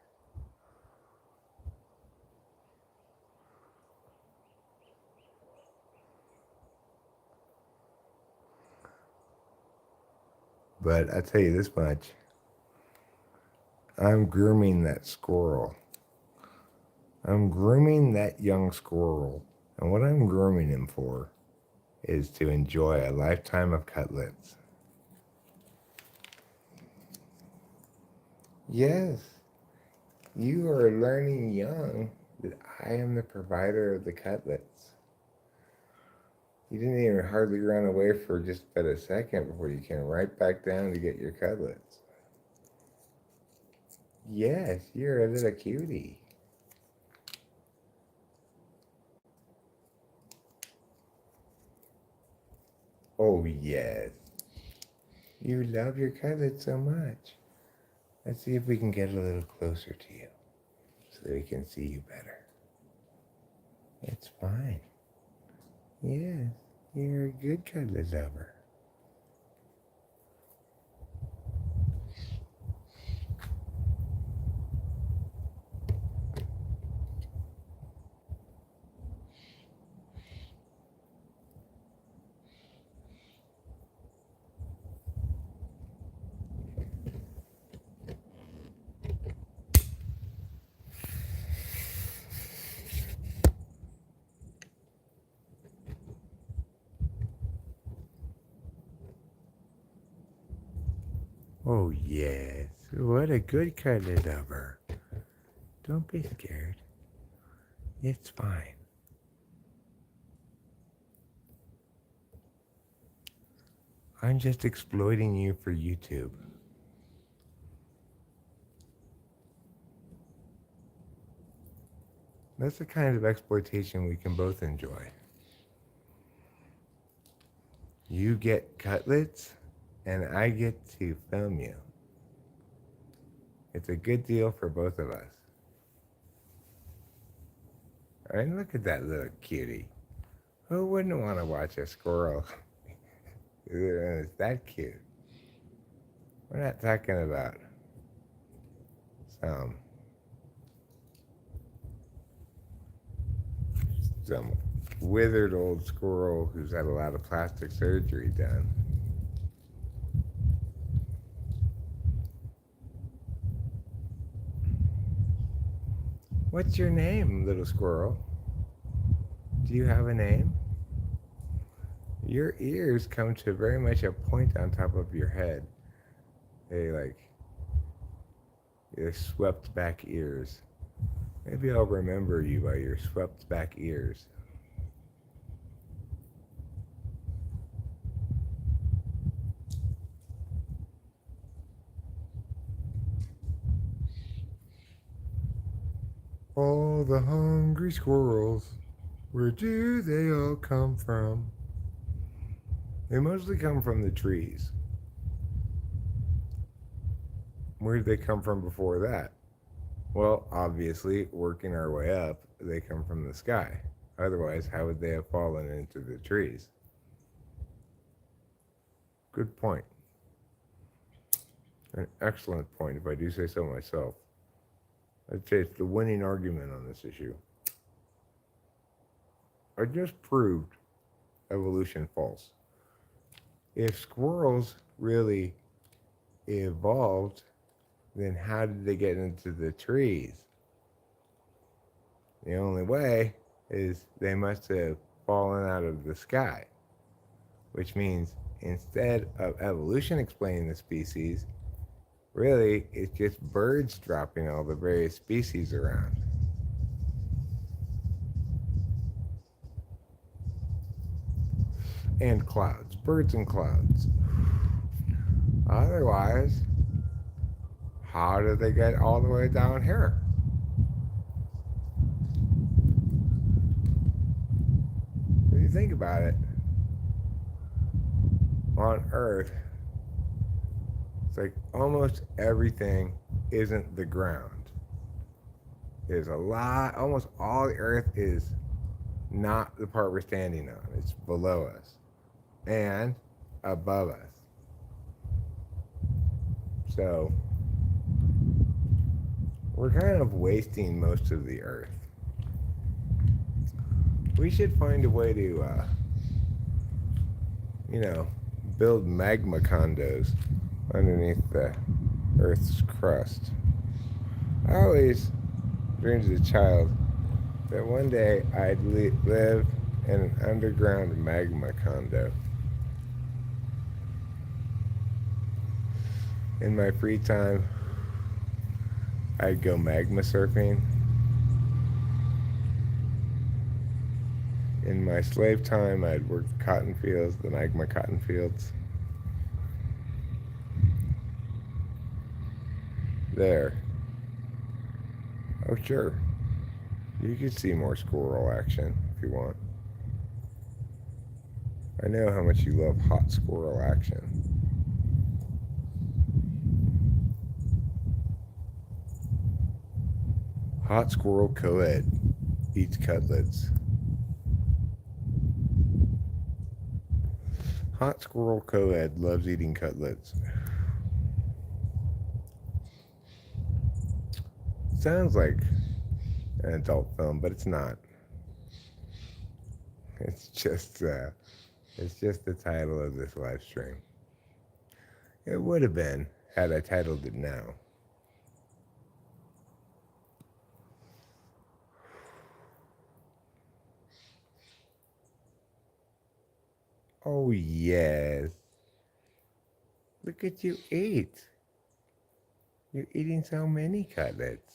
But I'll tell you this much. I'm grooming that squirrel. I'm grooming that young squirrel. And what I'm grooming him for is to enjoy a lifetime of cutlets. Yes, you are learning young that I am the provider of the cutlets. You didn't even hardly run away for just about a second before you came right back down to get your cutlets. Yes, you're a little cutie. Oh, yes. You love your cutlets so much. Let's see if we can get a little closer to you so that we can see you better. It's fine. Yes, you're a good cuddly lover. Oh, yes. What a good cuddly lover. Don't be scared. It's fine. I'm just exploiting you for YouTube. That's the kind of exploitation we can both enjoy. You get cutlets, and I get to film you. It's a good deal for both of us. And look at that little cutie. Who wouldn't want to watch a squirrel? It's that cute. We're not talking about some withered old squirrel who's had a lot of plastic surgery done. What's your name, little squirrel? Do you have a name? Your ears come to very much a point on top of your head. They're swept back ears. Maybe I'll remember you by your swept back ears. All the hungry squirrels, where do they all come from? They mostly come from the trees. Where did they come from before that? Well, obviously, working our way up, they come from the sky. Otherwise, how would they have fallen into the trees? Good point. An excellent point, if I do say so myself. I'd say it's the winning argument on this issue. I just proved evolution false. If squirrels really evolved, then how did they get into the trees? The only way is they must have fallen out of the sky, which means instead of evolution explaining the species, really it's just birds dropping all the various species around. And clouds, birds and clouds. Otherwise, how did they get all the way down here? If you think about it, on Earth, it's like almost everything isn't the ground. There's a lot, almost all the Earth is not the part we're standing on. It's below us and above us. So we're kind of wasting most of the Earth. We should find a way to, build magma condos underneath the Earth's crust. I always dreamed as a child that one day I'd live in an underground magma condo. In my free time, I'd go magma surfing. In my slave time, I'd work the cotton fields, the magma cotton fields. There. Oh, sure. You could see more squirrel action if you want. I know how much you love hot squirrel action. Hot squirrel co-ed eats cutlets. Hot squirrel co-ed loves eating cutlets. Sounds like an adult film, but it's not. It's just the title of this live stream. It would have been had I titled it now. Oh yes. Look at you eat. You're eating so many cutlets.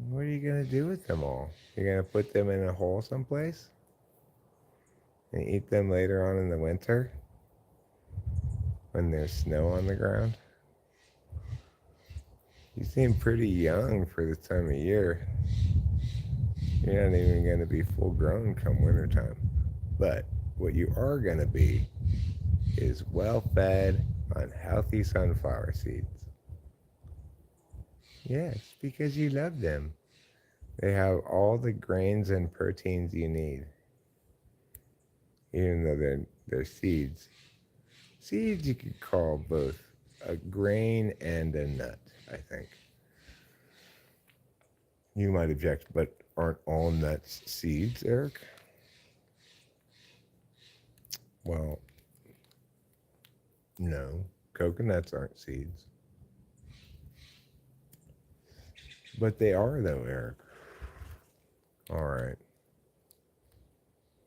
What are you gonna do with them all? You're gonna put them in a hole someplace? And eat them later on in the winter? When there's snow on the ground? You seem pretty young for this time of year. You're not even gonna be full grown come wintertime. But what you are gonna be is well fed on healthy sunflower seeds. Yes, because you love them. They have all the grains and proteins you need. Even though they're seeds. Seeds you could call both a grain and a nut, I think. You might object, but aren't all nuts seeds, Eric? Well, no. Coconuts aren't seeds. But they are, though, Eric. All right.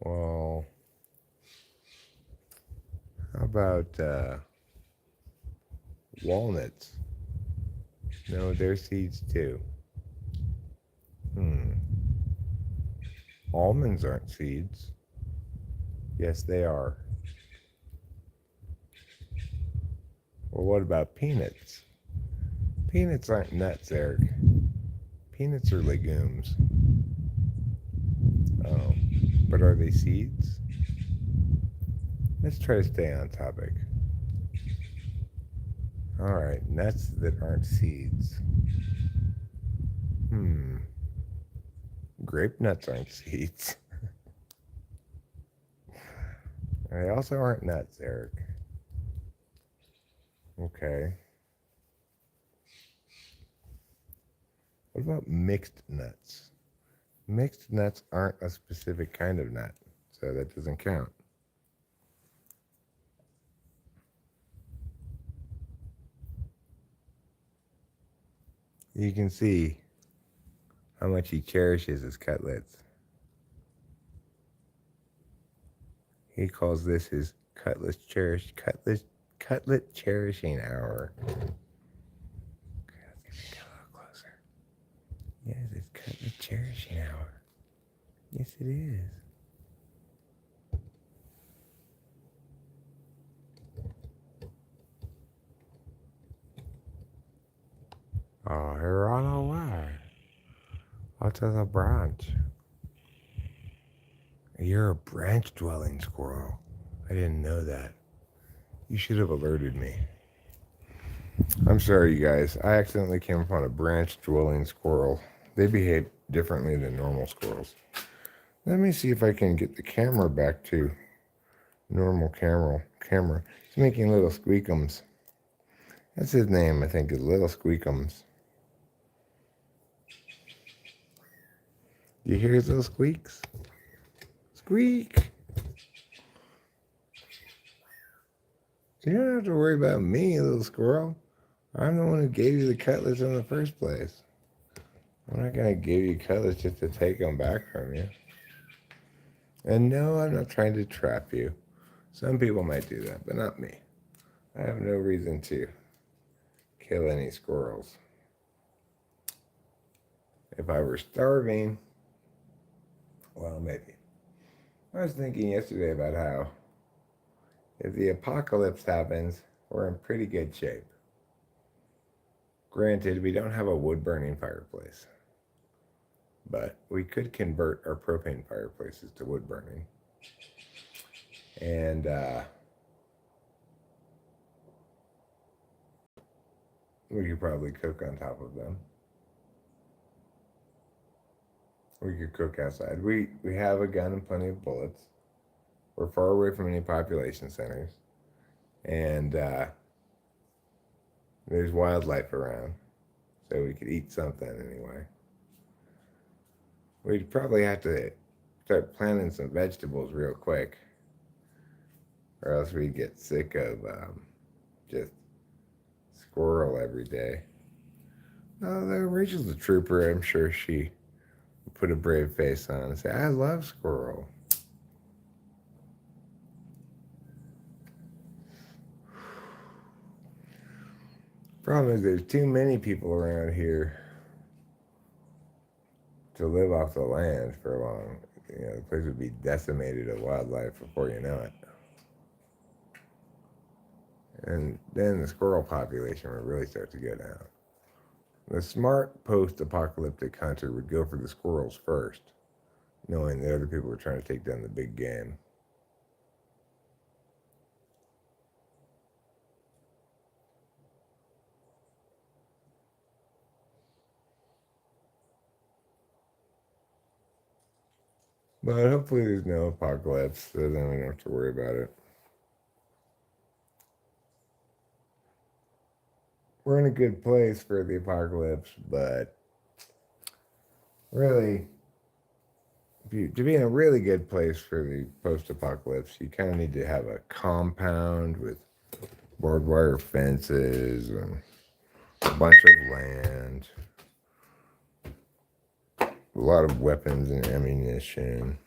Well, how about walnuts? No, they're seeds too. Almonds aren't seeds. Yes, they are. Well, what about peanuts? Peanuts aren't nuts, Eric. Peanuts are legumes. Oh, but are they seeds? Let's try to stay on topic. All right, nuts that aren't seeds. Grape nuts aren't seeds. They also aren't nuts, Eric. Okay. What about mixed nuts? Mixed nuts aren't a specific kind of nut, so that doesn't count. You can see how much he cherishes his cutlets. He calls this his cutlet cherishing hour. Okay, let's get a little closer. Yes, it's cutlet cherishing hour. Yes, it is. Oh, you're on the way. Out to the branch. You're a branch-dwelling squirrel. I didn't know that. You should have alerted me. I'm sorry, you guys. I accidentally came upon a branch-dwelling squirrel. They behave differently than normal squirrels. Let me see if I can get the camera back to normal camera. He's making little squeakums. That's his name, I think, is Little Squeakums. You hear his little squeaks? Squeak! You don't have to worry about me, little squirrel. I'm the one who gave you the cutlets in the first place. I'm not going to give you cutlets just to take them back from you. And no, I'm not trying to trap you. Some people might do that, but not me. I have no reason to kill any squirrels. If I were starving, well, maybe. I was thinking yesterday about how if the apocalypse happens, we're in pretty good shape. Granted, we don't have a wood-burning fireplace, but we could convert our propane fireplaces to wood-burning. And we could probably cook on top of them. We could cook outside. We have a gun and plenty of bullets. We're far away from any population centers. And there's wildlife around. So we could eat something anyway. We'd probably have to start planting some vegetables real quick. Or else we'd get sick of just squirrel every day. Rachel's a trooper. I'm sure she would put a brave face on and say, I love squirrel. Problem is there's too many people around here to live off the land for long. You know, the place would be decimated of wildlife before you know it. And then the squirrel population would really start to go down. The smart post-apocalyptic hunter would go for the squirrels first, knowing that other people were trying to take down the big game. But hopefully there's no apocalypse, so then we don't have to worry about it. We're in a good place for the apocalypse, but really, to be in a really good place for the post-apocalypse, you kind of need to have a compound with barbed wire fences and a bunch of land, a lot of weapons and ammunition.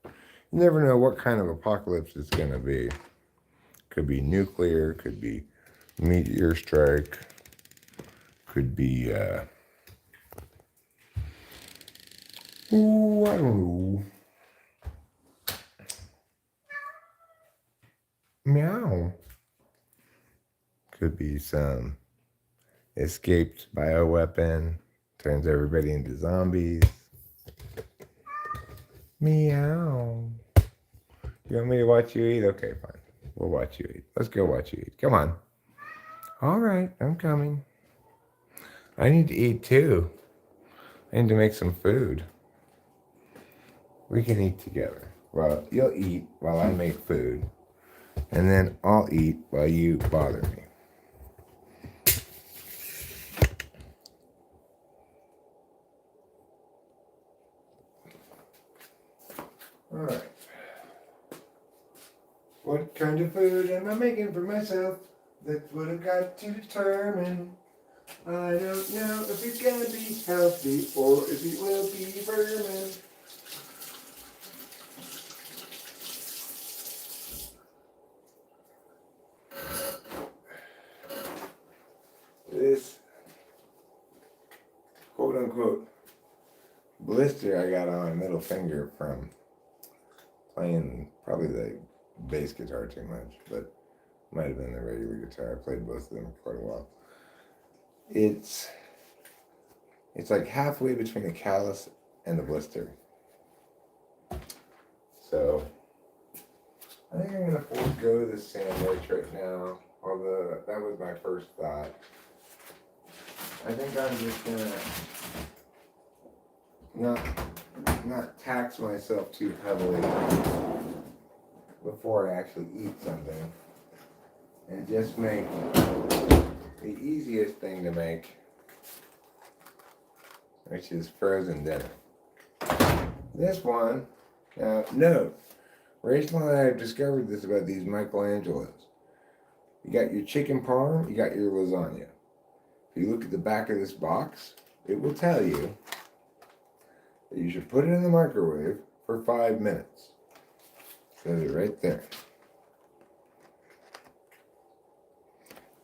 You never know what kind of apocalypse it's going to be. Could be nuclear, could be meteor strike, could be, I don't know. Meow. Could be some escaped bioweapon, turns everybody into zombies. Meow. You want me to watch you eat? Okay, fine. We'll watch you eat. Let's go watch you eat. Come on. All right, I'm coming. I need to eat too. I need to make some food. We can eat together. Well, you'll eat while I make food. And then I'll eat while you bother me. All right. What kind of food am I making for myself? That's what I've got to determine. I don't know if it's gonna be healthy or if it will be vermin. This quote unquote blister I got on my middle finger from playing probably the bass guitar too much, but might have been the regular guitar. I played both of them for quite a while. It's like halfway between a callus and a blister. So I think I'm gonna forego the sandwich right now, although that was my first thought. I think I'm just gonna not tax myself too heavily before I actually eat something, and just make the easiest thing to make, which is frozen dinner. This one, now note, Rachel and I have discovered this about these Michelangelos. You got your chicken parm, you got your lasagna. If you look at the back of this box, it will tell you that you should put it in the microwave for 5 minutes. It says it right there.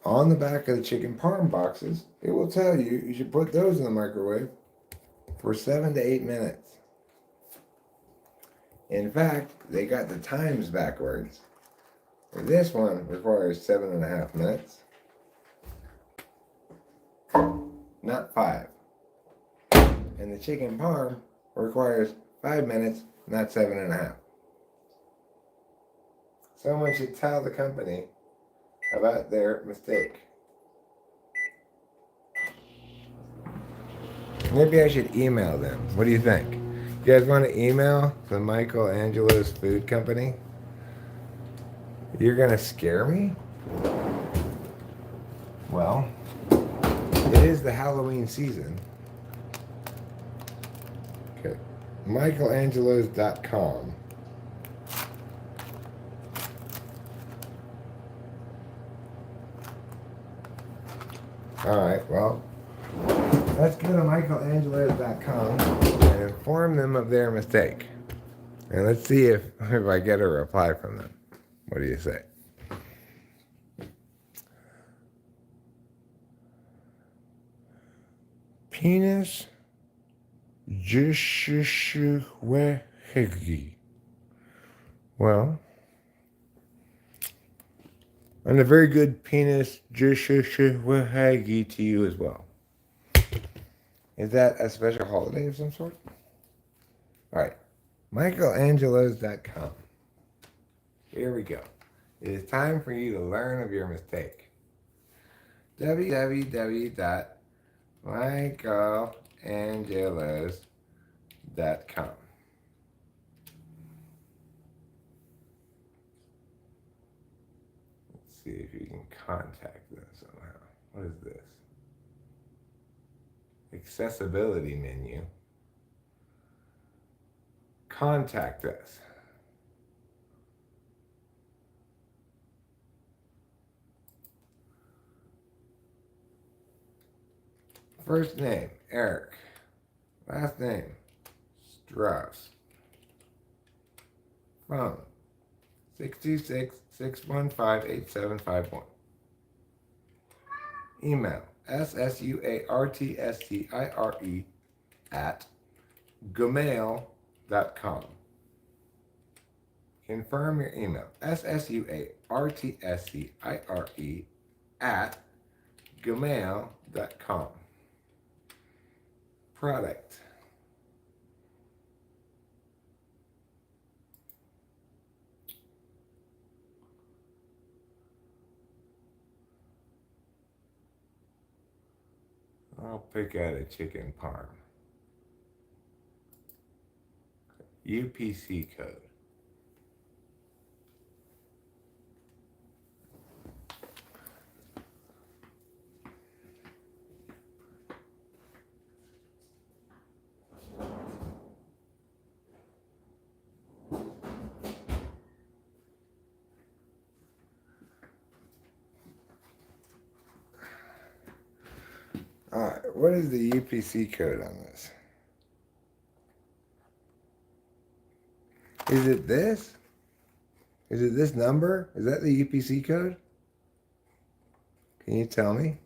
On the back of the chicken parm boxes, it will tell you you should put those in the microwave for 7 to 8 minutes. In fact, they got the times backwards. This one requires 7.5 minutes, not 5. And the chicken parm requires 5 minutes, not 7.5. Someone should tell the company about their mistake. Maybe I should email them. What do you think? You guys want to email the Michelangelo's Food Company? You're gonna scare me? Well, it is the Halloween season. Okay, Michelangelos.com. Alright, well, let's go to Michelangelos.com and inform them of their mistake. And let's see if I get a reply from them. What do you say? Penis Jishishwehegi. Well, and a very good penis Jishishwehegi to you as well. Is that a special holiday of some sort? Alright, Michelangelos.com. Here we go. It is time for you to learn of your mistake. www.michelangelos.com. Let's see if you can contact them somehow. What is this? Accessibility menu. Contact us. First name, Eric. Last name, Strauss. Phone, 626-615-8751. Email, ssuartscire@gmail.com. Confirm your email, ssuartscire@gmail.com. Product. I'll pick out a chicken parm. UPC code. Alright, what is the UPC code on this? Is it this? Is it this number? Is that the UPC code? Can you tell me?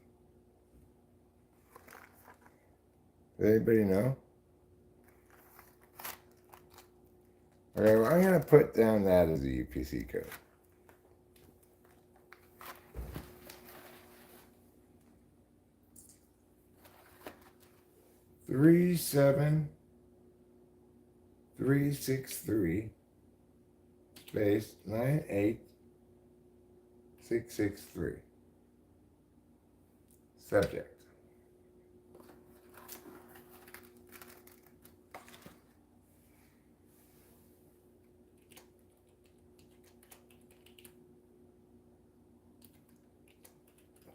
Does anybody know? Okay, well, I'm going to put down that as a UPC code. Three 7-3-6-3 space 9-8-6-6-3. Subject.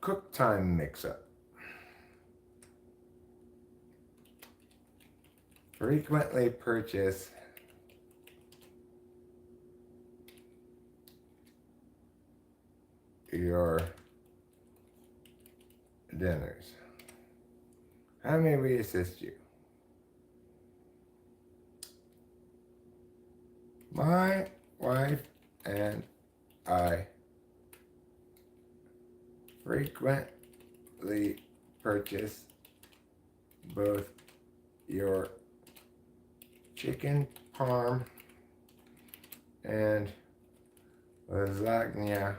Cook time mix-up. Frequently purchase your dinners. How may we assist you? My wife and I frequently purchase both your chicken parm and lasagna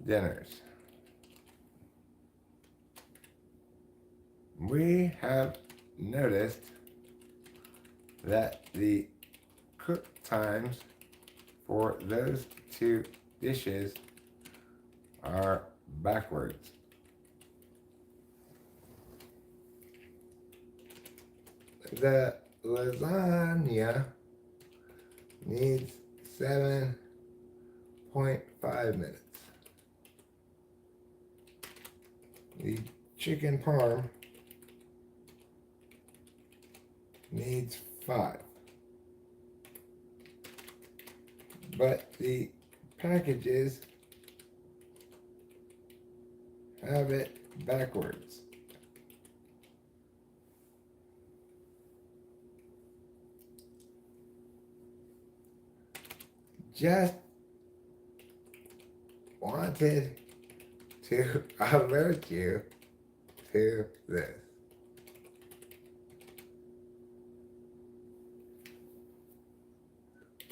dinners. We have noticed that the cook times for those two dishes are backwards. The lasagna needs 7.5 minutes. The chicken parm needs 5. But the packages have it backwards. Just wanted to alert you to this.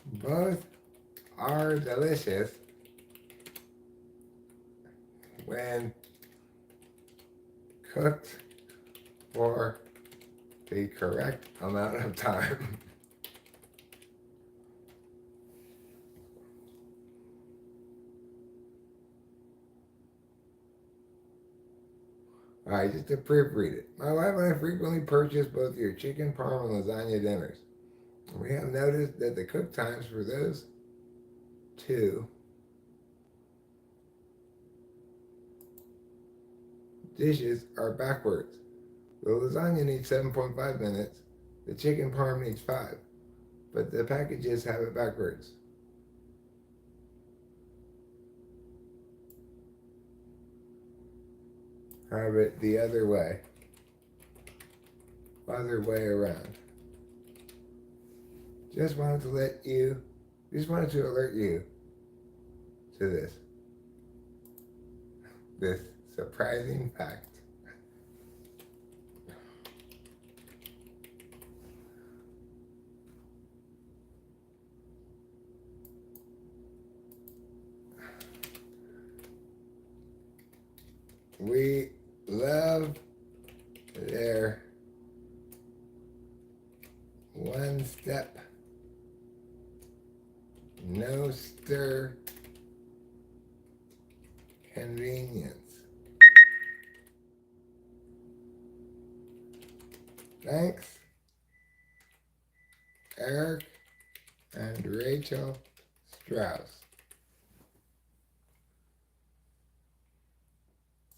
Both are delicious when cooked for the correct amount of time. Alright, just to proofread it. My wife and I frequently purchase both your chicken parm and lasagna dinners. We have noticed that the cook times for those two dishes are backwards. The lasagna needs 7.5 minutes. The chicken parm needs 5. But the packages have it backwards. Have it the other way. Other way around. Just wanted to alert you to this surprising fact. We love their one-step, no stir convenience. Thanks, Eric and Rachel Strauss.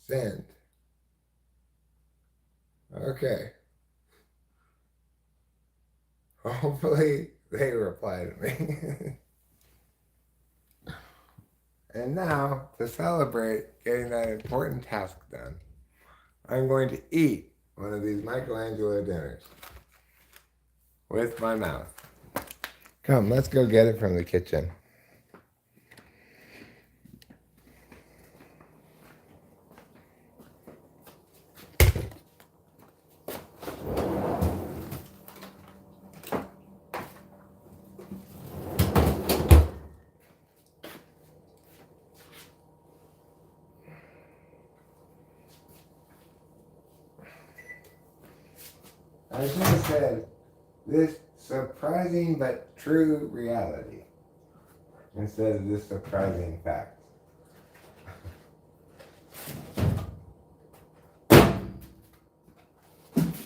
Send. Okay. Hopefully they reply to me. And now, to celebrate getting that important task done, I'm going to eat one of these Michelangelo dinners with my mouth. Come, let's go get it from the kitchen. I should have said, this surprising but true reality, instead of this surprising fact.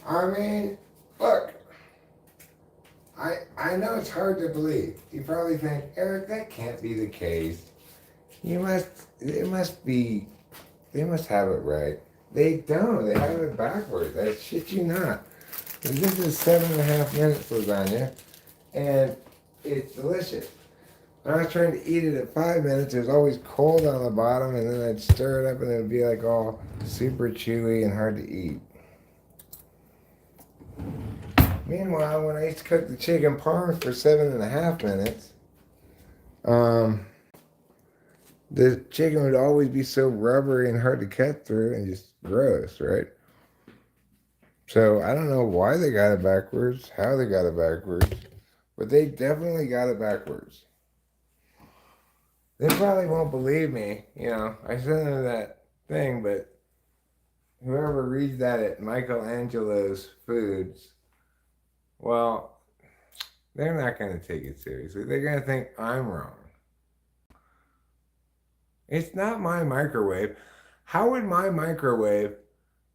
I mean, look, I know it's hard to believe. You probably think, Eric, that can't be the case. They must have it right. They don't, they have it backwards. I shit you not. And this is 7.5 minutes lasagna, and it's delicious. When I was trying to eat it at 5 minutes, it was always cold on the bottom, and then I'd stir it up, and it would be like all super chewy and hard to eat. Meanwhile, when I used to cook the chicken parm for 7.5 minutes, um, the chicken would always be so rubbery and hard to cut through and just gross, right? So I don't know why they got it backwards, how they got it backwards, but they definitely got it backwards. They probably won't believe me, I sent them that thing, but whoever reads that at Michelangelo's Foods, well, they're not going to take it seriously. They're going to think I'm wrong. It's not my microwave. How would my microwave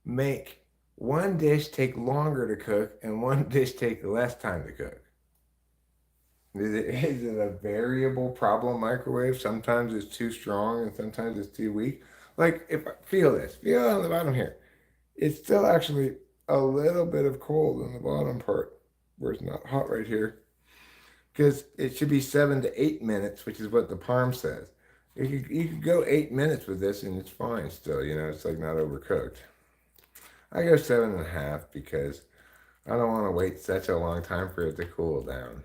make one dish take longer to cook and one dish take less time to cook? Is it a variable problem microwave? Sometimes it's too strong and sometimes it's too weak. Like, feel this, feel it on the bottom here. It's still actually a little bit of cold in the bottom part where it's not hot right here. Because it should be 7 to 8 minutes, which is what the parm says. You could go 8 minutes with this and it's fine still, it's like not overcooked. I go 7.5 because I don't want to wait such a long time for it to cool down.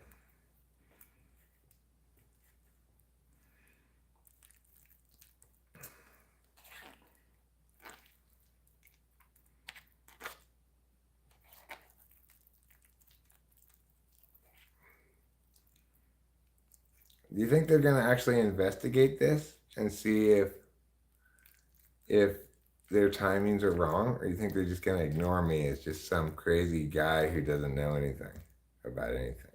Do you think they're going to actually investigate this and see if their timings are wrong, or do you think they're just going to ignore me as just some crazy guy who doesn't know anything about anything?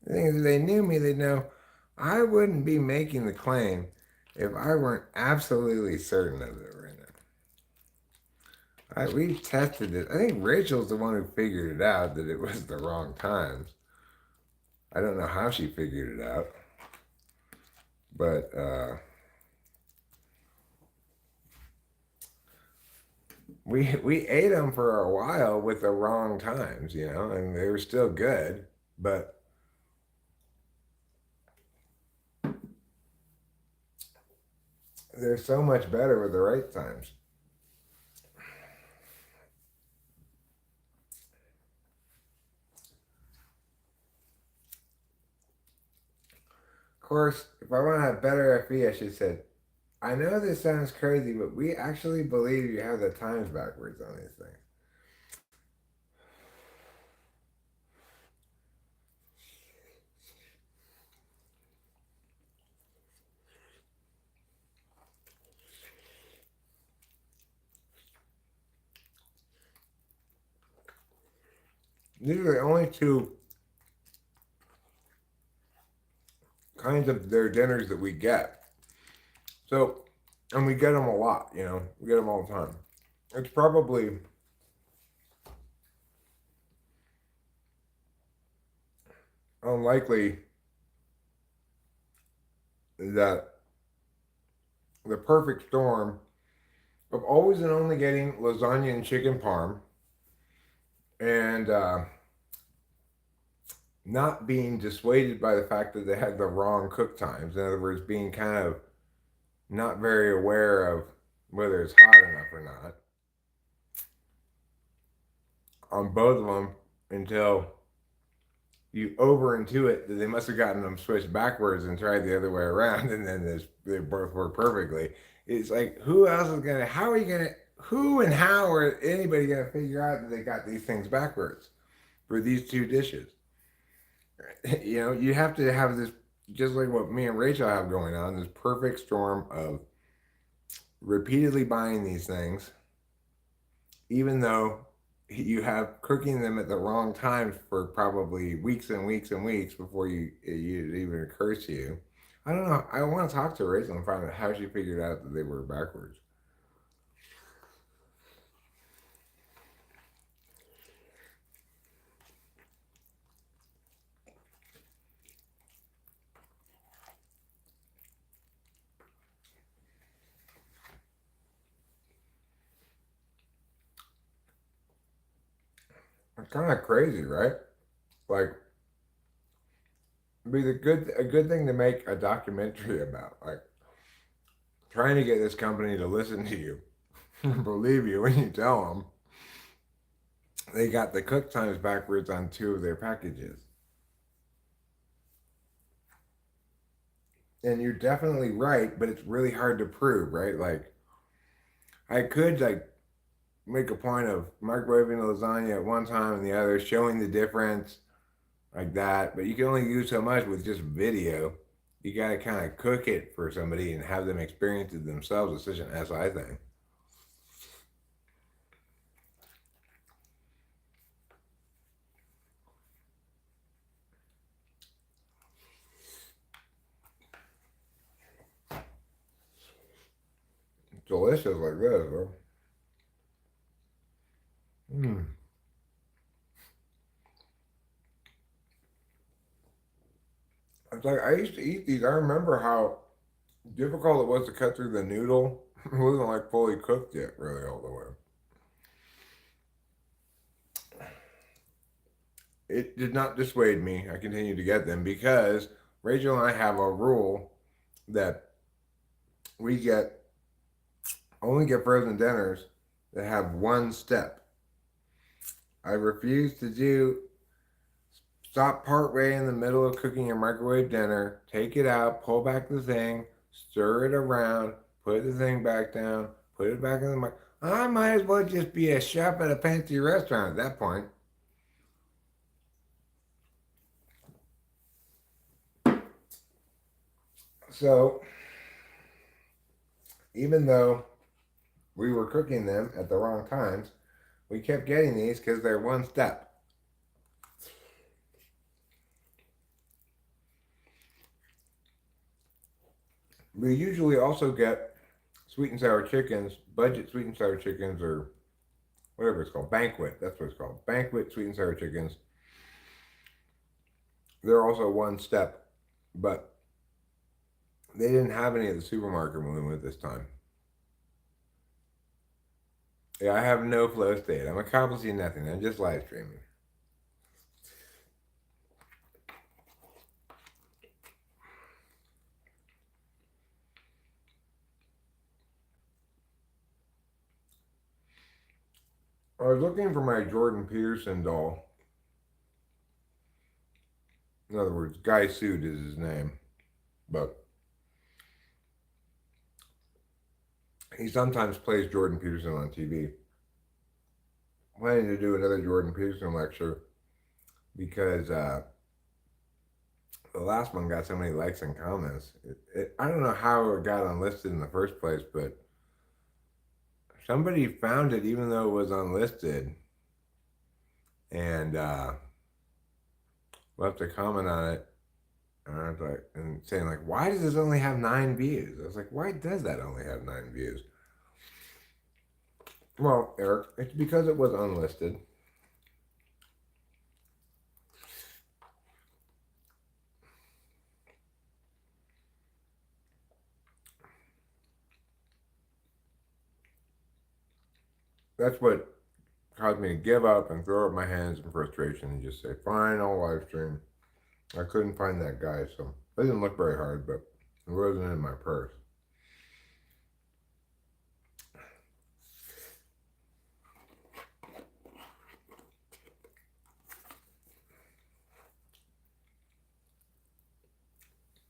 The thing is, if they knew me, they'd know I wouldn't be making the claim if I weren't absolutely certain of it right now. We've tested it. I think Rachel's the one who figured it out that it was the wrong times. I don't know how she figured it out, but we ate them for a while with the wrong times, and they were still good, but they're so much better with the right times. Of course, if I want to have better FE, I should have said, I know this sounds crazy, but we actually believe you have the times backwards on these things. These are the only two kinds of their dinners that we get. So, and we get them a lot, we get them all the time. It's probably unlikely that the perfect storm of always and only getting lasagna and chicken parm and not being dissuaded by the fact that they had the wrong cook times. In other words, being kind of not very aware of whether it's hot enough or not on both of them until you overintuit that they must have gotten them switched backwards and tried the other way around, and then they both work perfectly. It's like, who else is gonna? How are you gonna? Who and how are anybody gonna figure out that they got these things backwards for these two dishes? You have to have this, just like what me and Rachel have going on, this perfect storm of repeatedly buying these things, even though you have cooking them at the wrong times for probably weeks and weeks and weeks before it even occurs to you. I don't know. I want to talk to Rachel and find out how she figured out that they were backwards. It's kind of crazy, right? Like, be a good thing to make a documentary about, like trying to get this company to listen to you, believe you when you tell them they got the cook times backwards on 2 of their packages. And you're definitely right, but it's really hard to prove, right? Like I could like make a point of microwaving the lasagna at one time and the other, showing the difference like that, but you can only do so much with just video. You gotta kind of cook it for somebody and have them experience it themselves. It's such an SI thing. It's delicious like this, though. Mm. It's like I used to eat these. I remember how difficult it was to cut through the noodle. It wasn't like fully cooked yet, really, all the way. It did not dissuade me. I continued to get them because Rachel and I have a rule that we get only get frozen dinners that have one step. I refuse to do stop partway in the middle of cooking your microwave dinner, take it out, pull back the thing, stir it around, put the thing back down, put it back in the mic. I might as well just be a chef at a fancy restaurant at that point. So, even though we were cooking them at the wrong times, we kept getting these because they're one step. We usually also get sweet and sour chickens, budget sweet and sour chickens, or whatever it's called, banquet. That's what it's called, banquet sweet and sour chickens. They're also one step, but they didn't have any at the supermarket when we went this time. Yeah, I have no flow state. I'm accomplishing nothing. I'm just live streaming. I was looking for my Jordan Peterson doll. In other words, Guy Suit is his name, but he sometimes plays Jordan Peterson on TV. Planning to do another Jordan Peterson lecture because the last one got so many likes and comments. I don't know how it got unlisted in the first place, but somebody found it even though it was unlisted and left a comment on it. And I was like, and saying like, why does this only have 9 views? I was like, why does that only have 9 views? Well, Eric, it's because it was unlisted. That's what caused me to give up and throw up my hands in frustration and just say, fine, I'll live stream. I couldn't find that guy, so it didn't look very hard, but it wasn't in my purse.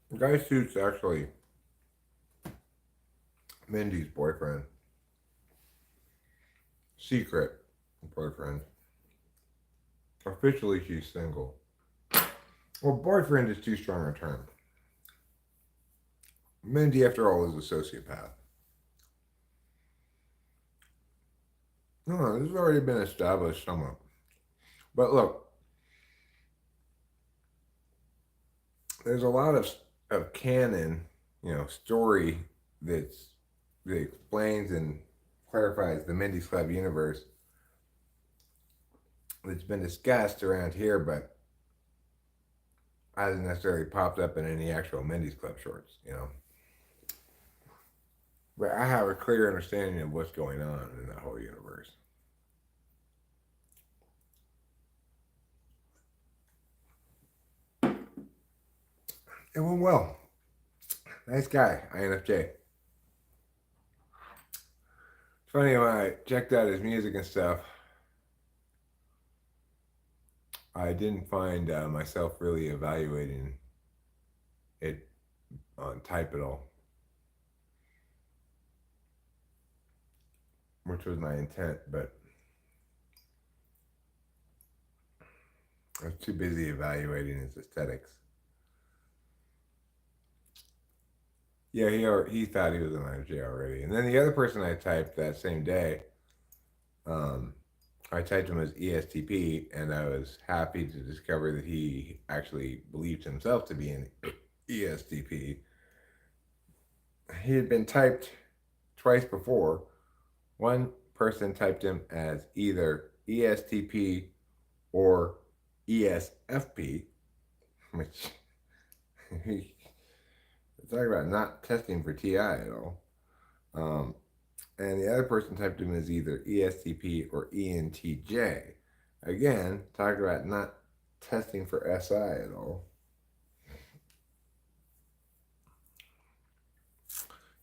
The Guy Suit's actually Mindy's boyfriend. Secret boyfriend. Officially, she's single. Well, boyfriend is too strong a term. Mindy, after all, is a sociopath. No, this has already been established somewhat. But look, there's a lot of canon, story that explains and clarifies the Mindy's Club universe that's been discussed around here, but hasn't necessarily popped up in any actual Mindy's Club shorts. But I have a clear understanding of what's going on in that whole universe. It went well. Nice guy, INFJ. It's funny when I checked out his music and stuff, I didn't find myself really evaluating it on type at all, which was my intent, but I was too busy evaluating his aesthetics. Yeah, he thought he was an INFJ already. And then the other person I typed that same day, I typed him as ESTP, and I was happy to discover that he actually believed himself to be an ESTP. He had been typed twice before. One person typed him as either ESTP or ESFP, which talk about not testing for TI at all. And the other person typed him as either ESTP or ENTJ. Again, talk about not testing for SI at all.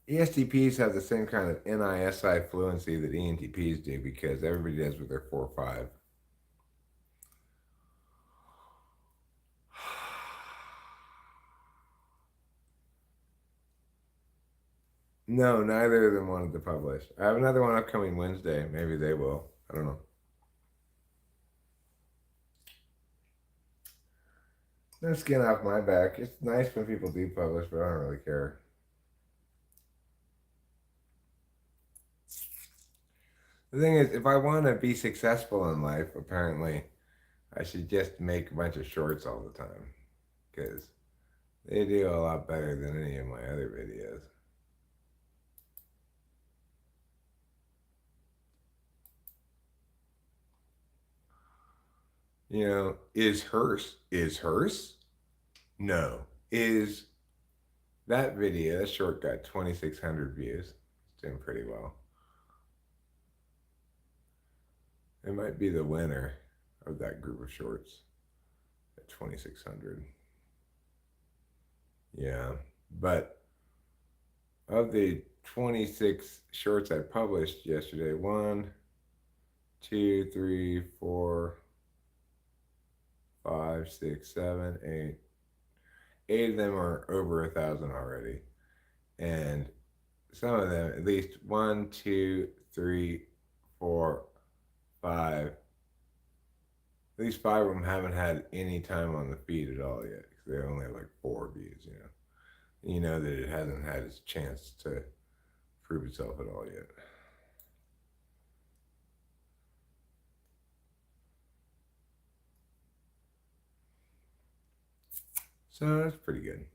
ESTPs have the same kind of NISI fluency that ENTPs do because everybody does with their 4-5. No, neither of them wanted to publish. I have another one upcoming Wednesday. Maybe they will. I don't know. No skin off my back. It's nice when people do publish, but I don't really care. The thing is, if I want to be successful in life, apparently, I should just make a bunch of shorts all the time. Because they do a lot better than any of my other videos. You know, is hers? No. Is that video, that short got 2,600 views. It's doing pretty well. It might be the winner of that group of shorts at 2,600. Yeah, but of the 26 shorts I published yesterday, 1, 2, 3, 4, 5, 6, 7, 8. 8 of them are over 1,000 already. And some of them, at least 1, 2, 3, 4, 5. At least 5 of them haven't had any time on the feed at all yet. Because they only have like 4 views, you know. You know that it hasn't had its chance to prove itself at all yet. So that's pretty good.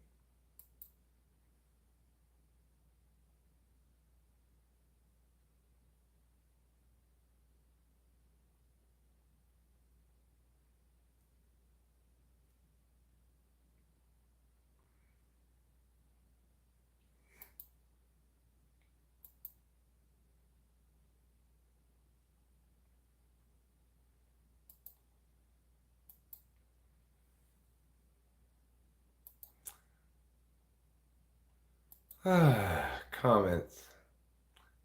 Comments.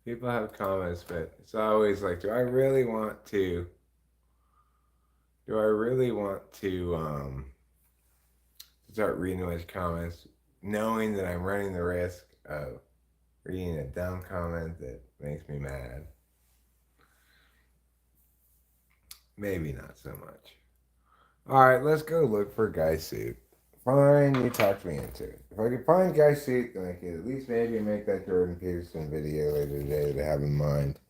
People have comments, but it's always like, do I really want to start reading those comments, knowing that I'm running the risk of reading a dumb comment that makes me mad? Maybe not so much. All right, let's go look for Guy Suit. Fine, you talked me into it. If I could find Guy Suit, then I could at least maybe make that Jordan Peterson video later today that I have in mind.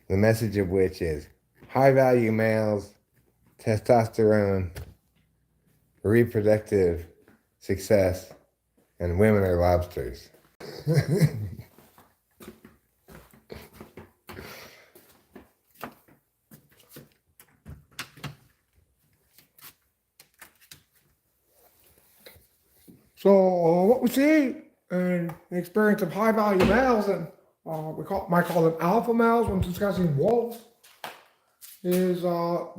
The message of which is high-value males, testosterone, reproductive success, and women are lobsters. So what we see in the experience of high-value males, and might call them alpha males when discussing wolves, is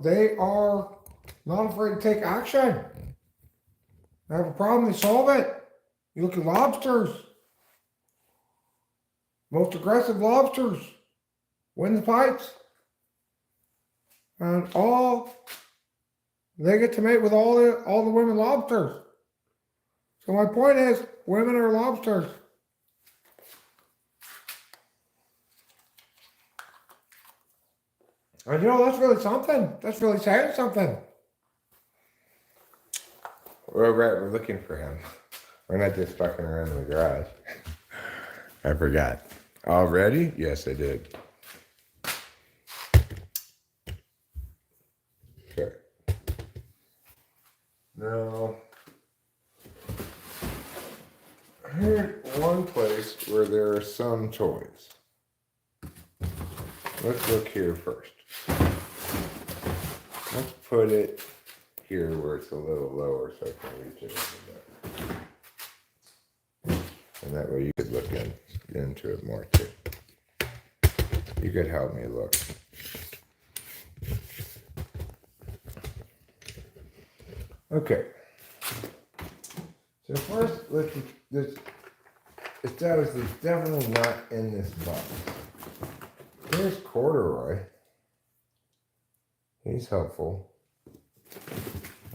they are not afraid to take action. have a problem, they solve it. You look at lobsters. Most aggressive lobsters win the fights. And they get to mate with all the women lobsters. So my point is, women are lobsters. And that's really something. That's really saying something. We're looking for him. We're not just fucking around in the garage. I forgot. Already? Yes, I did. Okay. Now, here's one place where there are some toys. Let's look here first. Let's put it here where it's a little lower so I can reach it over there. And that way you could look into it more too. You could help me look. Okay. So first, let's establish it's definitely not in this box. Here's Corduroy. He's helpful.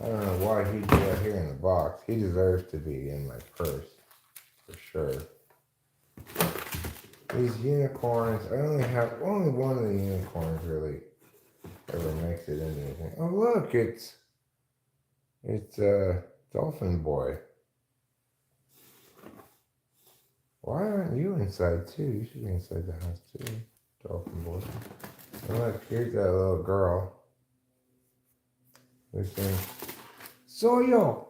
I don't know why he'd be out here in the box. He deserves to be in my purse, for sure. These unicorns, only one of the unicorns really ever makes it into anything. Oh look, it's Dolphin Boy. Why aren't you inside too? You should be inside the house too, Dolphin Boy. And look, here's that little girl. Who's saying, Soyo!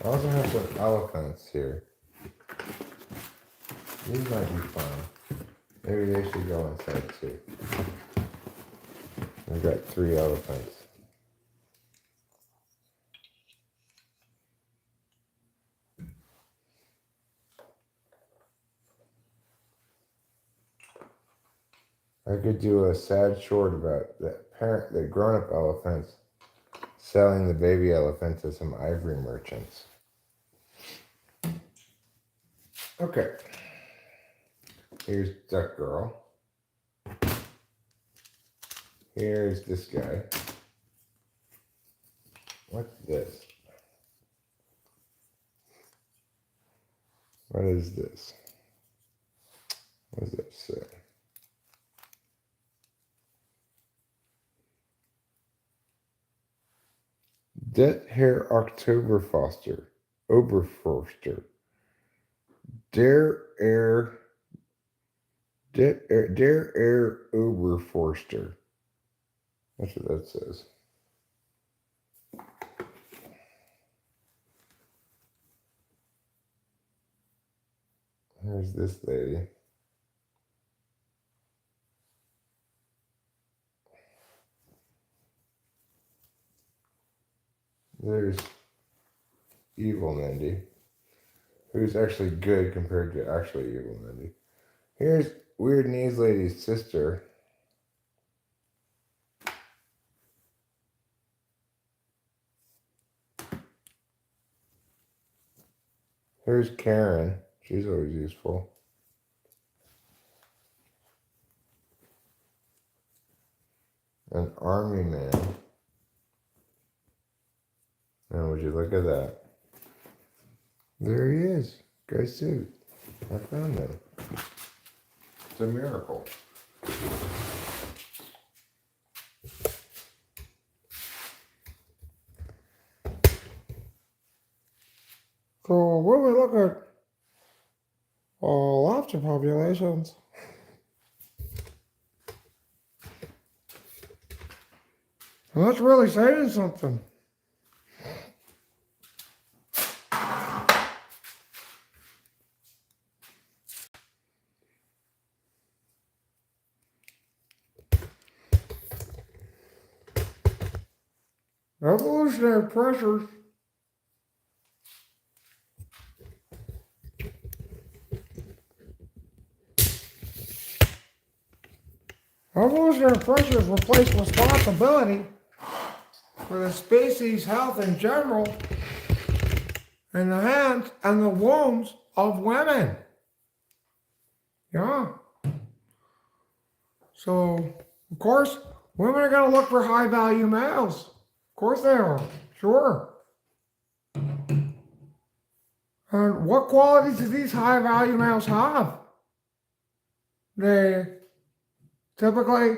I also have some elephants here. These might be fun. Maybe they should go inside too. We've got 3 elephants. I could do a sad short about the grown-up elephants selling the baby elephant to some ivory merchants. Okay. Here's Duck Girl. Here's this guy. What's this? What is this? What does that say? Det Herr Oktoberforster, Oberforster, der Oberforster. That's what that says. Here's this lady. There's Evil Mindy, who's actually good compared to actually Evil Mindy. Here's Weird Knees Lady's sister. Here's Karen. She's always useful. An army man. Now, would you look at that? There he is. Gray suit. I found him. It's a miracle. So when we look at lobster populations, well, that's really saying something. Evolutionary pressures replace responsibility for the species' health in general in the hands and the wombs of women. Yeah. So, of course, women are going to look for high-value males. Of course they are. Sure. And what qualities do these high-value males have? They typically,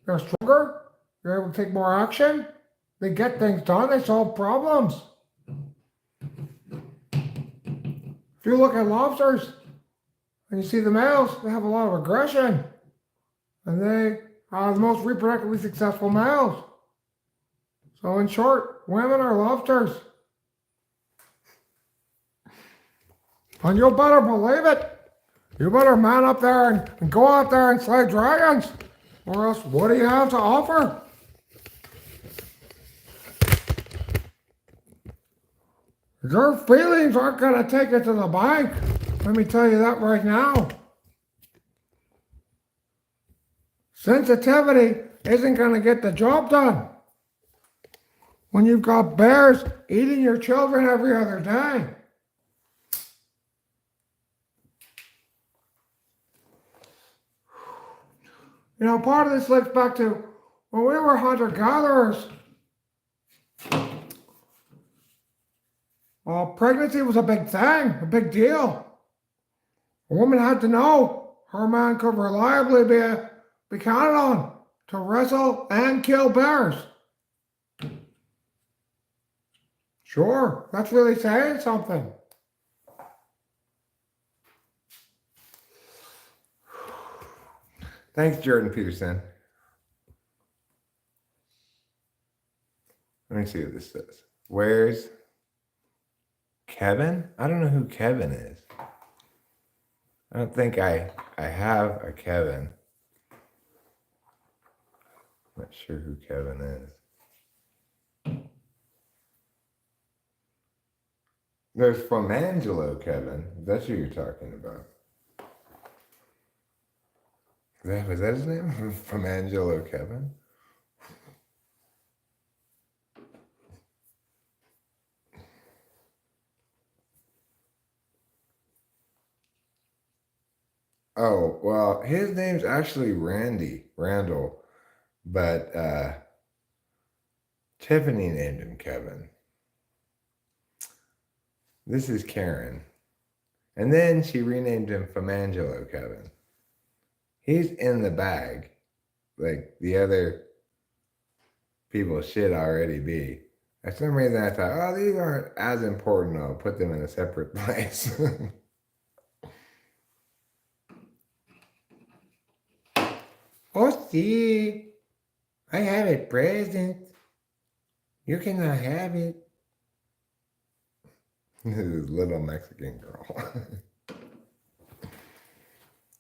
they're stronger, they're able to take more action, they get things done, they solve problems. If you look at lobsters and you see the males, they have a lot of aggression. And they are the most reproductively successful males. So in short, women are lobsters. And you better believe it. You better man up there and go out there and slay dragons. Or else what do you have to offer? Your feelings aren't going to take it to the bank. Let me tell you that right now. Sensitivity isn't going to get the job done. When you've got bears eating your children every other day. You know, part of this links back to when we were hunter-gatherers. Pregnancy was a big thing, a big deal. A woman had to know her man could reliably be counted on to wrestle and kill bears. Sure, that's really saying something. Thanks, Jordan Peterson. Let me see what this says. Where's Kevin? I don't know who Kevin is. I don't think I have a Kevin. I'm not sure who Kevin is. There's from Angelo Kevin. That's who you're talking about. Was that his name? From Angelo Kevin? Oh, well, his name's actually Randall, but Tiffany named him Kevin. This is Karen. And then she renamed him Famangelo Kevin. He's in the bag, like the other people should already be. For some reason I thought, oh, these aren't as important, I'll put them in a separate place. Oh, see, I have a present. You cannot have it. This is little Mexican girl.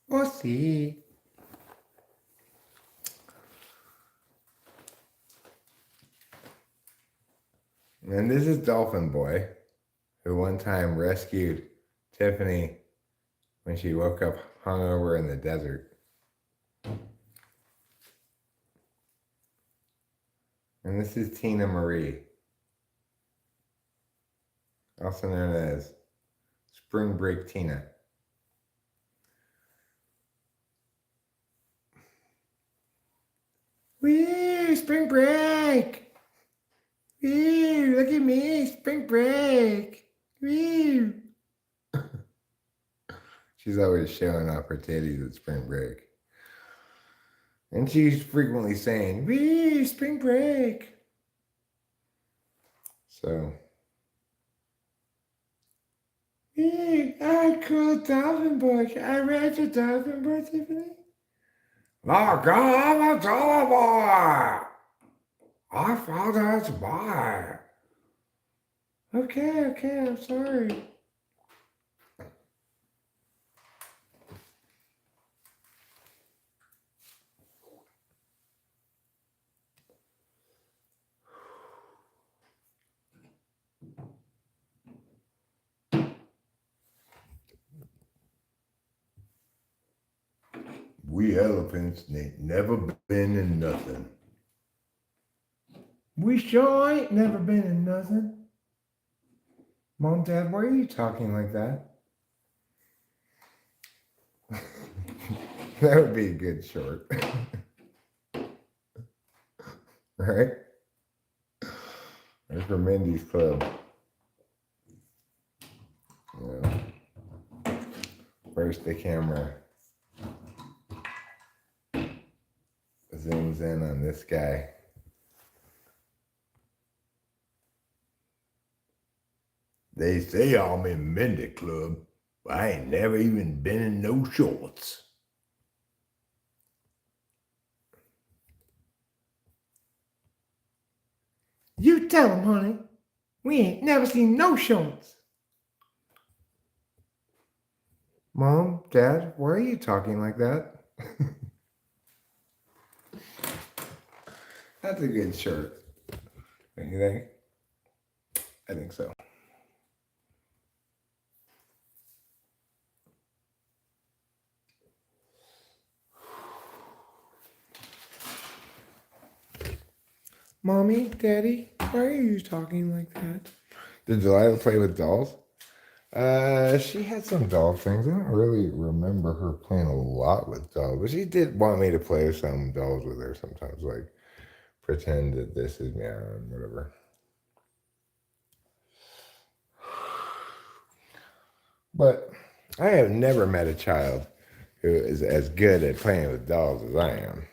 Oh, see. And this is Dolphin Boy, who one time rescued Tiffany when she woke up hungover in the desert. And this is Tina Marie, also known as Spring Break Tina. Wee, spring break! Wee, look at me, spring break! Wee! She's always showing off her titties at spring break. And she's frequently saying, wee, spring break. So, wee, I cool dolphin boy. I read your dolphin boy, Tiffany. Oh, God, I'm a dolphin boy. I found out it's mine. Okay, I'm sorry. We elephants ain't never been in nothing. We sure ain't never been in nothing. Mom, Dad, why are you talking like that? That would be a good short. Right? There's for Mindy's Club. Yeah. First, the camera zooms in on this guy. They say I'm in Mindy Club, but I ain't never even been in no shorts. You tell him, honey. We ain't never seen no shorts. Mom, Dad, why are you talking like that? That's a good short. Don't you think? I think so. Mommy, Daddy, why are you talking like that? Did Delilah play with dolls? She had some doll things. I don't really remember her playing a lot with dolls, but she did want me to play some dolls with her sometimes, like pretend that this is me and whatever. But I have never met a child who is as good at playing with dolls as I am.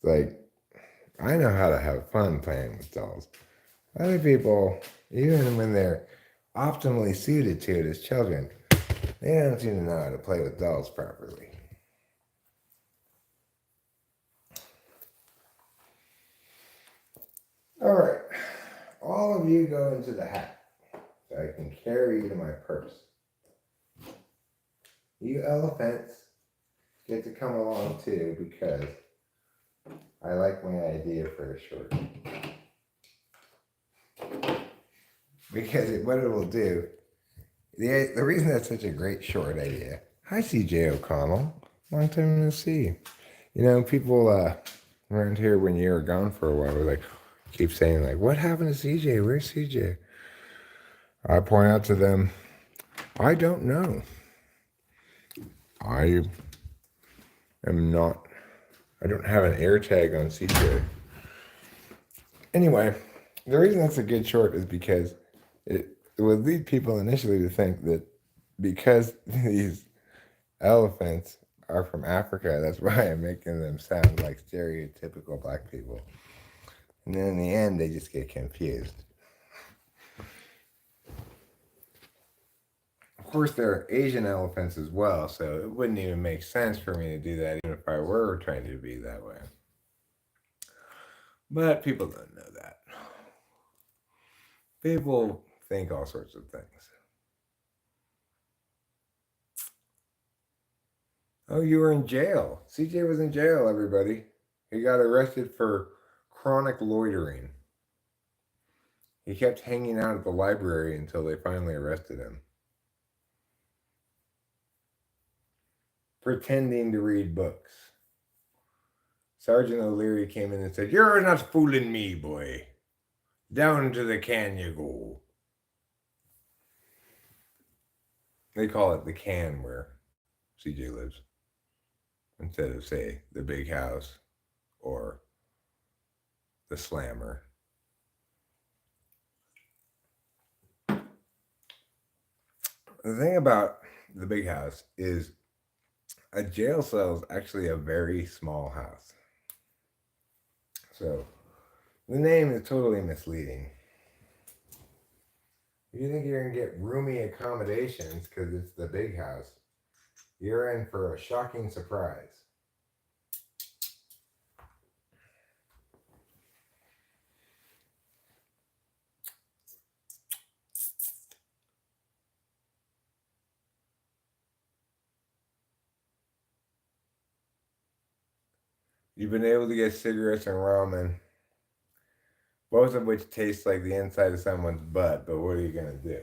Like, I know how to have fun playing with dolls. Other people, even when they're optimally suited to it as children, they don't seem to know how to play with dolls properly. All right, all of you go into the hat so I can carry you to my purse. You elephants get to come along too because I like my idea for a short. Because what it will do, the reason that's such a great short idea. Hi, CJ O'Connell. Long time no see. You know, people around here when you were gone for a while were like, keep saying like, what happened to CJ? Where's CJ? I point out to them, I don't know. I don't have an air tag on CJ. Anyway, the reason that's a good short is because it would lead people initially to think that because these elephants are from Africa, that's why I'm making them sound like stereotypical black people. And then in the end, they just get confused. Of course, there are Asian elephants as well, so it wouldn't even make sense for me to do that even if I were trying to be that way. But people don't know that. People think all sorts of things. Oh, you were in jail. CJ was in jail, everybody. He got arrested for chronic loitering. He kept hanging out at the library until they finally arrested him. Pretending to read books. Sergeant O'Leary came in and said, "You're not fooling me, boy. Down to the can you go." They call it the can where CJ lives, instead of, say, the big house or the slammer. The thing about the big house is a jail cell is actually a very small house. So the name is totally misleading. If you think you're going to get roomy accommodations because it's the big house, you're in for a shocking surprise. You've been able to get cigarettes and ramen, both of which taste like the inside of someone's butt, but what are you going to do?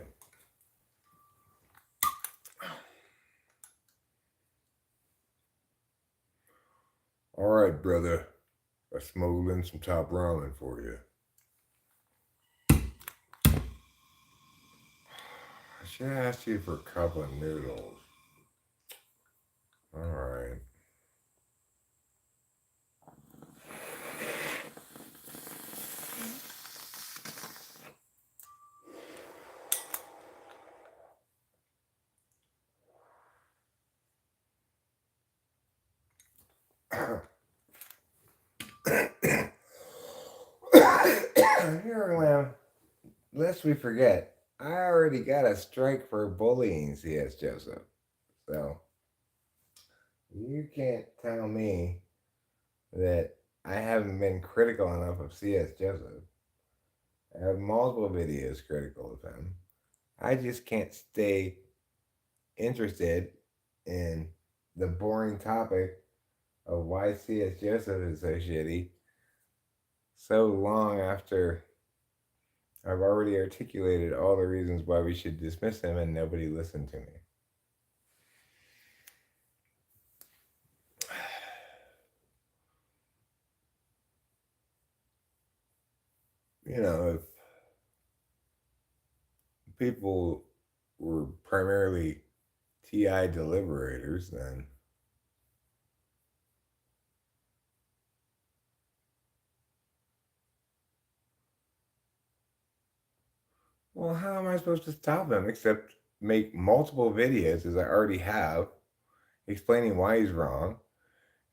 All right, brother. I smuggled in some top ramen for you. I should have asked you for a cup of noodles. Alright. Here, Lamb, lest we forget, I already got a strike for bullying C.S. Joseph. So, you can't tell me that I haven't been critical enough of C.S. Joseph. I have multiple videos critical of him. I just can't stay interested in the boring topic of why C.S. Joseph is so shitty so long after I've already articulated all the reasons why we should dismiss him and nobody listened to me. You know, if people were primarily TI deliberators, then well, how am I supposed to stop him except make multiple videos, as I already have, explaining why he's wrong,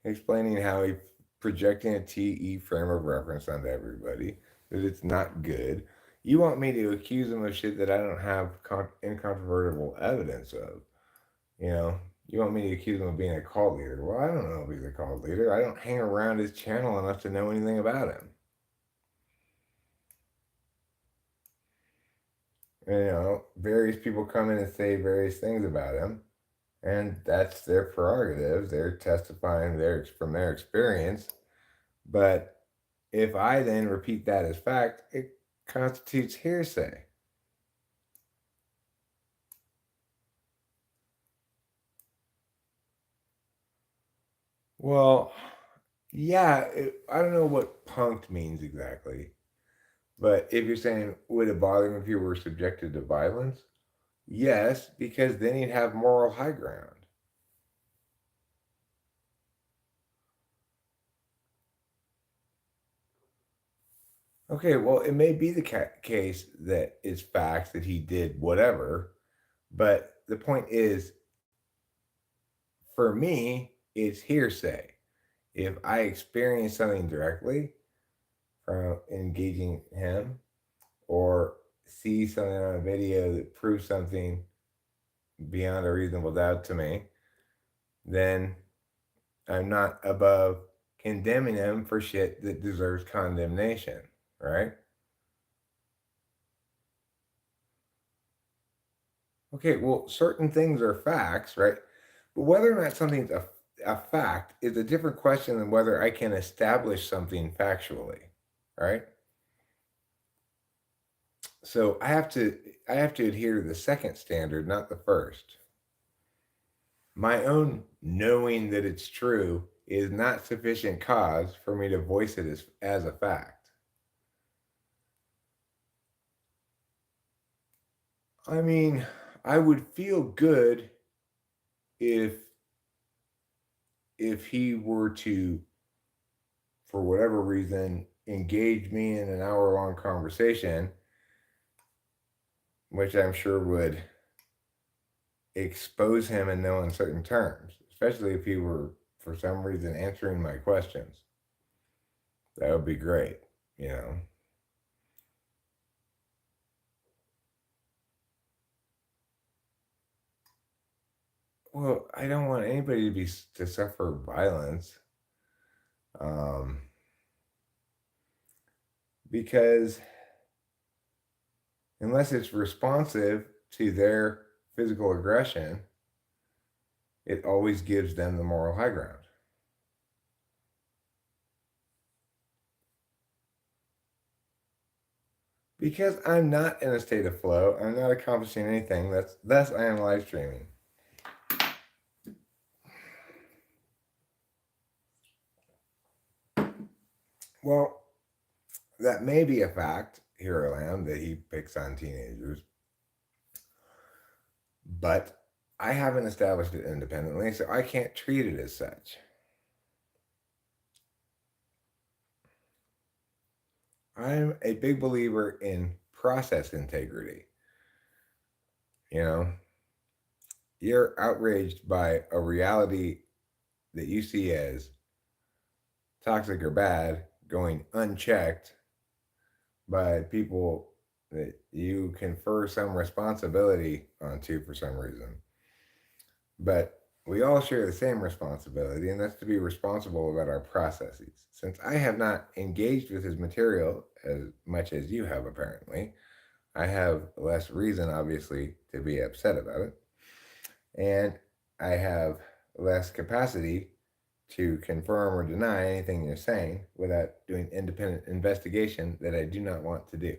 explaining how he's projecting a TE frame of reference onto everybody, that it's not good. You want me to accuse him of shit that I don't have incontrovertible evidence of. You know, you want me to accuse him of being a cult leader. Well, I don't know if he's a cult leader. I don't hang around his channel enough to know anything about him. And, you know, various people come in and say various things about him, and that's their prerogative. They're testifying from their experience. But if I then repeat that as fact, it constitutes hearsay. Well, yeah, I don't know what punked means exactly. But if you're saying, would it bother him if you were subjected to violence? Yes, because then he'd have moral high ground. Okay, well, it may be the case that it's facts that he did whatever, but the point is, for me, it's hearsay. If I experience something directly from engaging him or see something on a video that proves something beyond a reasonable doubt to me, then I'm not above condemning him for shit that deserves condemnation, right? Okay, well, certain things are facts, right? But whether or not something's a fact is a different question than whether I can establish something factually, right? So I have to adhere to the second standard, not the first. My own knowing that it's true is not sufficient cause for me to voice it as a fact. I mean, I would feel good if he were to, for whatever reason, engage me in an hour-long conversation, which I'm sure would expose him in no uncertain terms, especially if he were, for some reason, answering my questions. That would be great, you know. Well, I don't want anybody to suffer violence, um, because unless it's responsive to their physical aggression, it always gives them the moral high ground. Because I'm not in a state of flow, I'm not accomplishing anything. Thus I am live streaming. Well, that may be a fact, here I am, that he picks on teenagers, but I haven't established it independently, so I can't treat it as such. I'm a big believer in process integrity. You know, you're outraged by a reality that you see as toxic or bad going unchecked by people that you confer some responsibility onto for some reason. But we all share the same responsibility, and that's to be responsible about our processes. Since I have not engaged with his material as much as you have, apparently, I have less reason, obviously, to be upset about it. And I have less capacity to confirm or deny anything you're saying without doing independent investigation that I do not want to do.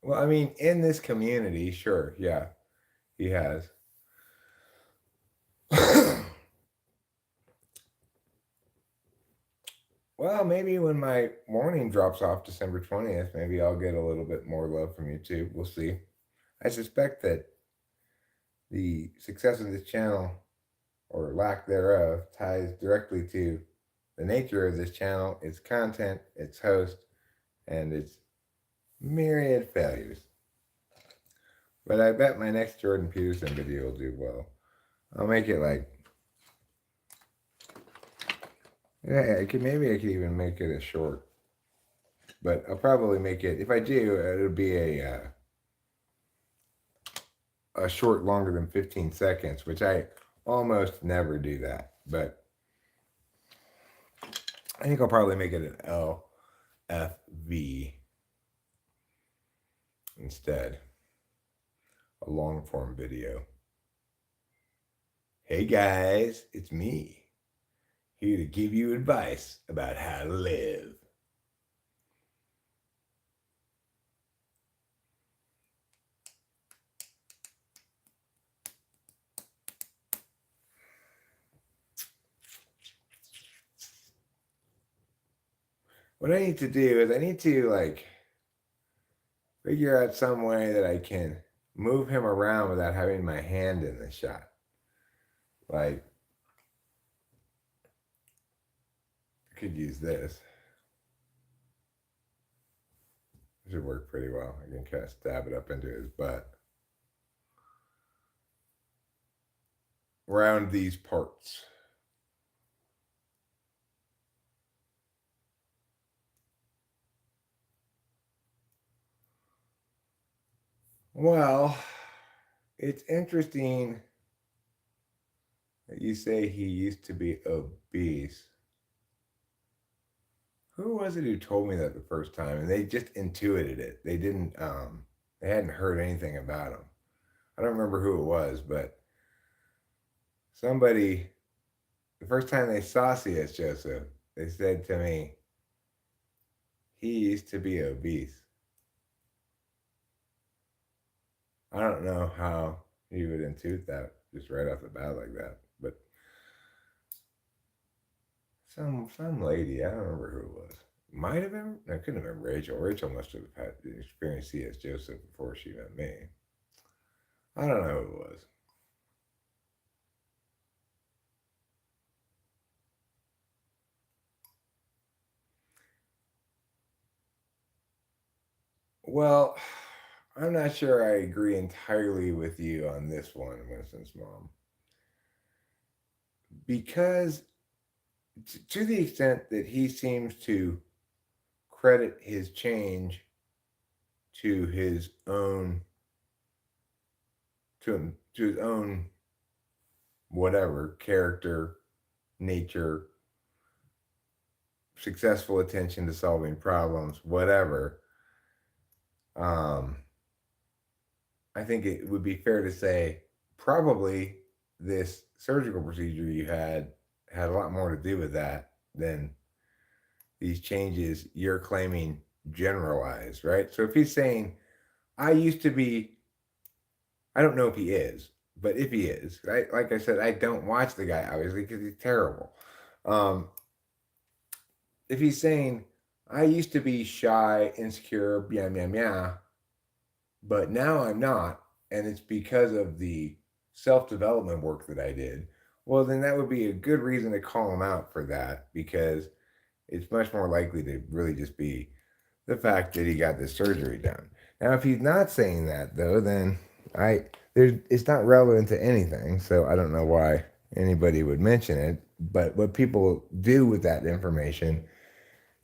Well, I mean, in this community, sure, yeah, he has. Well, maybe when my warning drops off December 20th, maybe I'll get a little bit more love from YouTube. We'll see. I suspect that the success of this channel, or lack thereof, ties directly to the nature of this channel, its content, its host, and its myriad failures. But I bet my next Jordan Peterson video will do well. I'll make it like, yeah, maybe I could even make it a short. But I'll probably make it, if I do, it'll be a short longer than 15 seconds, which I almost never do that. But I think I'll probably make it an LFV instead. A long form video. Hey guys, it's me, here to give you advice about how to live. What I need to do is I need to like figure out some way that I can move him around without having my hand in the shot. Like, I could use this. It should work pretty well. I can kind of stab it up into his butt. Around these parts. Well, it's interesting that you say he used to be obese. Who was it who told me that the first time? And they just intuited it. They didn't, they hadn't heard anything about him. I don't remember who it was, but somebody, the first time they saw C.S. Joseph, they said to me, he used to be obese. I don't know how he would intuit that just right off the bat like that, but some lady, I don't remember who it was. Might have been, no, it couldn't have been Rachel. Rachel must have had experienced C.S. Joseph before she met me. I don't know who it was. Well, I'm not sure I agree entirely with you on this one, Winston's mom. Because to the extent that he seems to credit his change to his own to his own whatever character, nature, successful attention to solving problems, whatever. I think it would be fair to say probably this surgical procedure you had a lot more to do with that than these changes you're claiming generalized, right? So if he's saying, I used to be, I don't know if he is, but if he is, right? Like I said, I don't watch the guy obviously because he's terrible. Um, if he's saying, I used to be shy, insecure, yeah, yeah, yeah, but now I'm not, and it's because of the self development work that I did, well, then that would be a good reason to call him out for that because it's much more likely to really just be the fact that he got this surgery done. Now, if he's not saying that though, then it's not relevant to anything, so I don't know why anybody would mention it. But what people do with that information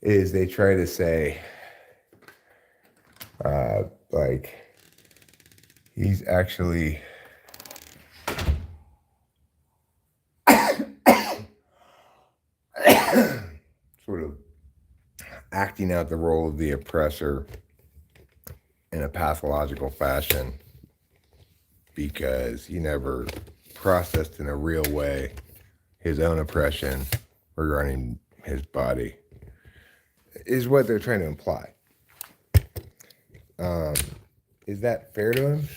is they try to say, like, he's actually sort of acting out the role of the oppressor in a pathological fashion because he never processed in a real way his own oppression regarding his body, is what they're trying to imply. Um, is that fair to him?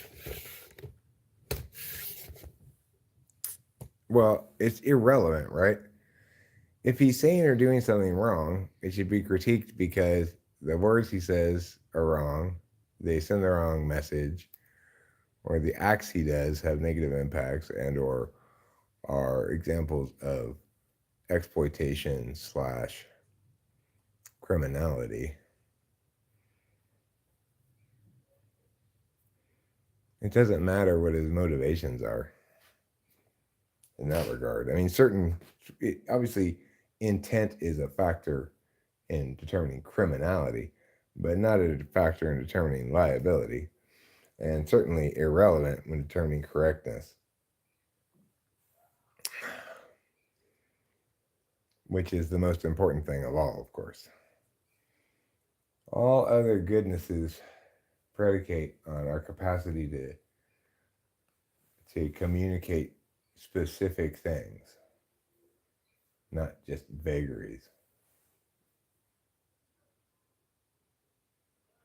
Well, it's irrelevant, right? If he's saying or doing something wrong, it should be critiqued because the words he says are wrong, they send the wrong message, or the acts he does have negative impacts and or are examples of exploitation slash criminality. It doesn't matter what his motivations are in that regard. I mean, obviously, intent is a factor in determining criminality, but not a factor in determining liability, and certainly irrelevant when determining correctness, which is the most important thing of all, of course. All other goodnesses predicate on our capacity to communicate specific things, not just vagaries.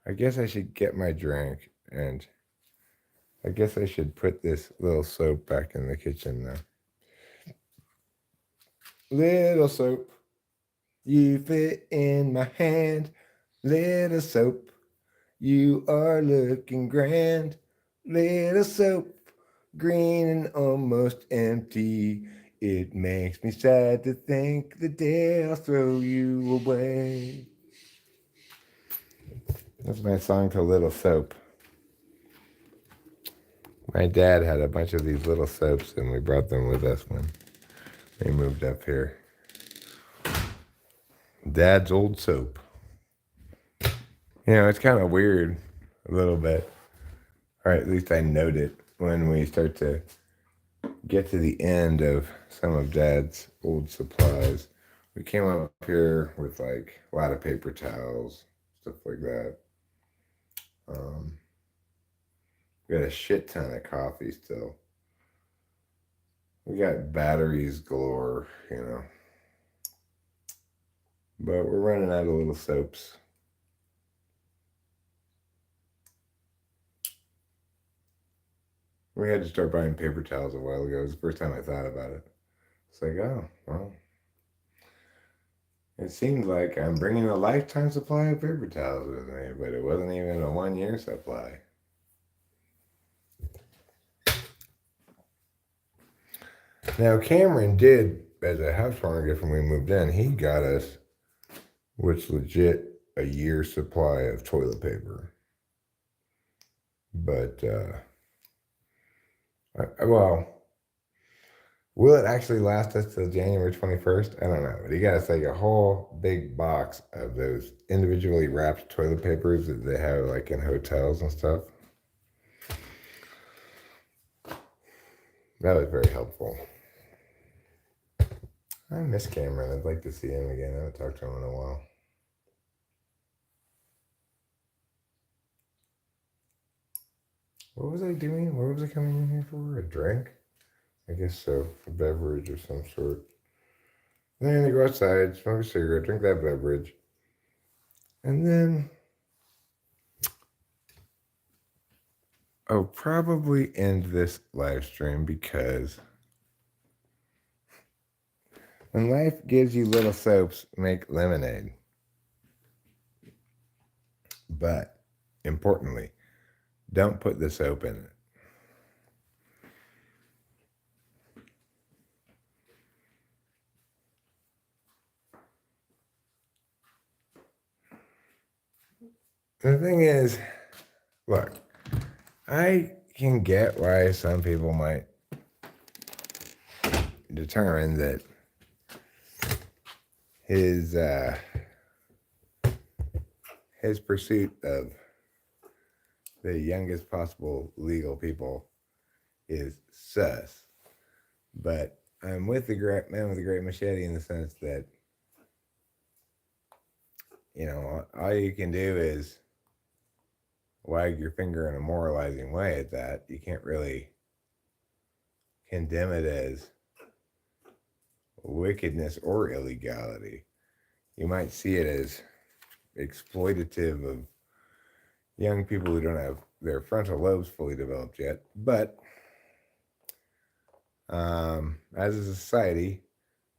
I guess I should get my drink, and I guess I should put this little soap back in the kitchen now. Little soap, you fit in my hand. Little soap, you are looking grand. Little soap, green and almost empty. It makes me sad to think the day I'll throw you away. That's my song to Little Soap. My dad had a bunch of these little soaps, and we brought them with us when we moved up here. Dad's old soap. You know, it's kind of weird a little bit. Or at least I note it when we start to get to the end of some of Dad's old supplies. We came up here with like a lot of paper towels, stuff like that. We got a shit ton of coffee still. We got batteries galore, you know. But we're running out of little soaps. We had to start buying paper towels a while ago. It was the first time I thought about it. It's like, oh, well, it seems like I'm bringing a lifetime supply of paper towels with me, but it wasn't even a 1 year supply. Now, Cameron did, as a housewarming gift when we moved in, he got us, what's legit, a year's supply of toilet paper. But, well, will it actually last us till January 21st? I don't know. But he got us like a whole big box of those individually wrapped toilet papers that they have like in hotels and stuff. That was very helpful. I miss Cameron. I'd like to see him again. I haven't talked to him in a while. What was I doing? What was I coming in here for? A drink? I guess so. A beverage of some sort. Then I go outside, smoke a cigarette, drink that beverage. And then I'll probably end this live stream because when life gives you little soaps, make lemonade. But importantly, don't put the soap in it. The thing is, look, I can get why some people might determine that his pursuit of the youngest possible legal people is sus. But I'm with the great man with the great machete in the sense that, you know, all you can do is wag your finger in a moralizing way at that. You can't really condemn it as wickedness or illegality. You might see it as exploitative of young people who don't have their frontal lobes fully developed yet. But as a society,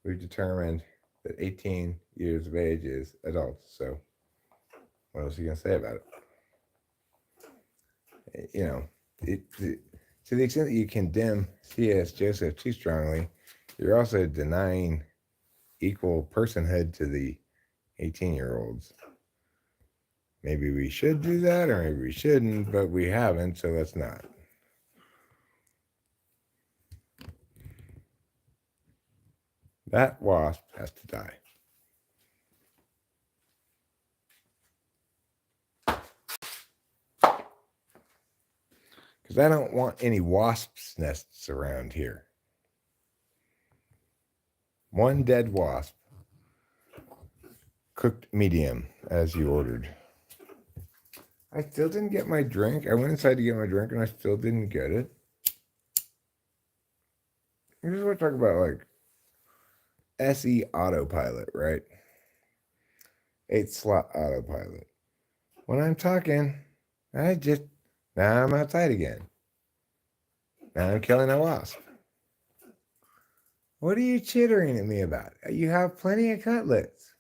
we've determined that 18 years of age is adults. So what else are you going to say about it? You know, to the extent that you condemn C.S. Joseph too strongly, you're also denying equal personhood to the 18-year-olds. Maybe we should do that, or maybe we shouldn't, but we haven't, so let's not. That wasp has to die. Because I don't want any wasps' nests around here. One dead wasp. Cooked medium, as you ordered. I still didn't get my drink. I went inside to get my drink, and I still didn't get it. I just want to talk about, like, SE autopilot, right? 8-slot autopilot. When I'm talking, now I'm outside again. Now I'm killing a wasp. What are you chittering at me about? You have plenty of cutlets.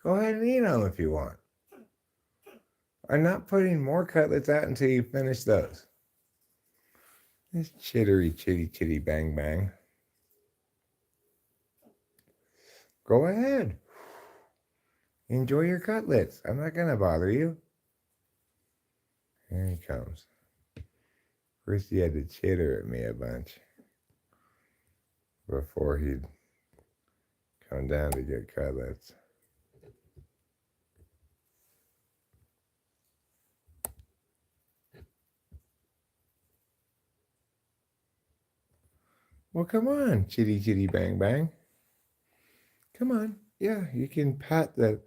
Go ahead and eat them if you want. I'm not putting more cutlets out until you finish those. This chittery, chitty, bang, bang. Go ahead. Enjoy your cutlets. I'm not going to bother you. Here he comes. First he had to chitter at me a bunch before he'd come down to get cutlets. Well, come on, chitty, bang, bang. Come on. Yeah, you can pat the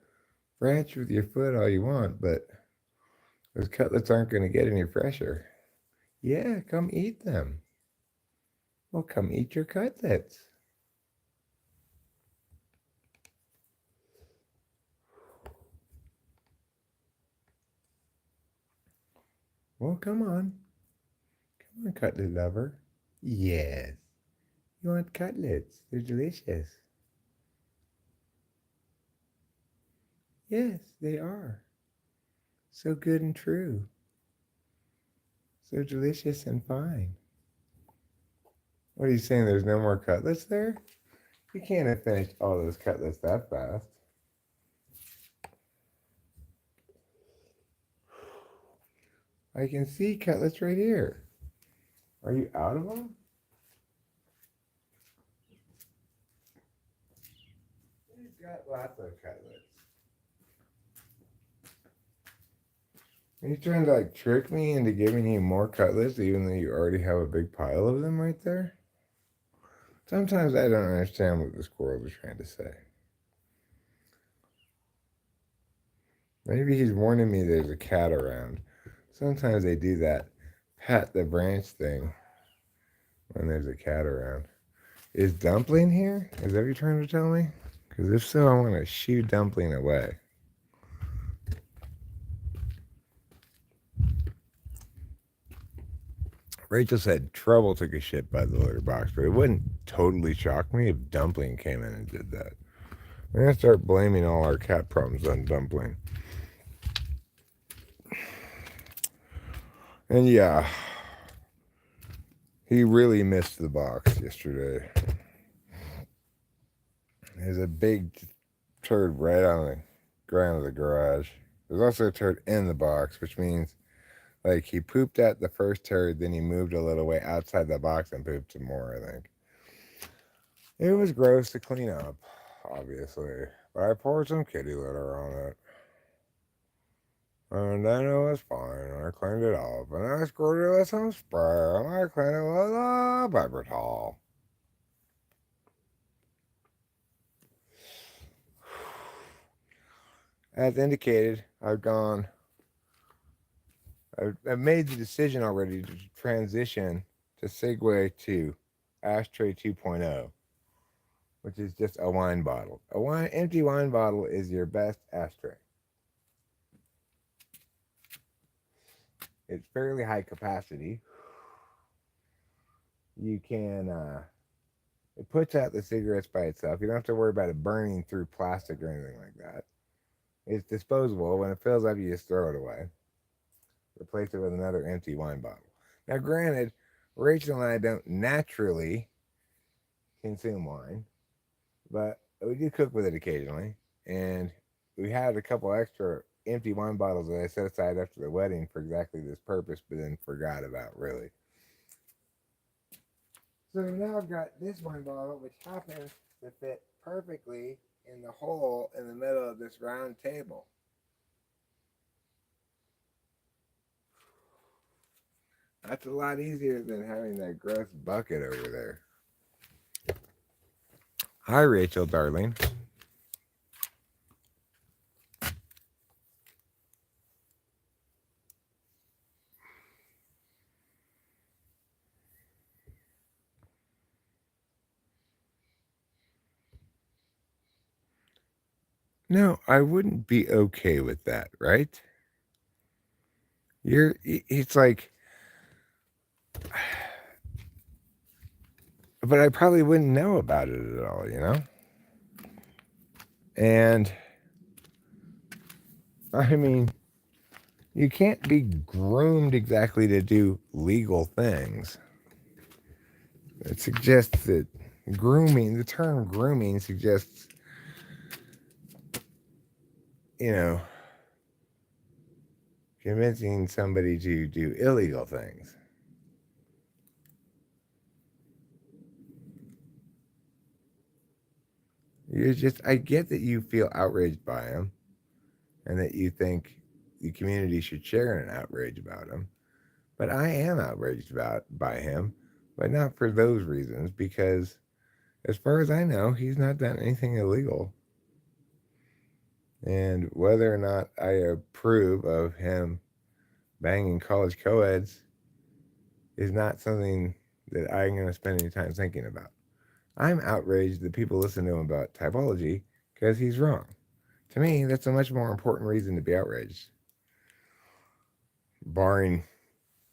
branch with your foot all you want, but those cutlets aren't going to get any fresher. Yeah, come eat them. Well, come eat your cutlets. Well, come on. Come on, cutlet lover. Yes. You want cutlets? They're delicious. Yes, they are. So good and true. So delicious and fine. What are you saying? There's no more cutlets there? You can't have finished all those cutlets that fast. I can see cutlets right here. Are you out of them? You've got lots of cutlets. Are you trying to like trick me into giving you more cutlets even though you already have a big pile of them right there? Sometimes I don't understand what the squirrel was trying to say. Maybe he's warning me there's a cat around. Sometimes they do that pat the branch thing when there's a cat around. Is Dumpling here? Is that what you're trying to tell me? Because if so, I want to shoo Dumpling away. Rachel said Trouble took a shit by the litter box, but it wouldn't totally shock me if Dumpling came in and did that. We're going to start blaming all our cat problems on Dumpling. And yeah, he really missed the box yesterday. There's a big turd right on the ground of the garage. There's also a turd in the box, which means like he pooped at the first turd, then he moved a little way outside the box and pooped some more, I think. It was gross to clean up, obviously. But I poured some kitty litter on it. And then it was fine. I cleaned it up. And I squirted it with some spray. And I cleaned it with a paper towel. As indicated, I've made the decision already to transition to segue to Ashtray 2.0, which is just a wine bottle. Empty wine bottle is your best ashtray. It's fairly high capacity. You can, it puts out the cigarettes by itself. You don't have to worry about it burning through plastic or anything like that. It's disposable. When it fills up, you just throw it away. Replace it with another empty wine bottle. Now, granted, Rachel and I don't naturally consume wine, but we do cook with it occasionally. And we had a couple extra empty wine bottles that I set aside after the wedding for exactly this purpose, but then forgot about, really. So now I've got this wine bottle, which happens to fit perfectly in the hole in the middle of this round table. That's a lot easier than having that gross bucket over there. Hi, Rachel, darling. No, I wouldn't be okay with that, right? It's like, but I probably wouldn't know about it at all, you know? And, I mean, you can't be groomed exactly to do legal things. It suggests that the term grooming suggests, you know, convincing somebody to do illegal things. I get that you feel outraged by him and that you think the community should share an outrage about him. But I am outraged by him, but not for those reasons, because as far as I know, he's not done anything illegal. And whether or not I approve of him banging college co-eds is not something that I'm going to spend any time thinking about. I'm outraged that people listen to him about typology because he's wrong. To me, that's a much more important reason to be outraged. Barring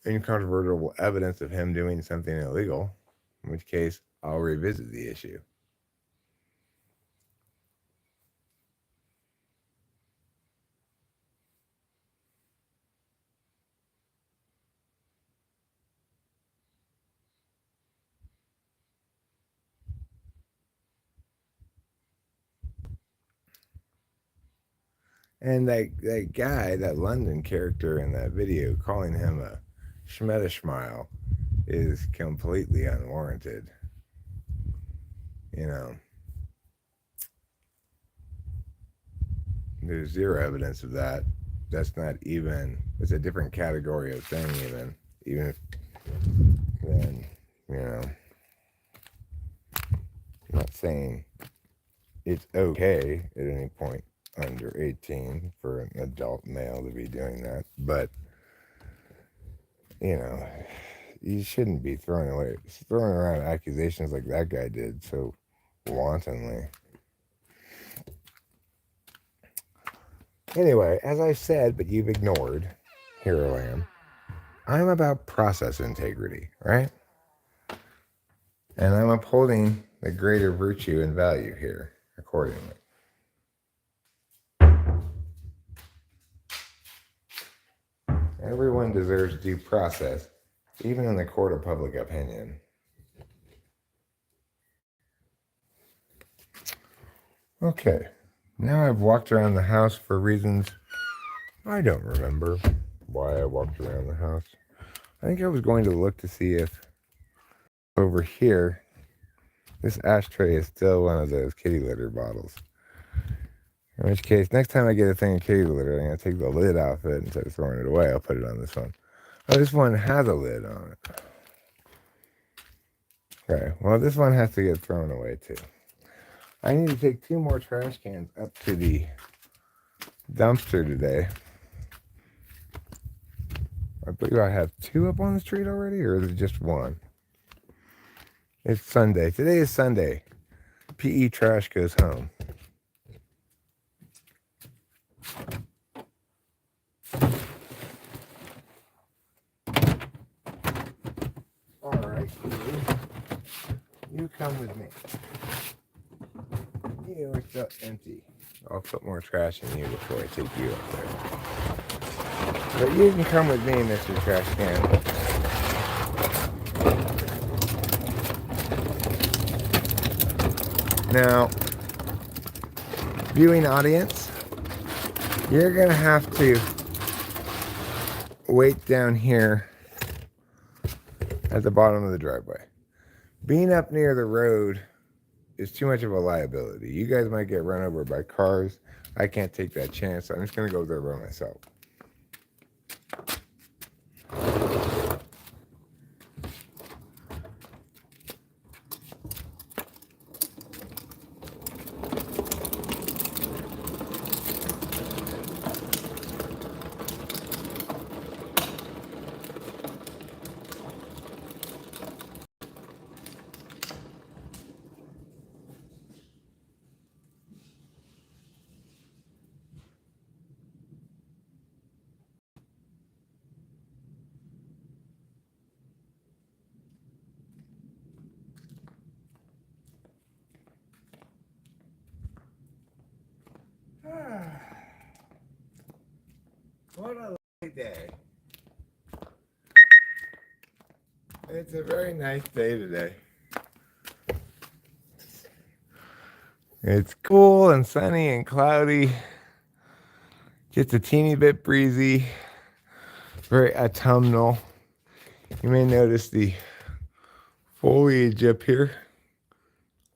incontrovertible evidence of him doing something illegal, in which case I'll revisit the issue. And that guy, that London character in that video, calling him a schmetaschmile is completely unwarranted. You know, there's zero evidence of that. That's not even, it's a different category of thing, even if, then, you know, I'm not saying it's okay at any point under 18 for an adult male to be doing that, but you know, you shouldn't be throwing around accusations like that guy did so wantonly. Anyway, as I said, but you've ignored, here I am. I'm about process integrity, right? And I'm upholding the greater virtue and value here accordingly. Everyone deserves due process, even in the court of public opinion. Okay, now I've walked around the house for reasons I don't remember why I walked around the house. I think I was going to look to see if over here, this ashtray is still one of those kitty litter bottles. In which case, next time I get a thing of kitty litter, I'm going to take the lid off it instead of throwing it away. I'll put it on this one. Oh, this one has a lid on it. Okay, well, this one has to get thrown away too. I need to take 2 more trash cans up to the dumpster today. I believe I have 2 up on the street already, or is it just 1? It's Sunday. Today is Sunday. PE trash goes home. All right, you come with me. You are still empty. I'll put more trash in you before I take you up there. But you can come with me, Mr. Trash Can. Now, viewing audience, you're going to have to wait down here at the bottom of the driveway. Being up near the road is too much of a liability. You guys might get run over by cars. I can't take that chance. I'm just going to go there by myself. What a lovely day. It's a very nice day today. It's cool and sunny and cloudy. Just a teeny bit breezy. Very autumnal. You may notice the foliage up here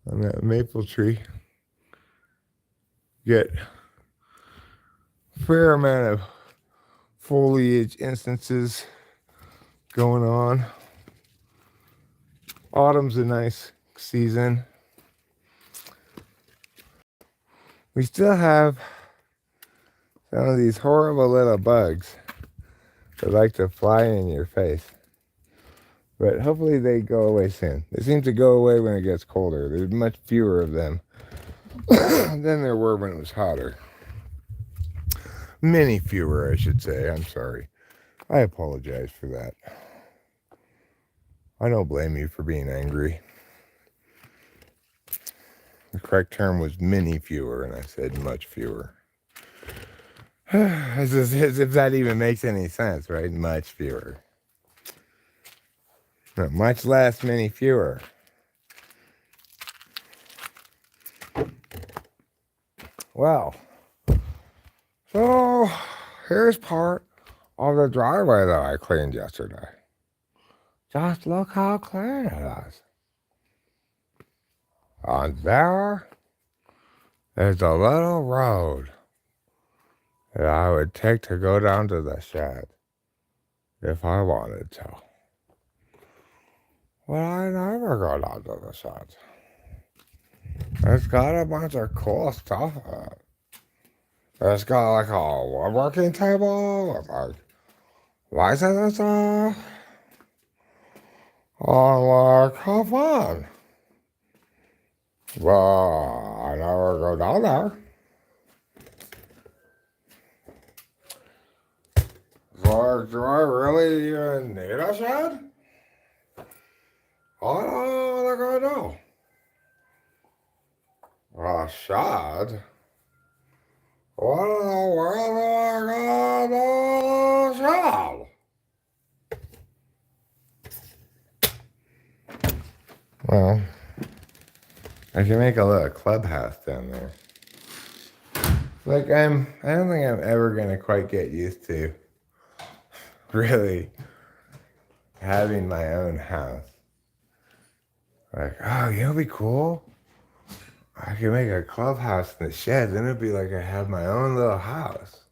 on that maple tree. Get a fair amount of foliage instances going on. Autumn's a nice season. We still have some of these horrible little bugs that like to fly in your face. But hopefully they go away soon. They seem to go away when it gets colder. There's much fewer of them than there were when it was hotter. Many fewer, I should say. I'm sorry. I apologize for that. I don't blame you for being angry. The correct term was many fewer, and I said much fewer. As if that even makes any sense, right? Much fewer. No, much less, many fewer. Well, so here's part of the driveway that I cleaned yesterday. Just look how clean it is. And there is a little road that I would take to go down to the shed if I wanted to. But I never go down to the shed. It's got a bunch of cool stuff in it. It's got like a woodworking table with like lights and stuff. I'm like, how fun. Well, I never go down there. do I really even need a shed? I don't think I do. A shed? What in the world am I gonna do a shed? Well, I can make a little clubhouse down there. Like I don't think I'm ever gonna quite get used to really having my own house. Like, oh, you know, what'd be cool? I could make a clubhouse in the shed, then it'd be like I have my own little house.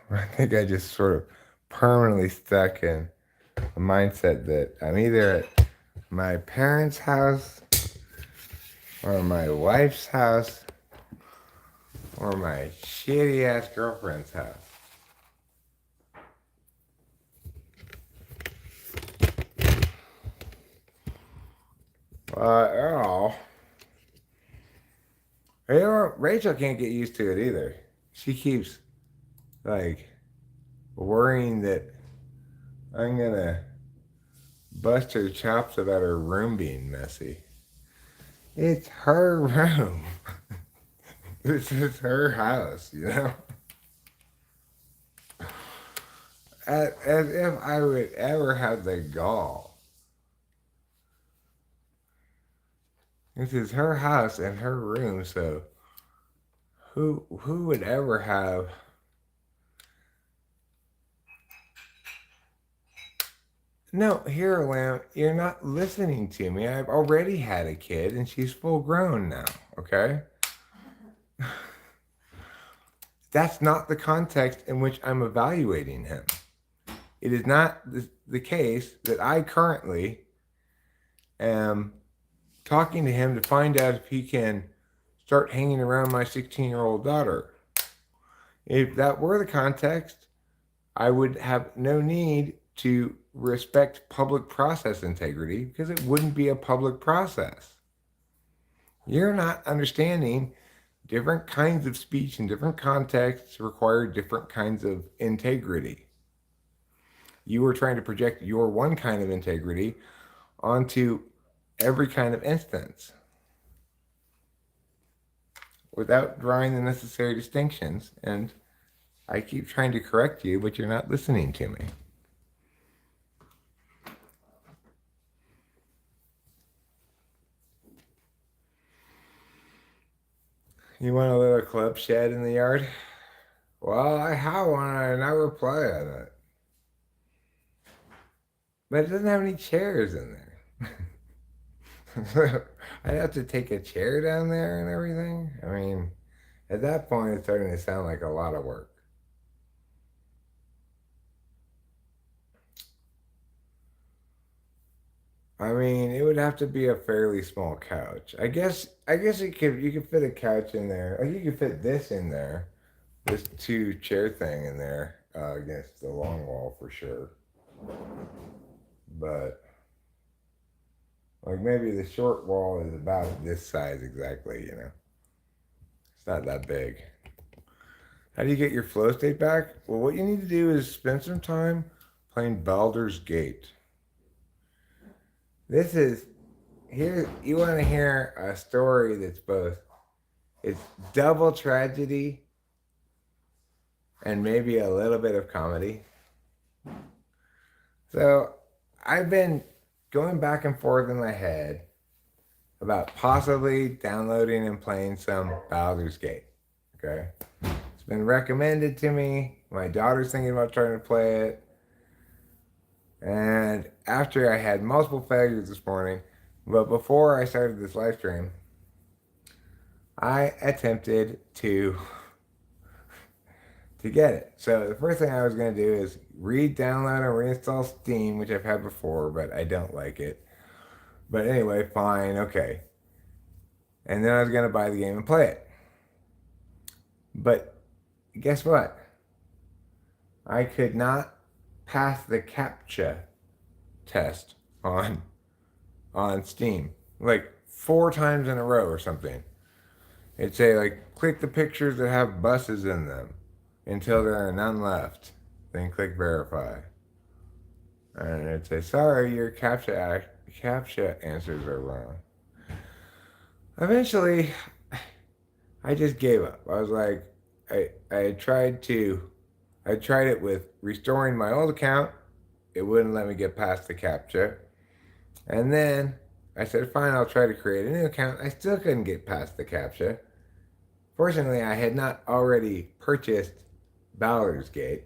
I think I just sort of permanently stuck in a mindset that I'm either at my parents' house or my wife's house or my shitty ass girlfriend's house. Oh. You know, Rachel can't get used to it either. She keeps, like, worrying that I'm gonna bust her chops about her room being messy. It's her room. This is her house, you know? As if I would ever have the gall. This is her house and her room, so who would ever have... No, here, Lamb, you're not listening to me. I've already had a kid, and she's full grown now, okay? That's not the context in which I'm evaluating him. It is not the case that I currently am talking to him to find out if he can start hanging around my 16-year-old daughter. If that were the context, I would have no need to respect public process integrity because it wouldn't be a public process. You're not understanding different kinds of speech in different contexts require different kinds of integrity. You are trying to project your one kind of integrity onto every kind of instance without drawing the necessary distinctions. And I keep trying to correct you, but you're not listening to me. You want a little club shed in the yard? Well, I have one and I never play on it. But it doesn't have any chairs in there. I'd have to take a chair down there and everything. I mean, at that point, it's starting to sound like a lot of work. I mean, it would have to be a fairly small couch. I guess you could fit a couch in there. Like you could fit this in there, this 2-chair thing in there against the long wall for sure. But like maybe the short wall is about this size exactly, you know. It's not that big. How do you get your flow state back? Well, what you need to do is spend some time playing Baldur's Gate. Here, you want to hear a story that's it's double tragedy and maybe a little bit of comedy. So I've been going back and forth in my head about possibly downloading and playing some Baldur's Gate, okay? It's been recommended to me. My daughter's thinking about trying to play it. And after I had multiple failures this morning, but before I started this live stream, I attempted to get it. So the first thing I was going to do is download and reinstall Steam, which I've had before, but I don't like it. But anyway, fine, okay. And then I was going to buy the game and play it. But guess what? I could not pass the CAPTCHA test on Steam. Like 4 times in a row or something. It'd say like, click the pictures that have buses in them until there are none left. Then click verify. And it'd say, sorry, your CAPTCHA answers are wrong. Eventually, I just gave up. I was like, I tried it with restoring my old account. It wouldn't let me get past the CAPTCHA. And then I said, fine, I'll try to create a new account. I still couldn't get past the CAPTCHA. Fortunately, I had not already purchased Baldur's Gate.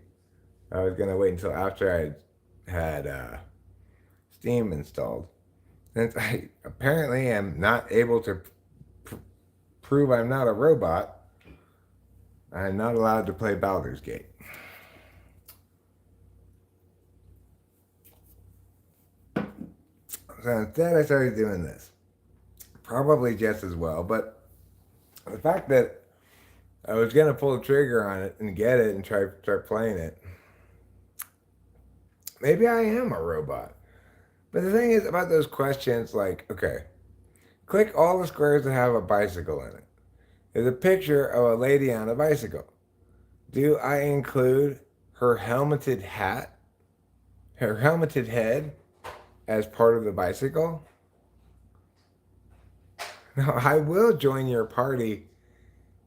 I was going to wait until after I had Steam installed. Since I apparently am not able to prove I'm not a robot, I'm not allowed to play Baldur's Gate. So instead, I started doing this. Probably just as well, but the fact that I was going to pull the trigger on it and get it and start playing it, maybe I am a robot. But the thing is about those questions, like, okay, click all the squares that have a bicycle in it. There's a picture of a lady on a bicycle. Do I include her helmeted hat, her helmeted head, as part of the bicycle? No, I will join your party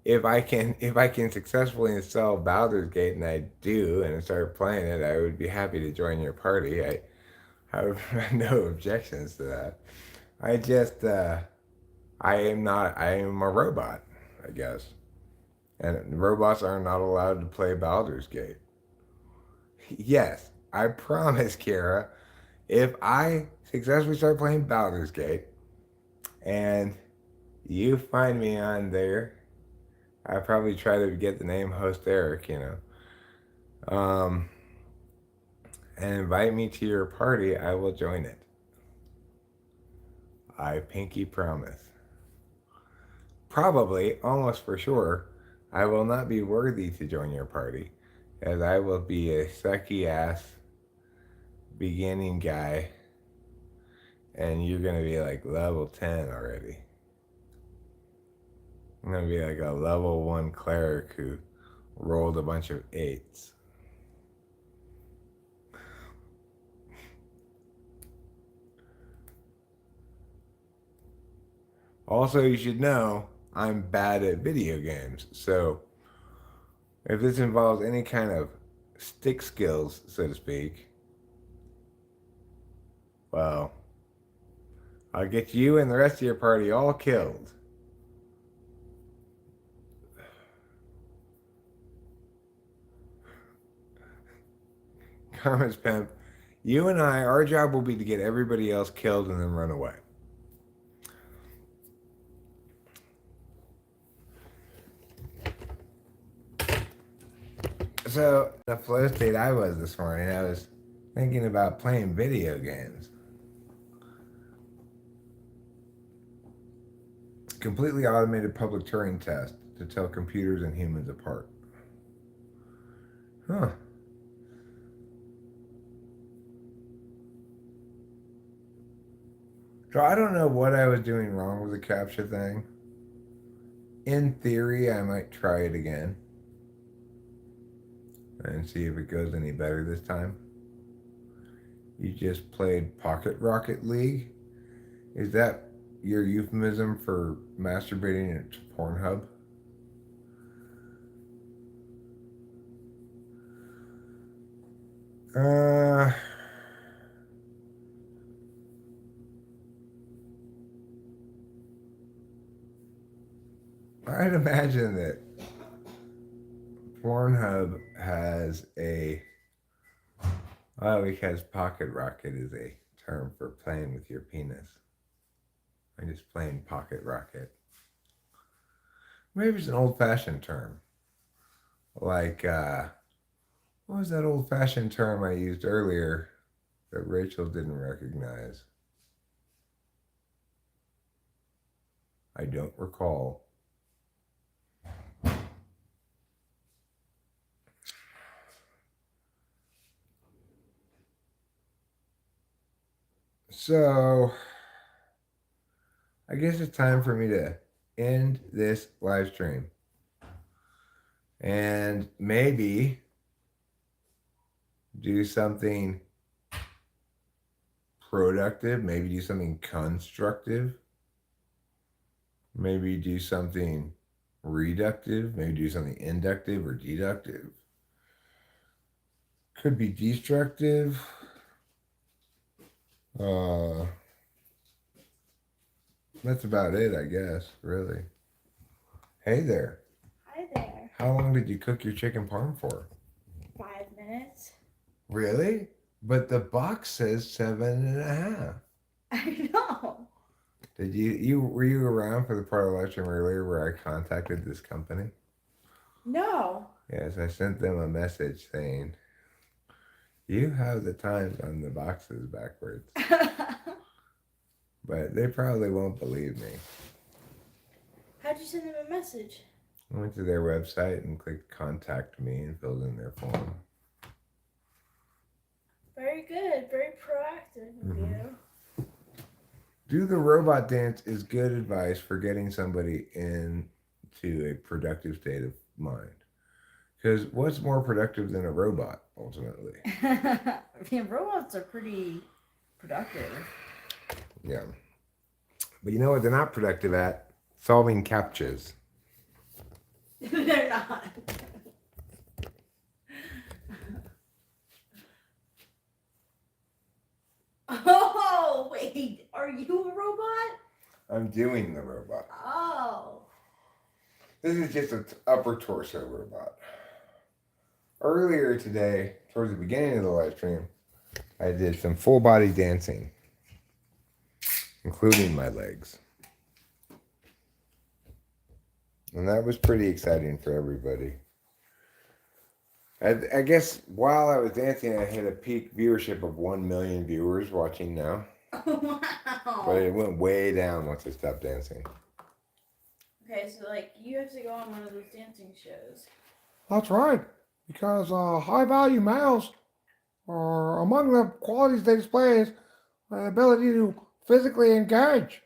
if I can successfully install Baldur's Gate, and I do, and start playing it. I would be happy to join your party. I have no objections to that. I just I am not. I am a robot, I guess, and robots are not allowed to play Baldur's Gate. Yes, I promise, Kara. If I successfully start playing Baldur's Gate, and you find me on there, I probably try to get the name Host Eric, and invite me to your party, I will join it. I pinky promise. Probably, almost for sure, I will not be worthy to join your party, as I will be a sucky ass beginning guy, and you're gonna be like level 10 already. I'm gonna be like a level 1 cleric who rolled a bunch of 8s. Also, you should know I'm bad at video games, so if this involves any kind of stick skills, so to speak, well, I'll get you and the rest of your party all killed. Karma's Pimp, you and I, our job will be to get everybody else killed and then run away. So, the flow state I was this morning, I was thinking about playing video games. Completely automated public Turing test to tell computers and humans apart. Huh. So I don't know what I was doing wrong with the CAPTCHA thing. In theory, I might try it again and see if it goes any better this time. You just played Pocket Rocket League? Is that your euphemism for masturbating at Pornhub? I'd imagine that Pornhub has because Pocket Rocket is a term for playing with your penis. I'm just playing Pocket Rocket. Maybe it's an old-fashioned term. Like, what was that old-fashioned term I used earlier that Rachel didn't recognize? I don't recall. So, I guess it's time for me to end this live stream and maybe do something productive, maybe do something constructive, maybe do something reductive, maybe do something inductive or deductive. Could be destructive. That's about it, I guess, really. Hey there. Hi there. How long did you cook your chicken parm for? 5 minutes. Really? But the box says 7.5. I know. Did were you around for the part of the live stream earlier where I contacted this company? No. Yes, I sent them a message saying, you have the times on the boxes backwards. But they probably won't believe me. How'd you send them a message? I went to their website and clicked contact me and filled in their form. Very good. Very proactive of you. Do the robot dance is good advice for getting somebody into a productive state of mind. Because what's more productive than a robot, ultimately? Robots are pretty productive. Yeah. But you know what they're not productive at? Solving captchas. They're not. Oh, wait. Are you a robot? I'm doing the robot. Oh. This is just an upper torso robot. Earlier today, towards the beginning of the live stream, I did some full body dancing, including my legs. And that was pretty exciting for everybody. I guess while I was dancing, I had a peak viewership of 1 million viewers watching now. Wow. But it went way down once I stopped dancing. Okay, so you have to go on one of those dancing shows. That's right, because high value males are among the qualities they display is the ability to physically engage.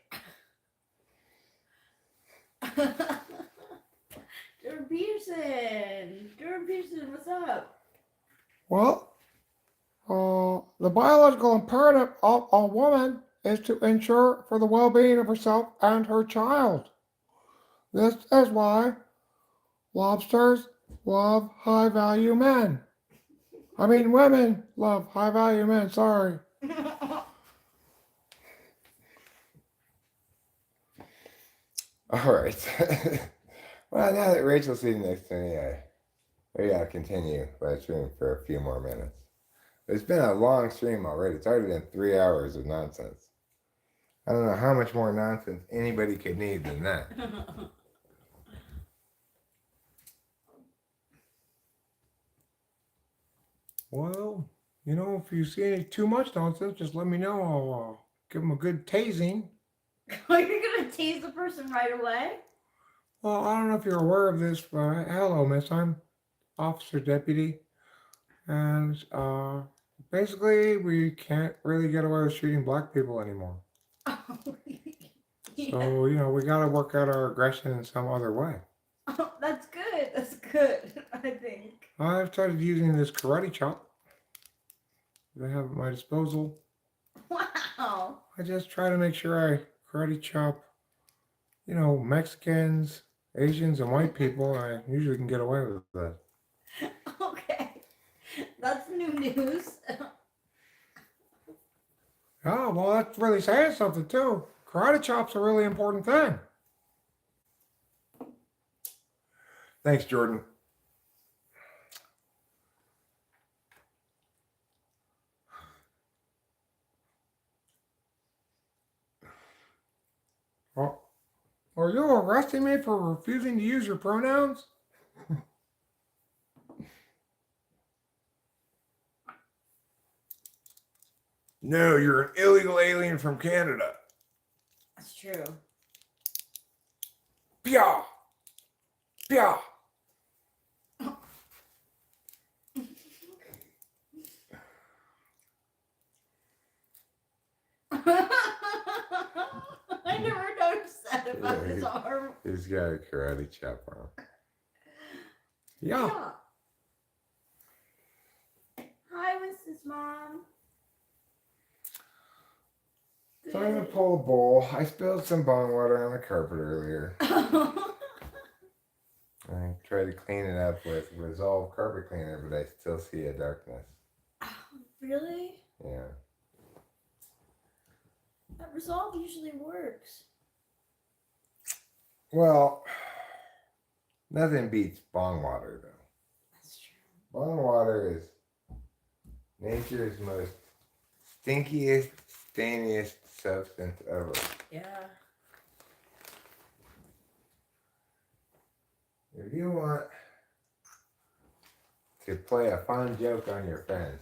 Jordan Peterson, what's up? Well, the biological imperative of a woman is to ensure for the well-being of herself and her child. This is why lobsters love high-value men. I mean, women love high-value men, sorry. All right. Well, now that Rachel's sitting next to me, maybe I'll continue live streaming for a few more minutes. It's been a long stream already. It's already been 3 hours of nonsense. I don't know how much more nonsense anybody could need than that. Well, if you see any too much nonsense, just let me know. I'll give them a good tasing. Oh, you're going to tase the person right away? Well, I don't know if you're aware of this, but hello, miss. I'm officer deputy. And basically, we can't really get away with shooting black people anymore. Oh, yeah. So, we got to work out our aggression in some other way. Oh, that's good. That's good, I think. I've started using this karate chop that I have at my disposal. Wow. I just try to make sure I karate chop, Mexicans, Asians, and white people. I usually can get away with that. Okay. That's new news. Oh, well, that's really saying something, too. Karate chop's a really important thing. Thanks, Jordan. Oh, are you arresting me for refusing to use your pronouns? No, you're an illegal alien from Canada. That's true. Pia! Pia! I never noticed that about his arm. He's got a karate chop on. Yeah. Hi, Winston's mom. So I'm gonna pull a bowl. I spilled some bong water on the carpet earlier. I tried to clean it up with Resolve carpet cleaner, but I still see a darkness. Really? Yeah. That Resolve usually works. Well, nothing beats bong water, though. That's true. Bong water is nature's most stinkiest, stainiest substance ever. Yeah. If you want to play a fun joke on your friends,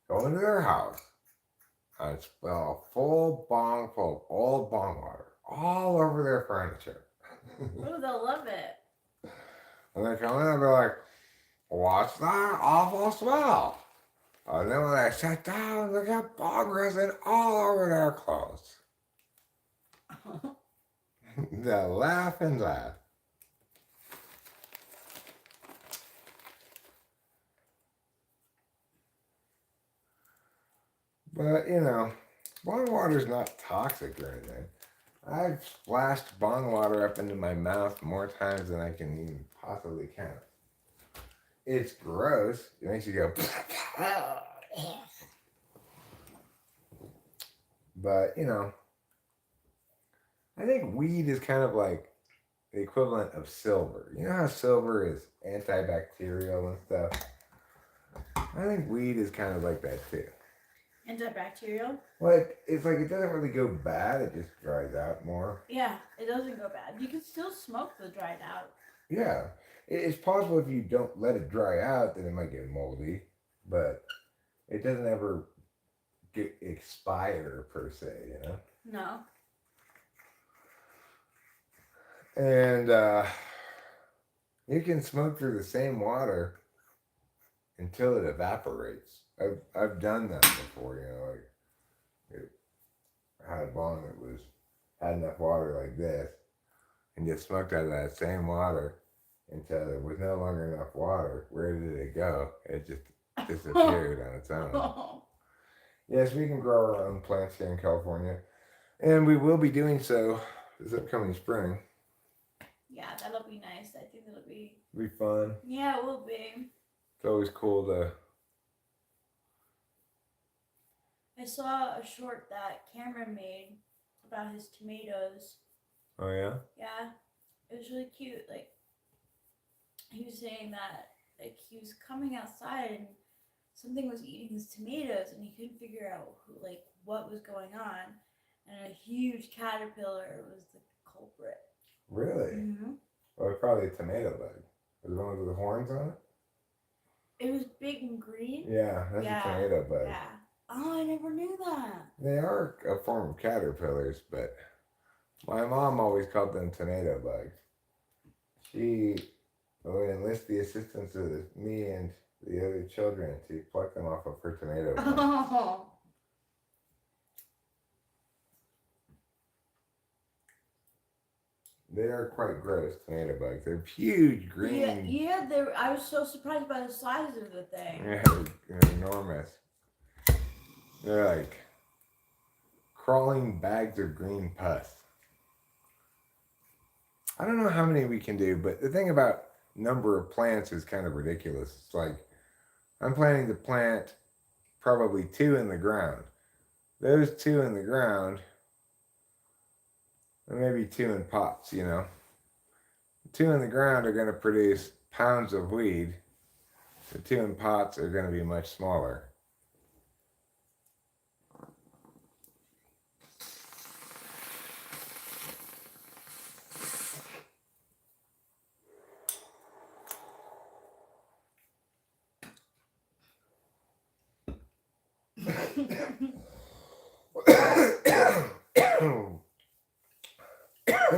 go into their house and spill a full bong full of old bong water all over their furniture. Oh, they'll love it. And they come in and be like, what's that awful smell? And then when they sit down, they get bong resin all over their clothes. They'll laugh and laugh. But, you know, bong water's not toxic or anything. I've splashed bong water up into my mouth more times than I can even possibly count. It's gross. It makes you go. But, you know, I think weed is kind of like the equivalent of silver. You know how silver is antibacterial and stuff? I think weed is kind of like that too. Antibacterial? Well, it's like it doesn't really go bad, it just dries out more. Yeah, it doesn't go bad. You can still smoke the dried out. Yeah. It's possible if you don't let it dry out, then it might get moldy, but it doesn't ever expire per se, you know? No. And you can smoke through the same water until it evaporates. I've done that before, you know, like I had a bong that had enough water like this and just smoked out of that same water until there was no longer enough water. Where did it go? It just disappeared on its own. Yes, we can grow our own plants here in California, and we will be doing so this upcoming spring. Yeah, that'll be nice. I think it'll be fun. Yeah, it will be. It's always cool to. I saw a short that Cameron made about his tomatoes. Oh yeah? Yeah. It was really cute. Like, he was saying that, like, he was coming outside and something was eating his tomatoes and he couldn't figure out what was going on. And a huge caterpillar was the culprit. Really? Mm-hmm. Well, it's probably a tomato bug. Was the one with the horns on it? It was big and green? Yeah, that's a tomato bug. Yeah. Oh, I never knew that. They are a form of caterpillars, but my mom always called them tomato bugs. She would enlist the assistance of me and the other children to pluck them off of her tomato bugs. Oh. They are quite gross, tomato bugs. They're huge, green. Yeah, I was so surprised by the size of the thing. Yeah, they're enormous. They're like crawling bags of green pus. I don't know how many we can do, but the thing about number of plants is kind of ridiculous. It's like I'm planning to plant probably 2 in the ground. Those 2 in the ground, or maybe 2 in pots, you know. 2 in the ground are going to produce pounds of weed. The 2 in pots are going to be much smaller.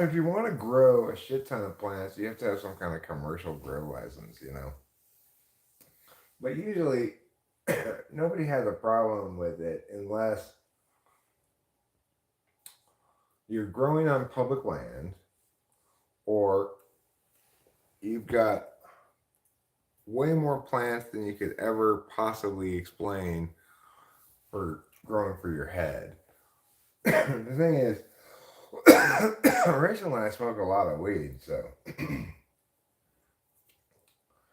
If you want to grow a shit ton of plants, you have to have some kind of commercial grow license, you know. But usually, nobody has a problem with it unless you're growing on public land, or you've got way more plants than you could ever possibly explain for growing for your head. The thing is, recently I smoke a lot of weed, so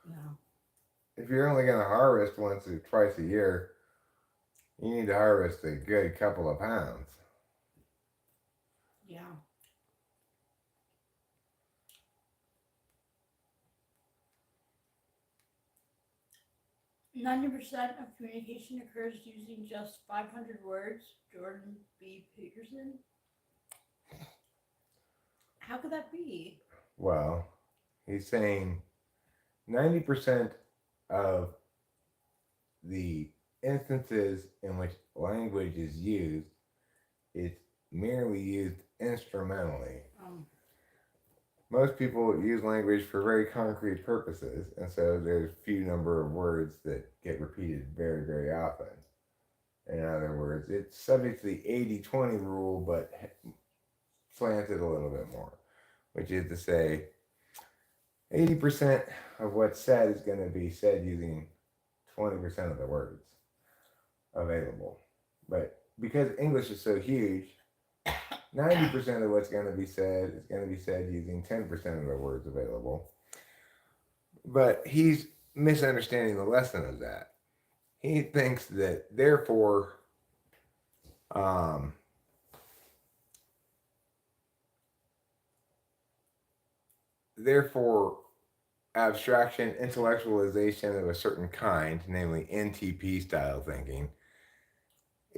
Yeah. if you're only going to harvest once or twice a year, you need to harvest a good couple of pounds. Yeah. "90% of communication occurs using just 500 words." Jordan B. Peterson. How could that be? Well, he's saying 90% of the instances in which language is used, it's merely used instrumentally. Most people use language for very concrete purposes, and so there's few number of words that get repeated very, very often. In other words, it's subject to the 80-20 rule, but slanted a little bit more, which is to say 80% of what's said is going to be said using 20% of the words available. But because English is so huge, 90% of what's going to be said is going to be said using 10% of the words available. But he's misunderstanding the lesson of that. He thinks that therefore, abstraction, intellectualization of a certain kind, namely NTP style thinking,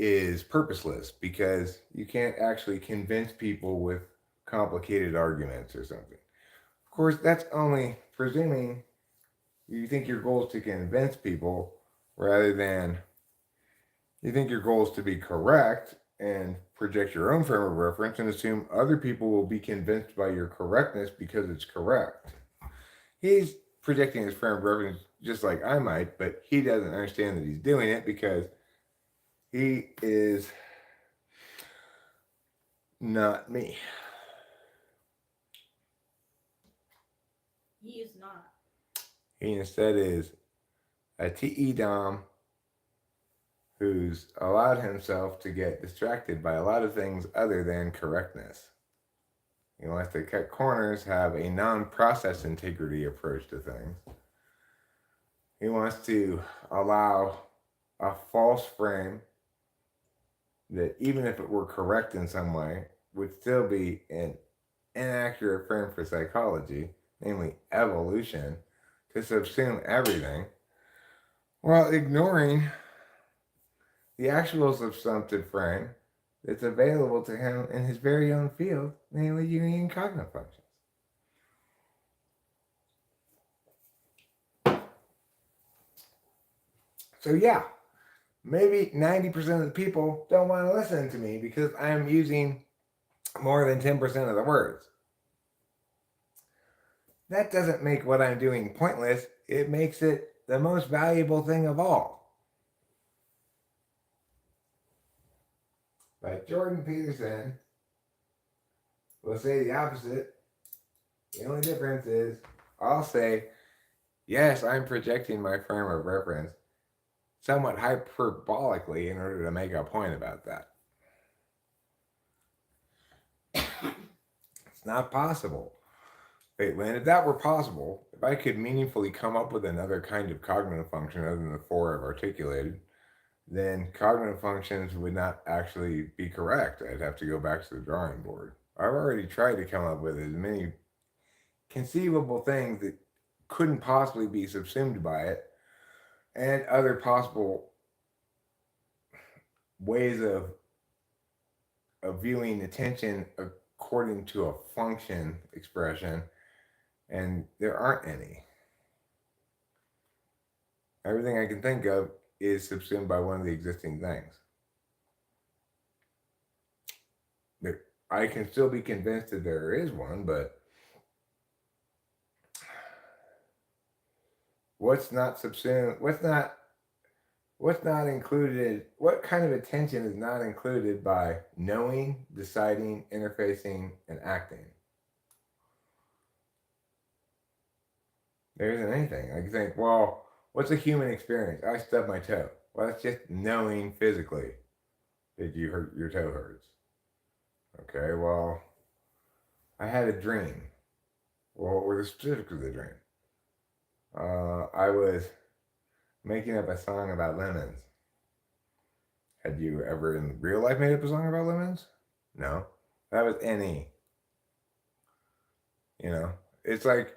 is purposeless because you can't actually convince people with complicated arguments or something. Of course, that's only presuming you think your goal is to convince people rather than you think your goal is to be correct and project your own frame of reference and assume other people will be convinced by your correctness because it's correct. He's projecting his frame of reference just like I might, but he doesn't understand that he's doing it because he is not me. He is not. He instead is a TE Dom who's allowed himself to get distracted by a lot of things other than correctness. He wants to cut corners, have a non-process integrity approach to things. He wants to allow a false frame that, even if it were correct in some way, would still be an inaccurate frame for psychology, namely evolution, to subsume everything, while ignoring the actual subsumptive frame that's available to him in his very own field, namely Jungian cognitive functions. So yeah, maybe 90% of the people don't want to listen to me because I'm using more than 10% of the words. That doesn't make what I'm doing pointless. It makes it the most valuable thing of all. But Jordan Peterson will say the opposite. The only difference is I'll say, yes, I'm projecting my frame of reference somewhat hyperbolically in order to make a point about that. It's not possible. Wait, Lynn, if that were possible, if I could meaningfully come up with another kind of cognitive function other than the four I've articulated, then cognitive functions would not actually be correct. I'd have to go back to the drawing board. I've already tried to come up with as many conceivable things that couldn't possibly be subsumed by it, and other possible ways of viewing attention according to a function expression, and there aren't any. Everything I can think of is subsumed by one of the existing things. I can still be convinced that there is one, but what's not subsumed, what's not what's not included, what kind of attention is not included by knowing, deciding, interfacing, and acting? There isn't anything. I can think, well, what's a human experience? I stubbed my toe. Well, that's just knowing physically that you hurt, your toe hurts. Okay, well, I had a dream. Well, what were the specifics of the dream? I was making up a song about lemons. Had you ever in real life made up a song about lemons? No. That was any. You know, it's like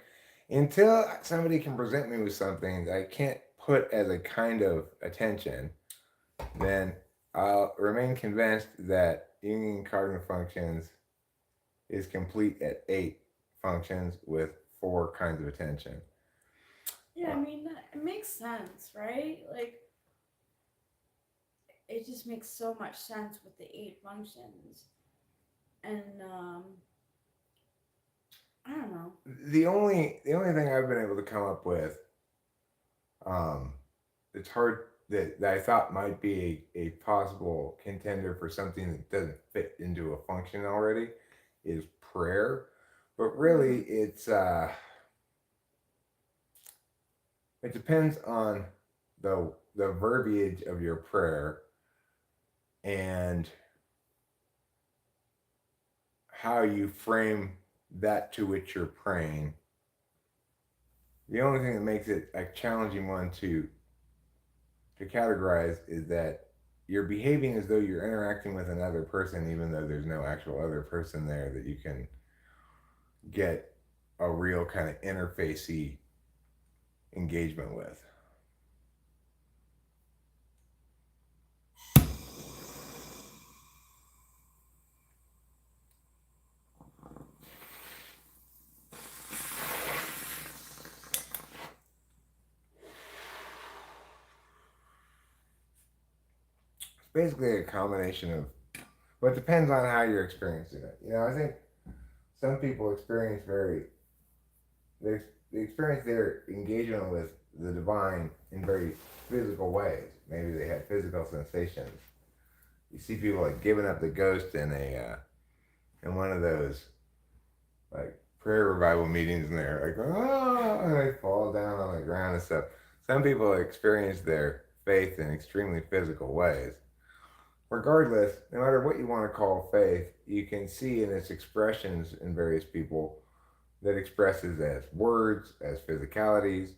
until somebody can present me with something that I can't put as a kind of attention, then I'll remain convinced that union cardinal functions is complete at 8 functions with 4 kinds of attention. Yeah, I mean, it makes sense, right? Like, it just makes so much sense with the 8 functions. And, I don't know. The only thing I've been able to come up with, it's hard that I thought might be a possible contender for something that doesn't fit into a function already, is prayer. But really, it depends on the verbiage of your prayer and how you frame that to which you're praying. The only thing that makes it a challenging one to categorize is that you're behaving as though you're interacting with another person, even though there's no actual other person there that you can get a real kind of interfacey engagement with. Basically a combination of, but it depends on how you're experiencing it. You know, I think some people experience they experience their engagement with the divine in very physical ways. Maybe they have physical sensations. You see people like giving up the ghost in in one of those like prayer revival meetings, and they're like, oh, and they fall down on the ground and stuff. Some people experience their faith in extremely physical ways. Regardless, no matter what you want to call faith, you can see in its expressions in various people that expresses as words, as physicalities,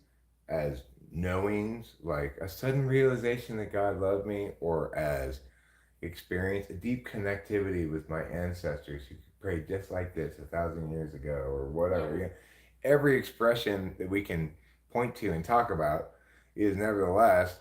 as knowings, like a sudden realization that God loved me, or as experience a deep connectivity with my ancestors who prayed just like this 1,000 years ago, or whatever. You know, every expression that we can point to and talk about is nevertheless,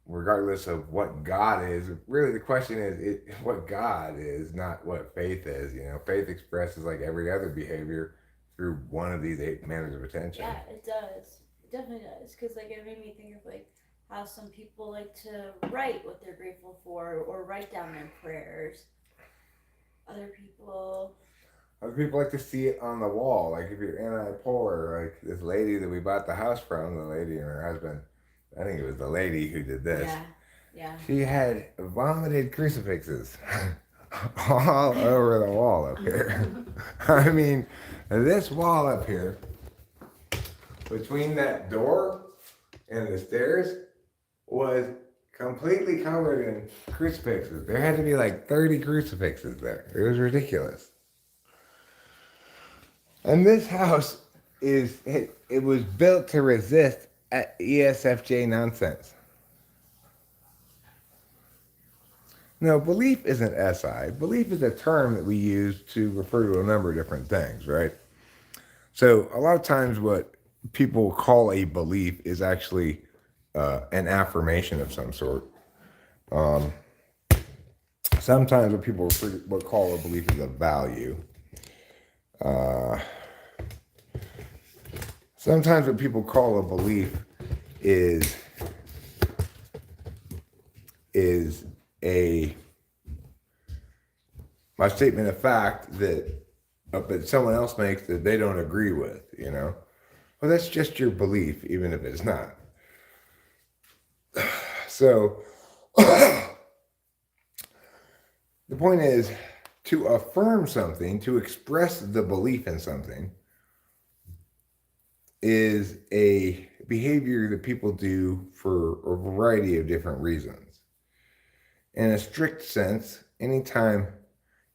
regardless of what God is, really the question is what God is, not what faith is. You know, faith expresses like every other behavior through one of these 8 manners of attention. Yeah, it does. It definitely does. Because, like, it made me think of, like, how some people like to write what they're grateful for or write down their prayers. Other people like to see it on the wall. Like if you're anti-polar, like this lady that we bought the house from, the lady and her husband, I think it was the lady who did this. Yeah. She had vomited crucifixes all over the wall up here. I mean, this wall up here, between that door and the stairs, was completely covered in crucifixes. There had to be like 30 crucifixes there. It was ridiculous. And this house it was built to resist ESFJ nonsense. No, belief isn't SI. Belief is a term that we use to refer to a number of different things, right? So a lot of times what people call a belief is actually an affirmation of some sort. Sometimes what people would call a belief is a value. Sometimes what people call a belief is a statement of fact that but someone else makes that they don't agree with, you know? Well, that's just your belief, even if it's not. So the point is to affirm something, to express the belief in something, is a behavior that people do for a variety of different reasons. In a strict sense, anytime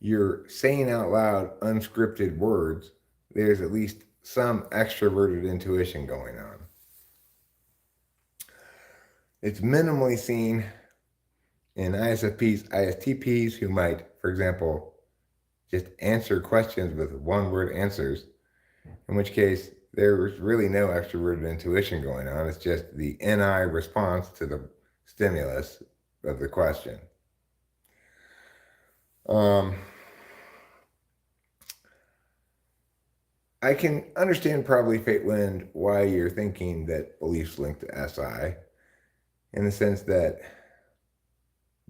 you're saying out loud unscripted words, there's at least some extroverted intuition going on. It's minimally seen in ISFPs, ISTPs who might, for example, just answer questions with one-word answers, in which case there's really no extroverted intuition going on. It's just the NI response to the stimulus of the question. I can understand probably, Fateland, why you're thinking that beliefs link to SI, in the sense that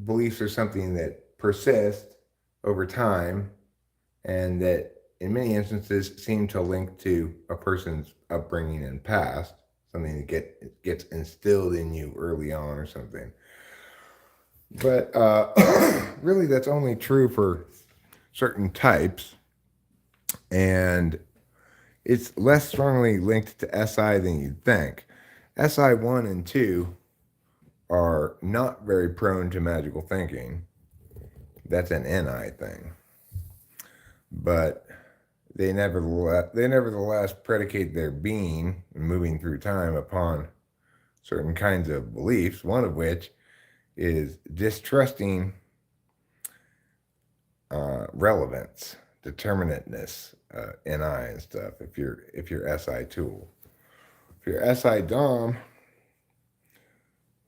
beliefs are something that persist over time and that in many instances seem to link to a person's upbringing and past, something that gets instilled in you early on or something. But really that's only true for certain types, and it's less strongly linked to SI than you'd think. SI 1 and 2 are not very prone to magical thinking. That's an NI thing. But they nevertheless predicate their being and moving through time upon certain kinds of beliefs, one of which is distrusting relevance, determinateness, NI and stuff, if you're SI tool. If you're SI Dom,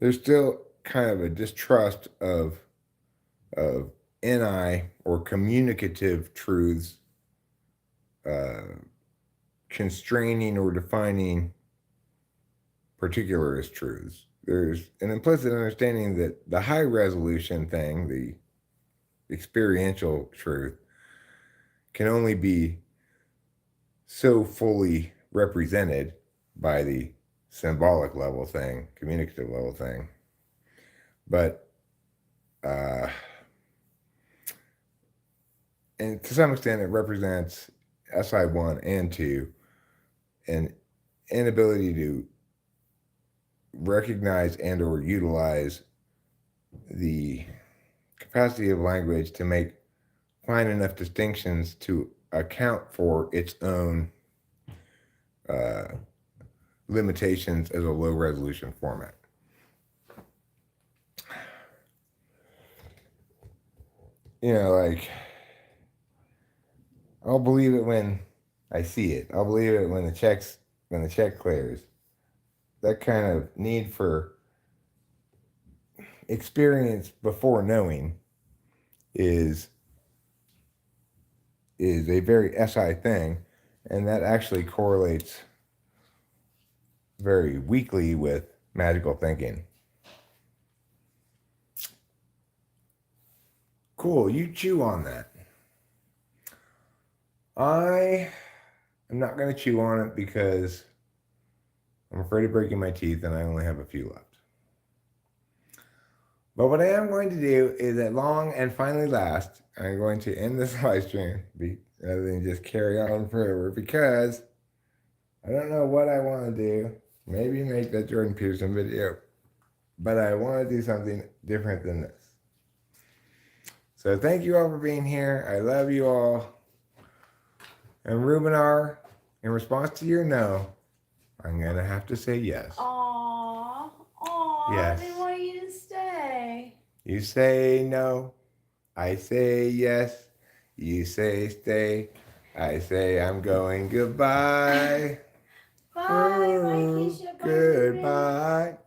there's still kind of a distrust of NI or communicative truths constraining or defining particularist truths. There's an implicit understanding that the high resolution thing, the experiential truth, can only be so fully represented by the symbolic level thing, communicative level thing. But and to some extent it represents SI1 and 2 an inability to recognize and or utilize the capacity of language to find enough distinctions to account for its own limitations as a low resolution format. You know, like, I'll believe it when I see it. I'll believe it when the check clears. That kind of need for experience before knowing is a very SI thing, and that actually correlates very weakly with magical thinking. Cool, you chew on that. I am not going to chew on it because I'm afraid of breaking my teeth and I only have a few left. But what I am going to do is, at long and finally last, I'm going to end this live stream rather than just carry on forever, because I don't know what I want to do. Maybe make that Jordan Peterson video, but I want to do something different than this. So thank you all for being here. I love you all. And Rubinar, in response to your no, I'm going to have to say yes. Aww. Yes. They want you to stay. You say no, I say yes. You say stay, I say I'm going goodbye. Bye, Keisha. Bye, Goodbye.